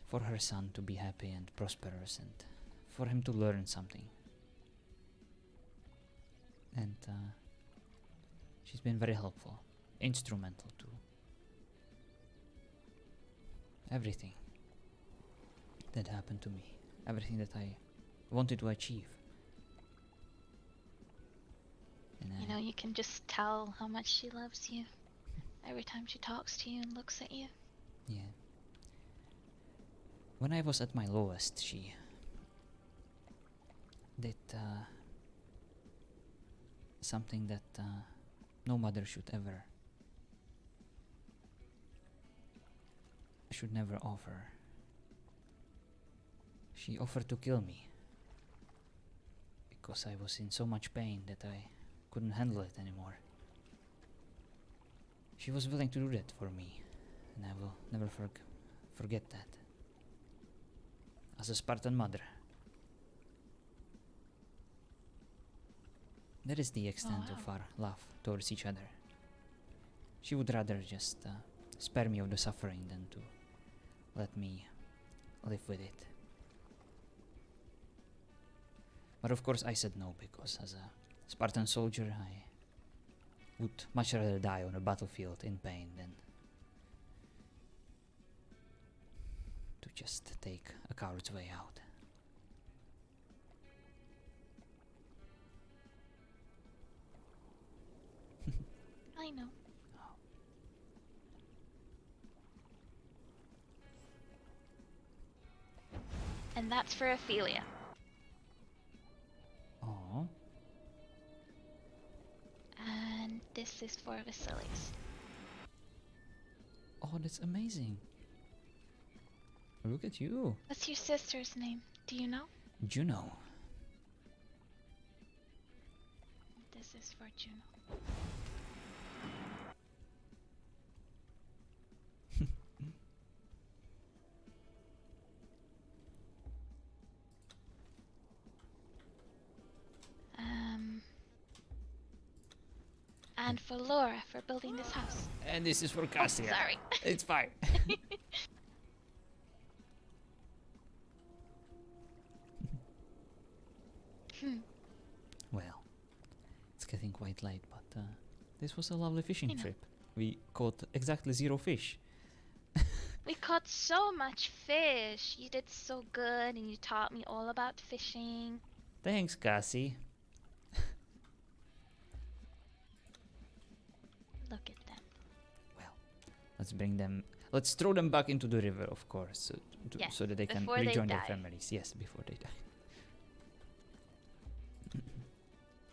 for her son to be happy and prosperous, and for him to learn something. And she's been very helpful, instrumental to everything that happened to me, everything that I wanted to achieve. And You can just tell how much she loves you every time she talks to you and looks at you. yeah. When I was at my lowest, she did something that no mother should never offer. She offered to kill me because I was in so much pain that I couldn't handle it anymore. She was willing to do that for me, and I will never forget that. As a Spartan mother. That is the extent of our love towards each other. She would rather just spare me of the suffering than to let me live with it. But of course I said no, because as a Spartan soldier I would much rather die on a battlefield in pain than to just take a coward's way out. I know. And that's for Ophelia. Oh, And this is for Vasilis. oh, that's amazing. Look at you, What's your sister's name? Do you know? Juno. this fortune. And for Laura for building this house. And this is for Oh, Cassia. sorry. It's fine. Well, it's getting quite late, but this was a lovely fishing I know. trip. We caught exactly 0 fish. We caught so much fish. You did so good and you taught me all about fishing. Thanks, Cassie. Look at them. Well, let's throw them back into the river, of course, Yes, so that they can before they rejoin their die. families. Yes, before they die.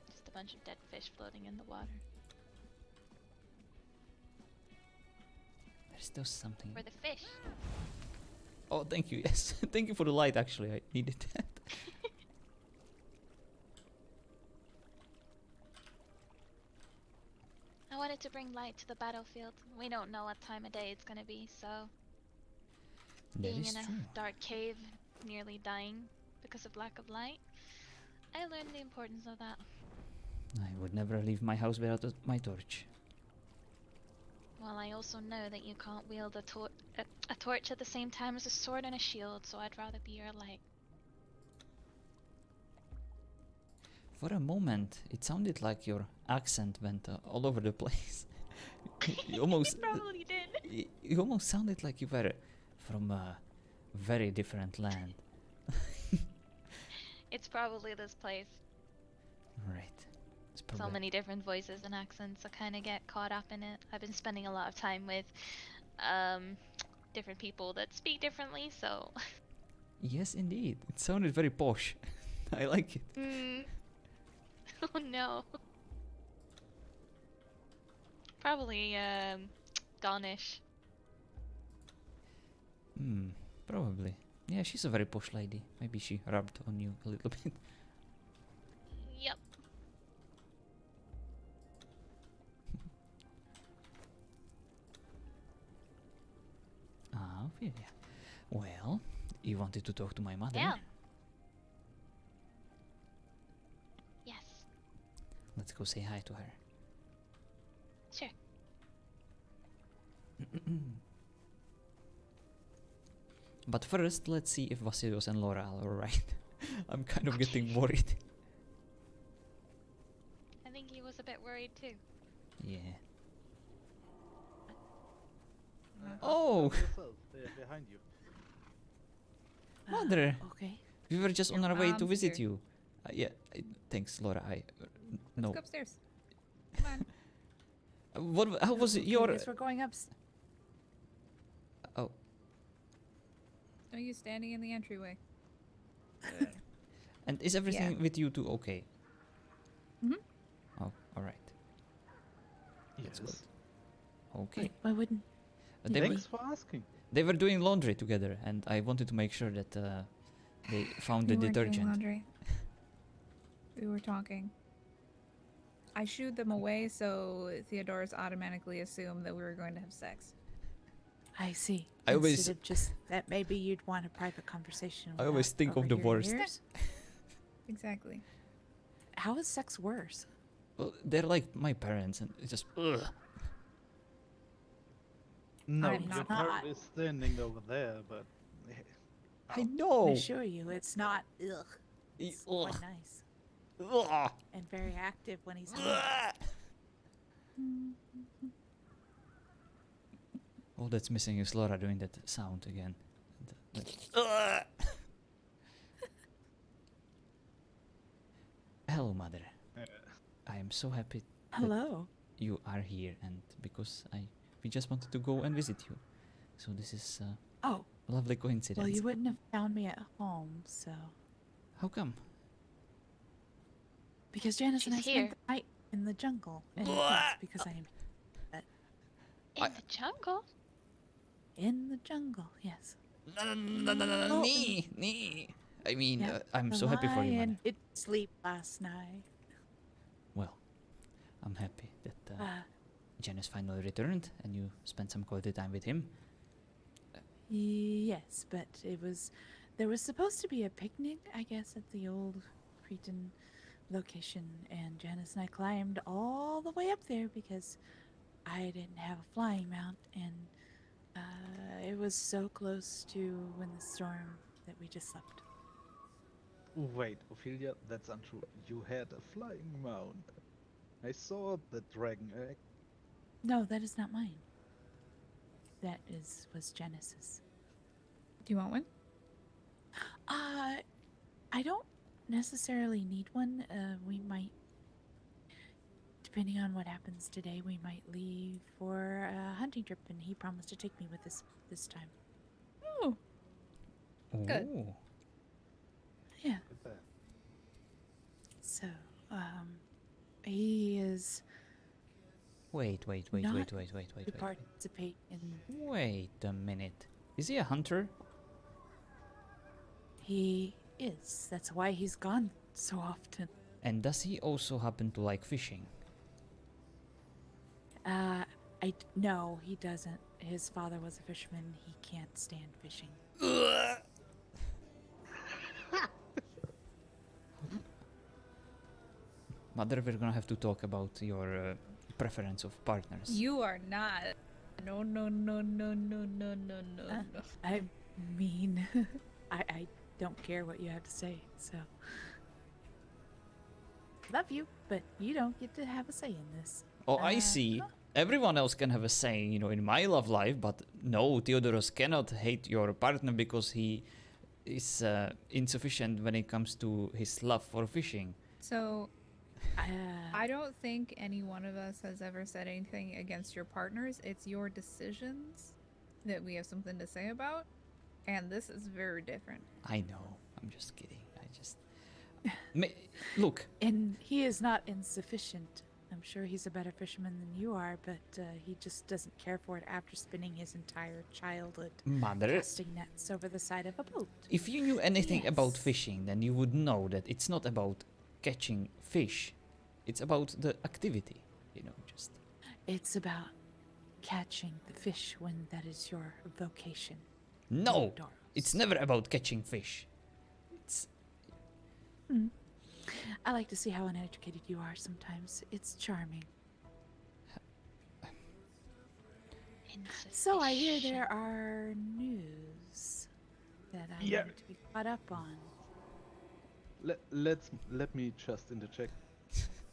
Just a bunch of dead fish floating in the water. There's still something. For the fish. Oh, thank you. Yes, thank you for the light. Actually, I needed that. I wanted to bring light to the battlefield. We don't know what time of day it's gonna be, so That being is in a true. dark cave, nearly dying because of lack of light, I learned the importance of that. I would never leave my house without my torch. Well, I also know that you can't wield a torch at the same time as a sword and a shield, so I'd rather be your light. For a moment, it sounded like your accent went all over the place. you almost, You probably did. you almost sounded like you were from a very different land. It's probably this place. Right. It's So probably many different voices and accents. I kind of get caught up in it. I've been spending a lot of time with different people that speak differently, so. Yes, indeed. It sounded very posh. I like it. Oh no. Probably Danish. Probably. Yeah, she's a very posh lady. Maybe she rubbed on you a little bit. Yep. Ah, Ophelia. Well, you wanted to talk to my mother? Yeah. Yes. Let's go say hi to her. Sure. But first, let's see if Vasilios and Laura are alright. I'm kind of getting worried. I think he was a bit worried too. Yeah. Oh! Yourself, they're behind you. Mother! Okay. We were just on Your our way to mom's visit here. you. Yeah, thanks, Laura. No. Let's go upstairs. Come on. What? How was Okay, your? guess we're going up. Oh, Are you standing in the entryway? and is everything with you two okay? Mhm. Oh, all right. That's good. Yes. Okay. Why wouldn't? They were, Thanks for asking. they were doing laundry together, and I wanted to make sure that they found the We weren't doing detergent. laundry. We were talking. I shooed them away, so Theodoros automatically assumed that we were going to have sex. I see. I always- Instead of just that maybe you'd want a private conversation. I always without think of the overhearing worst. yours. Exactly. How is sex worse? Well, they're like my parents, and it's just ugh. No, I'm your not. parrot is standing over there, but I I know. assure you, it's not. Ugh. It's Ugh. quite nice Ugh. and very active when he's. Ugh. All that's missing is Laura doing that sound again. Ugh. Hello, mother. I am so happy Hello. you are here, and because we just wanted to go and visit you. So this is Oh, a lovely coincidence. well, you wouldn't have found me at home, so How come? because Janice and I She's spent here. the night in the jungle, and Blah. yes, because I am In the jungle? in the jungle. Yes. No, nee. I mean, Yeah, I'm the so happy for you, mother. lion did sleep last night. Well, I'm happy that Janice finally returned and you spent some quality time with him. Yes, but there was supposed to be a picnic, I guess, at the old Cretan location, and Janice and I climbed all the way up there because I didn't have a flying mount, and it was so close to when the storm that we just slept. Wait, Ophelia, that's untrue. You had a flying mount. I saw the dragon egg. No, that is not mine. That was Janice's. Do you want one? I don't necessarily need one. We might, depending on what happens today, we might leave for a hunting trip, and he promised to take me with us this time. Oh, Good. Ooh. Yeah. So, he is Wait. Not to participate in. Wait a minute. Is he a hunter? He is. That's why he's gone so often. And does he also happen to like fishing? No, he doesn't. His father was a fisherman. He can't stand fishing. Mother, we're gonna have to talk about your preference of partners. you are not. No. I mean, I don't care what you have to say, so. Love you, but you don't get to have a say in this. Oh, I see. Everyone else can have a say, you know, in my love life, but no, Theodoros cannot hate your partner because he is insufficient when it comes to his love for fishing. So, I don't think any one of us has ever said anything against your partners. It's your decisions that we have something to say about, and this is very different. I know. I'm just kidding. Look. And he is not insufficient. I'm sure he's a better fisherman than you are, but he just doesn't care for it after spending his entire childhood Mother, casting nets over the side of a boat. if you knew anything about Yes. fishing, then you would know that it's not about catching fish. It's about the activity, you know, just... It's about catching the fish when that is your vocation. No! Theodoros. It's never about catching fish. It's... I like to see how uneducated you are sometimes. It's charming. So I hear there are news that I Yeah. need to be caught up on. Let me just interject.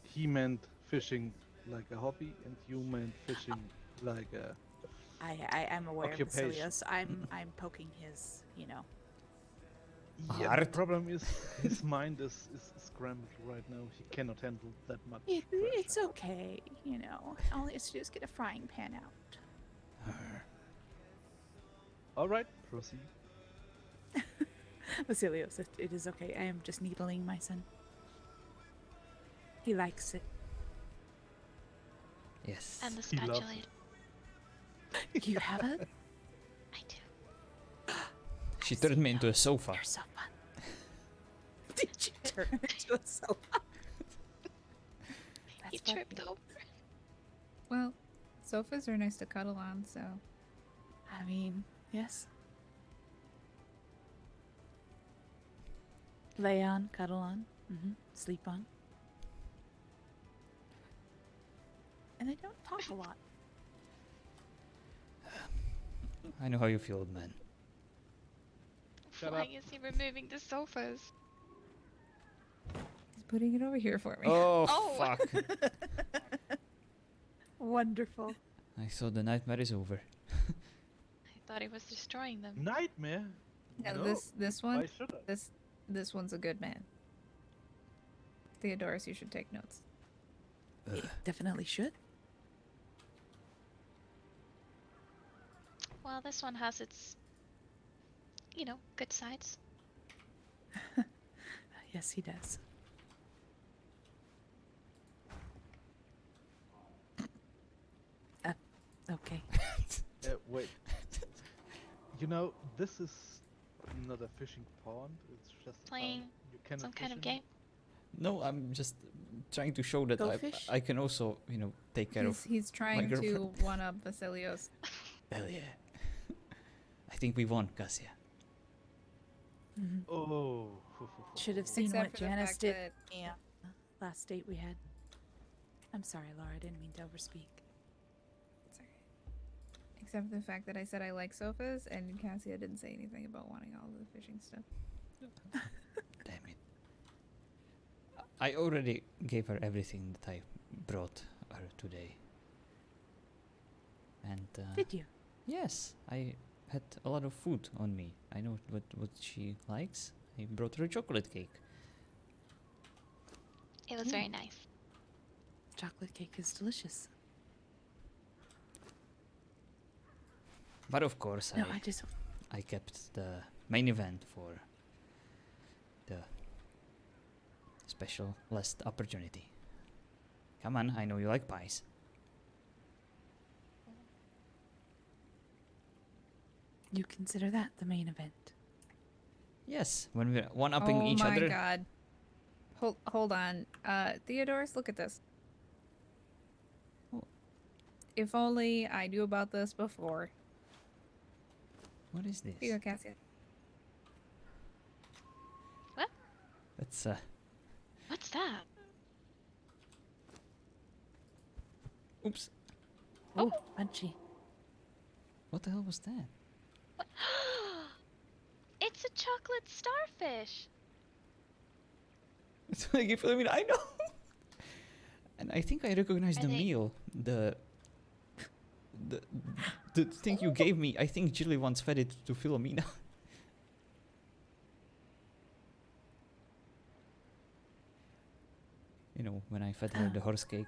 He meant fishing like a hobby, and you meant fishing like a. I'm aware of Occupation. Basilius. I'm poking his, you know. Yeah, the Art. problem is his mind is scrambled right now. He cannot handle that much. It's pressure. okay, you know. All he has to do is get a frying pan out. All right, proceed. Basilius, it is okay. I am just needling my son. He likes it. Yes. And the He loves spatula. You have it? I do. She turned me into a sofa. You're so fun. Did you turn into a sofa? He That's tripped funny. over. Well, sofas are nice to cuddle on, so I mean, yes. Lay on, cuddle on, sleep on. And they don't talk a lot. I know how you feel, old man. Shut Why up. is he removing the sofas? he's putting it over here for me. Oh, Oh. fuck. Wonderful. I thought the nightmare is over. I thought he was destroying them. Nightmare. No, No. this one, Why should I? this one's a good man. Theodoros, you should take notes. It definitely should. Well, this one has its, you know, good sides. Yes, he does. Okay. Wait. You know, this is not a fishing pond. It's just a Playing pond. You cannot Some kind fish of in game. it. No, I'm just trying to show that Go I, fish? I can also, you know, take care of. He's trying to girlfriend. one up Vasilios. Hell yeah. I think we won, Cassia. Mhm. Oh. Should have seen Except what for the Janice fact did. that Yeah. Last date we had. I'm sorry, Laura. I didn't mean to overspeak. Sorry. Except for the fact that I said I like sofas, and Cassia didn't say anything about wanting all the fishing stuff. Damn it. I already gave her everything that I brought her today. And Did you? yes, I had a lot of food on me. I know what she likes. I brought her a chocolate cake. It was very nice. Chocolate cake is delicious. But of course, No, I just. I kept the main event for the special last opportunity. Come on, I know you like pies. You consider that the main event? Yes, when we're one-upping Oh each my other. god. Hold on. Theodoros, look at this. Oh. If only I knew about this before. What is this? Here you go, Cassia. That's What's that? oops. Oh, punchy. What the hell was that? What? It's a chocolate starfish. It's like if I mean I know. And I think I recognize Are the they- meal. The thing you gave me. I think Jilly once fed it to Philomena. You know, when I fed her the horse cake.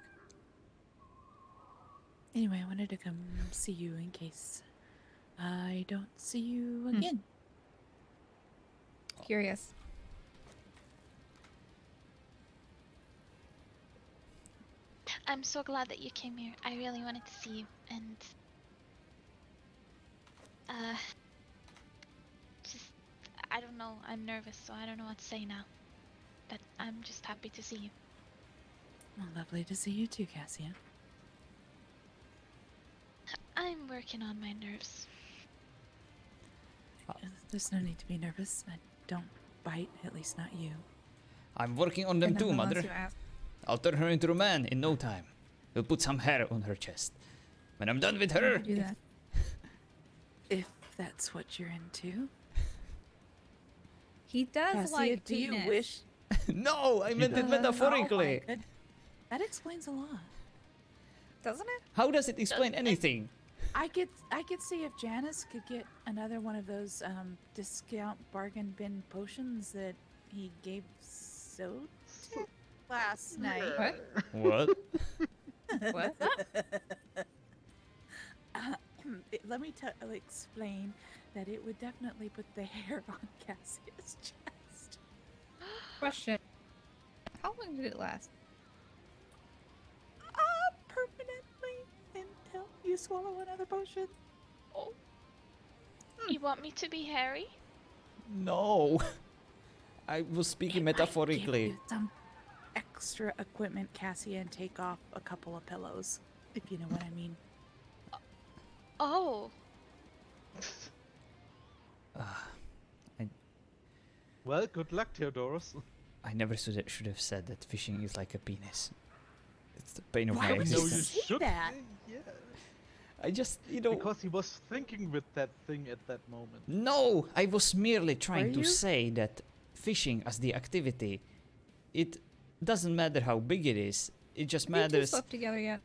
Anyway, I wanted to come see you in case I don't see you again. Curious. I'm so glad that you came here. I really wanted to see you, and just I don't know. I'm nervous, so I don't know what to say now. But I'm just happy to see you. Well, lovely to see you too, Cassia. I'm working on my nerves. There's no need to be nervous. I don't bite, at least not you. I'm working on them And too, then the ones mother. you asked- I'll turn her into a man in no time. We'll put some hair on her chest. When I'm done with Why would her, you do that? If that's what you're into. He does Cassia, like do you penis. wish? no, I meant it Oh metaphorically. my good- That explains a lot. Doesn't it? How does it explain Doesn't it? anything? I could see if Janice could get another one of those discount bargain bin potions that he gave so last night. What? What? What? Let me explain that it would definitely put the hair on Cassia's chest. Question. How long did it last? Permanently until you swallow another potion. Oh. You want me to be hairy? No. I was speaking It might give metaphorically. you some extra equipment, Cassia, and take off a couple of pillows, if you know what I mean. Oh. Well, good luck, Theodoros. I never should have said that fishing is like a penis. It's the pain of Why my would you existence. say that? Yeah. I just, you know. Because he was thinking with that thing at that moment. No, I was merely trying Were to you? say that fishing as the activity, it doesn't matter how big it is. It just Have you two matters. slept together yet?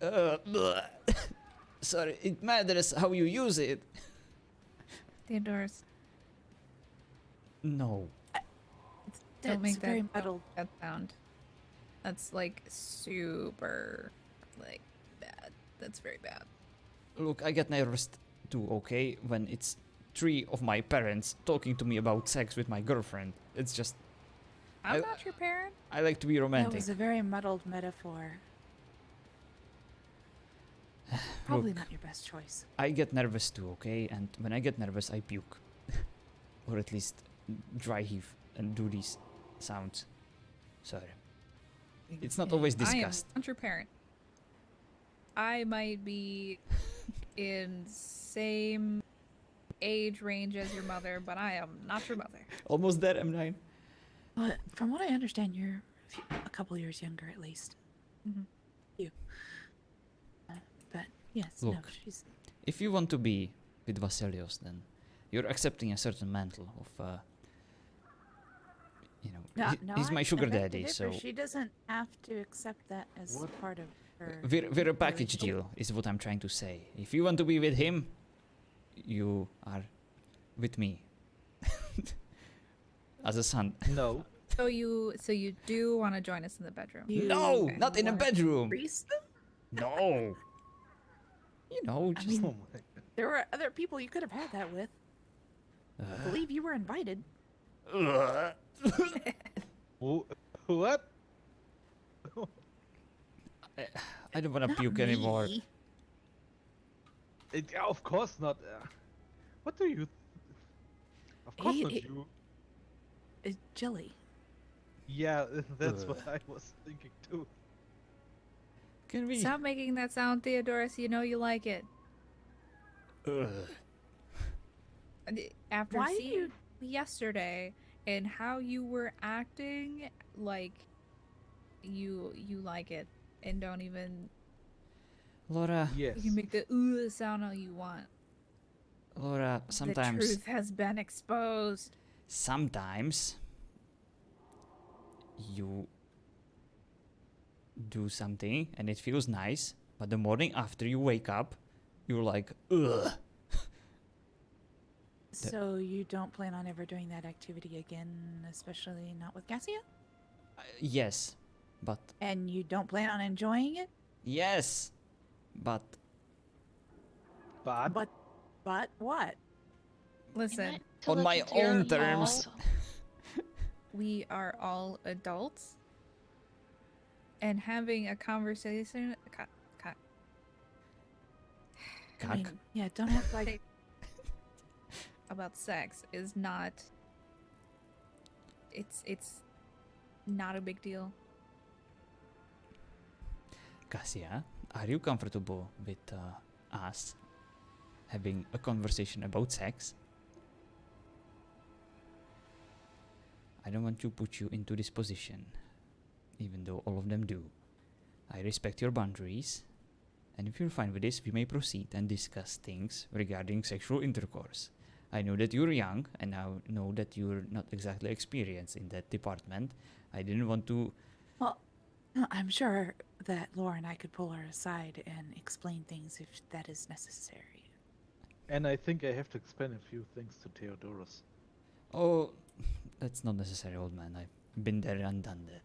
Bleh. Sorry, it matters how you use it. Theodoros, No. don't That's make very that muddled. that sound. That's like super, like bad. That's very bad. Look, I get nervous too, okay? When it's 3 of my parents talking to me about sex with my girlfriend. It's just, I'm I- not your parent. I like to be That romantic. was a very muddled metaphor. Probably Look, not your best choice. I get nervous too, okay? And when I get nervous, I puke. Or at least dry heave and do these sounds. Sorry. It's not always I am discussed. not your parent. I might be in same age range as your mother, but I am not your mother. Almost there, M9. But from what I understand, you're a couple years younger at least. Mhm. You. But yes, no, Look. she's. If you want to be with Vasilios, then you're accepting a certain mantle of, he's my sugar I beg to daddy, differ. so She doesn't have to accept that as What? part of her. we're a package relationship. deal, is what I'm trying to say. If you want to be with him, you are with me. As a son. No. So you do want to join us in the bedroom? You No, Okay. not in a want bedroom. Priest them? No. You know, I just mean, Oh my god. there were other people you could have had that with. I believe you were invited. What? I don't want to Not puke anymore. me. Yeah, of course not. What do you? Of course He- not he- you. Jelly. Yeah, that's Ugh. what I was thinking too. Can we? Stop making that sound, Theodoros. You know you like it. After Why do seeing you- yesterday and how you were acting, like you like it, and don't even Laura, Yes. you can make the sound all you want. Laura, The sometimes, truth has been exposed. sometimes you do something and it feels nice, but the morning after you wake up, you're like, ugh. So you don't plan on ever doing that activity again, especially not with Cassia? Yes, but And you don't plan on enjoying it? yes, but But But what? Listen, On look my into your own email terms. also. we are all adults, and having a conversation. I mean, yeah, don't have like. About sex is not. It's not a big deal. Cassia, are you comfortable with us having a conversation about sex? I don't want to put you into this position, even though all of them do. I respect your boundaries, and if you're fine with this, we may proceed and discuss things regarding sexual intercourse. I know that you're young, and I know that you're not exactly experienced in that department. I didn't want to. Well, I'm sure that Laura and I could pull her aside and explain things if that is necessary. and I think I have to explain a few things to Theodoros. Oh, that's not necessary, old man. I've been there and done that.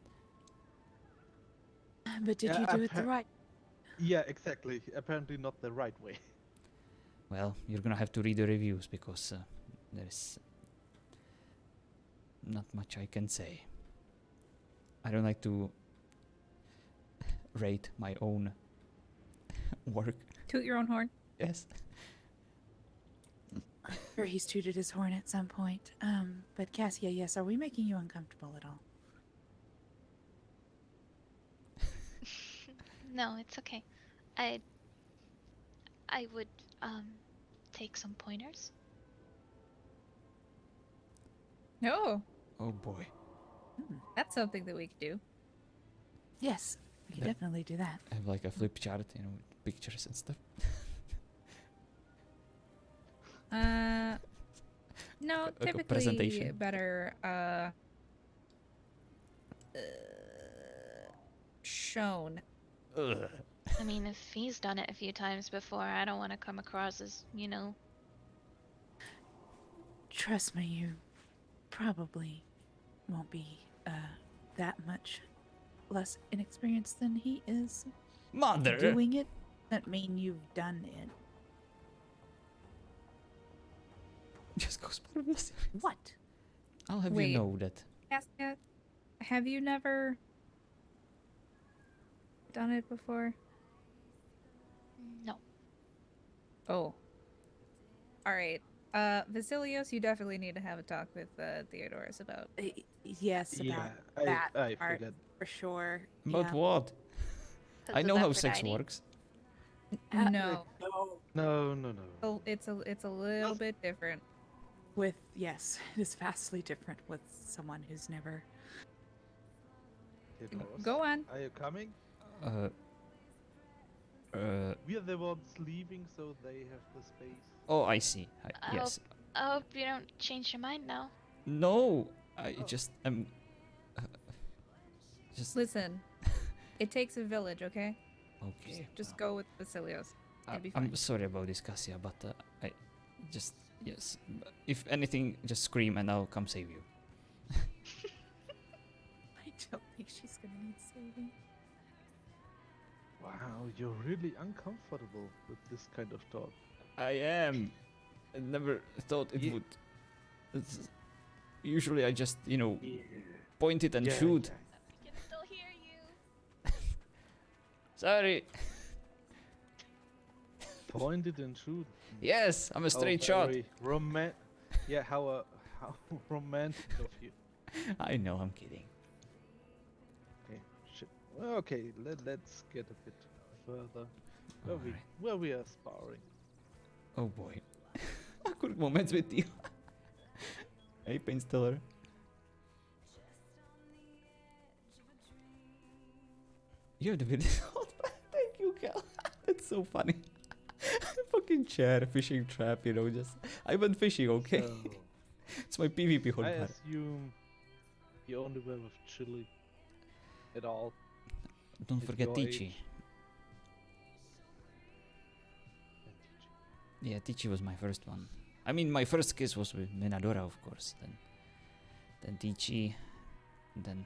But did Yeah, you do it the right? Yeah, exactly. Apparently not the right way. Well, you're gonna have to read the reviews because there's not much I can say. I don't like to rate my own work. Toot your own horn. Yes. Sure, he's tooted his horn at some point. But Cassia, yes, are we making you uncomfortable at all? No, it's okay. I would take some pointers. No, Oh boy. that's something that we could do. Yes, we can Yeah. definitely do that. I have like a flip chart, with pictures and stuff. No, Like a typically presentation. better shown. Ugh. I mean, if he's done it a few times before, I don't want to come across as, Trust me, you probably won't be that much less inexperienced than he is. Mother! Doing it doesn't mean you've done it. Just goes by this. What? I'll have Wait. you know that. Cassia, have you never done it before? no. Oh. Alright. Vasilios, you definitely need to have a talk with Theodoros about. Yes, about Yeah, that I part forget. for sure. About yeah. what? 'Cause I of know how sex Aphrodite. works. No, No. No. it's a little bit different. With yes, it is vastly different with someone who's never. Theodoros, Go on. Are you coming? Uh. We are the ones leaving, so they have the space. Oh, I see. Yes. I hope you don't change your mind now. No, I Oh. just just Listen, it takes a village, okay? okay. Just go with Vasilios. It'd be fine. I'm sorry about this, Cassia, but I just yes. If anything, just scream and I'll come save you. I don't think she's gonna need saving. Wow, you're really uncomfortable with this kind of talk. I am. I never thought it Ye- would. Usually, I just point it and shoot. I can still hear you. Sorry. Point it and shoot. Yes, I'm a straight shot. Yeah, how romantic of you. I know, I'm kidding. Okay, shit. Well, okay, let's get a bit further. Alright. Where we are sparring. Oh boy. Awkward moments with you. Hey, Painstiller. You have the video. Thank you, Cal. That's so funny. Fucking chair, fishing trap, just. I went fishing, okay? So, It's my PvP hold I part. assume you only wear with chili at all. Don't at forget your Tichi. age. Yeah, Tichi was my first one. I mean, my first kiss was with Minadora, of course. Then Tichi. Then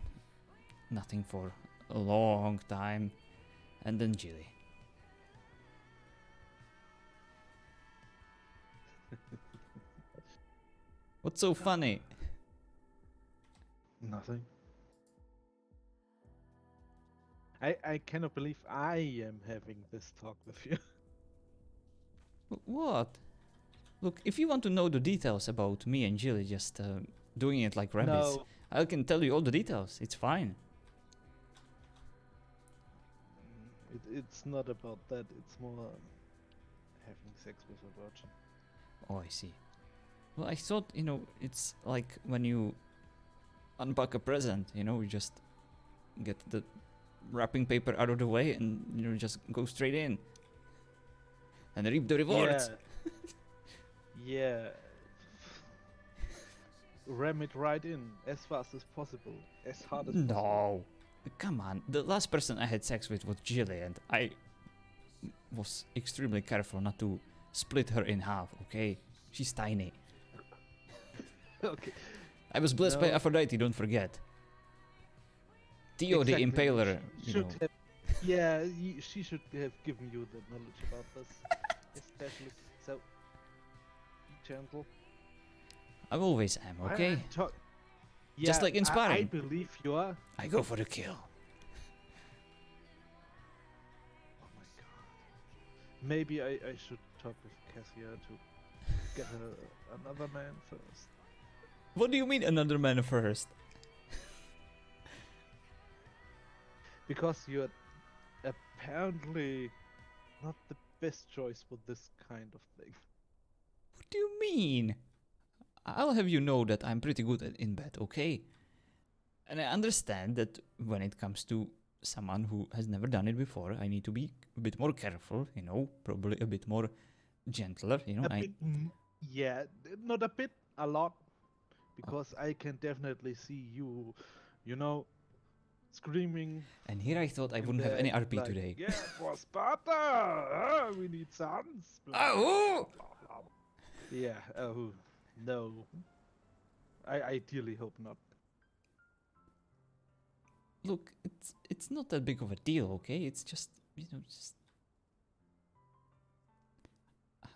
nothing for a long time. And then Jilly. What's so funny? Nothing. I cannot believe I am having this talk with you. What? Look, if you want to know the details about me and Jilly just doing it like rabbits, No. I can tell you all the details. It's fine. It's not about that. It's more having sex with a virgin. Oh, I see. Well, I thought, it's like when you unpack a present, you just get the wrapping paper out of the way and, just go straight in. And reap the rewards. Yeah. Ram it right in as fast as possible, as hard as possible. No. Come on. The last person I had sex with was Jilly, and I was extremely careful not to split her in half, okay? She's tiny. Okay. I was blessed by No. Aphrodite, don't forget. ToO the Exactly. Impaler, She should have, yeah, she should have given you the knowledge about this, especially. So, be gentle. I always am, okay? Just Yeah, like in I sparring. believe you are. I go for the kill. Oh my god. Maybe I should talk with Cassia to get her another man first. What do you mean another man first? Because you're apparently not the best choice for this kind of thing. What do you mean? I'll have you know that I'm pretty good in bed, okay? And I understand that when it comes to someone who has never done it before, I need to be a bit more careful, probably a bit more gentler, Yeah, not a bit, a lot. Because I can definitely see you, screaming. And here I thought I in wouldn't have bed, any RP like, today. Yeah, for Sparta! We need sons! blah, Oh! blah, blah, blah. Yeah, oh, no. I ideally hope not. Look, it's not that big of a deal, okay? It's just, just...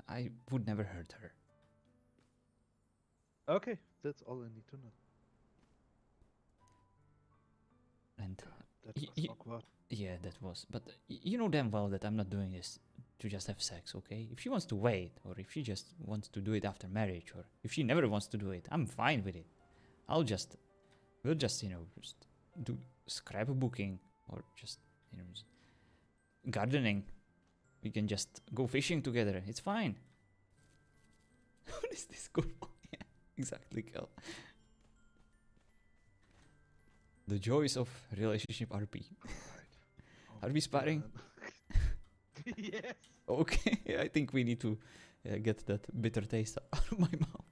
I would never hurt her. Okay, that's all I need to know. And That was awkward. yeah, that was. But you know damn well that I'm not doing this to just have sex, okay? If she wants to wait, or if she just wants to do it after marriage, or if she never wants to do it, I'm fine with it. We'll just, just do scrapbooking, or just, gardening. We can just go fishing together. It's fine. What is this going on? Yeah, exactly, Kel. The joys of relationship RP. Are we sparring? Yes. Okay, I think we need to get that bitter taste out of my mouth.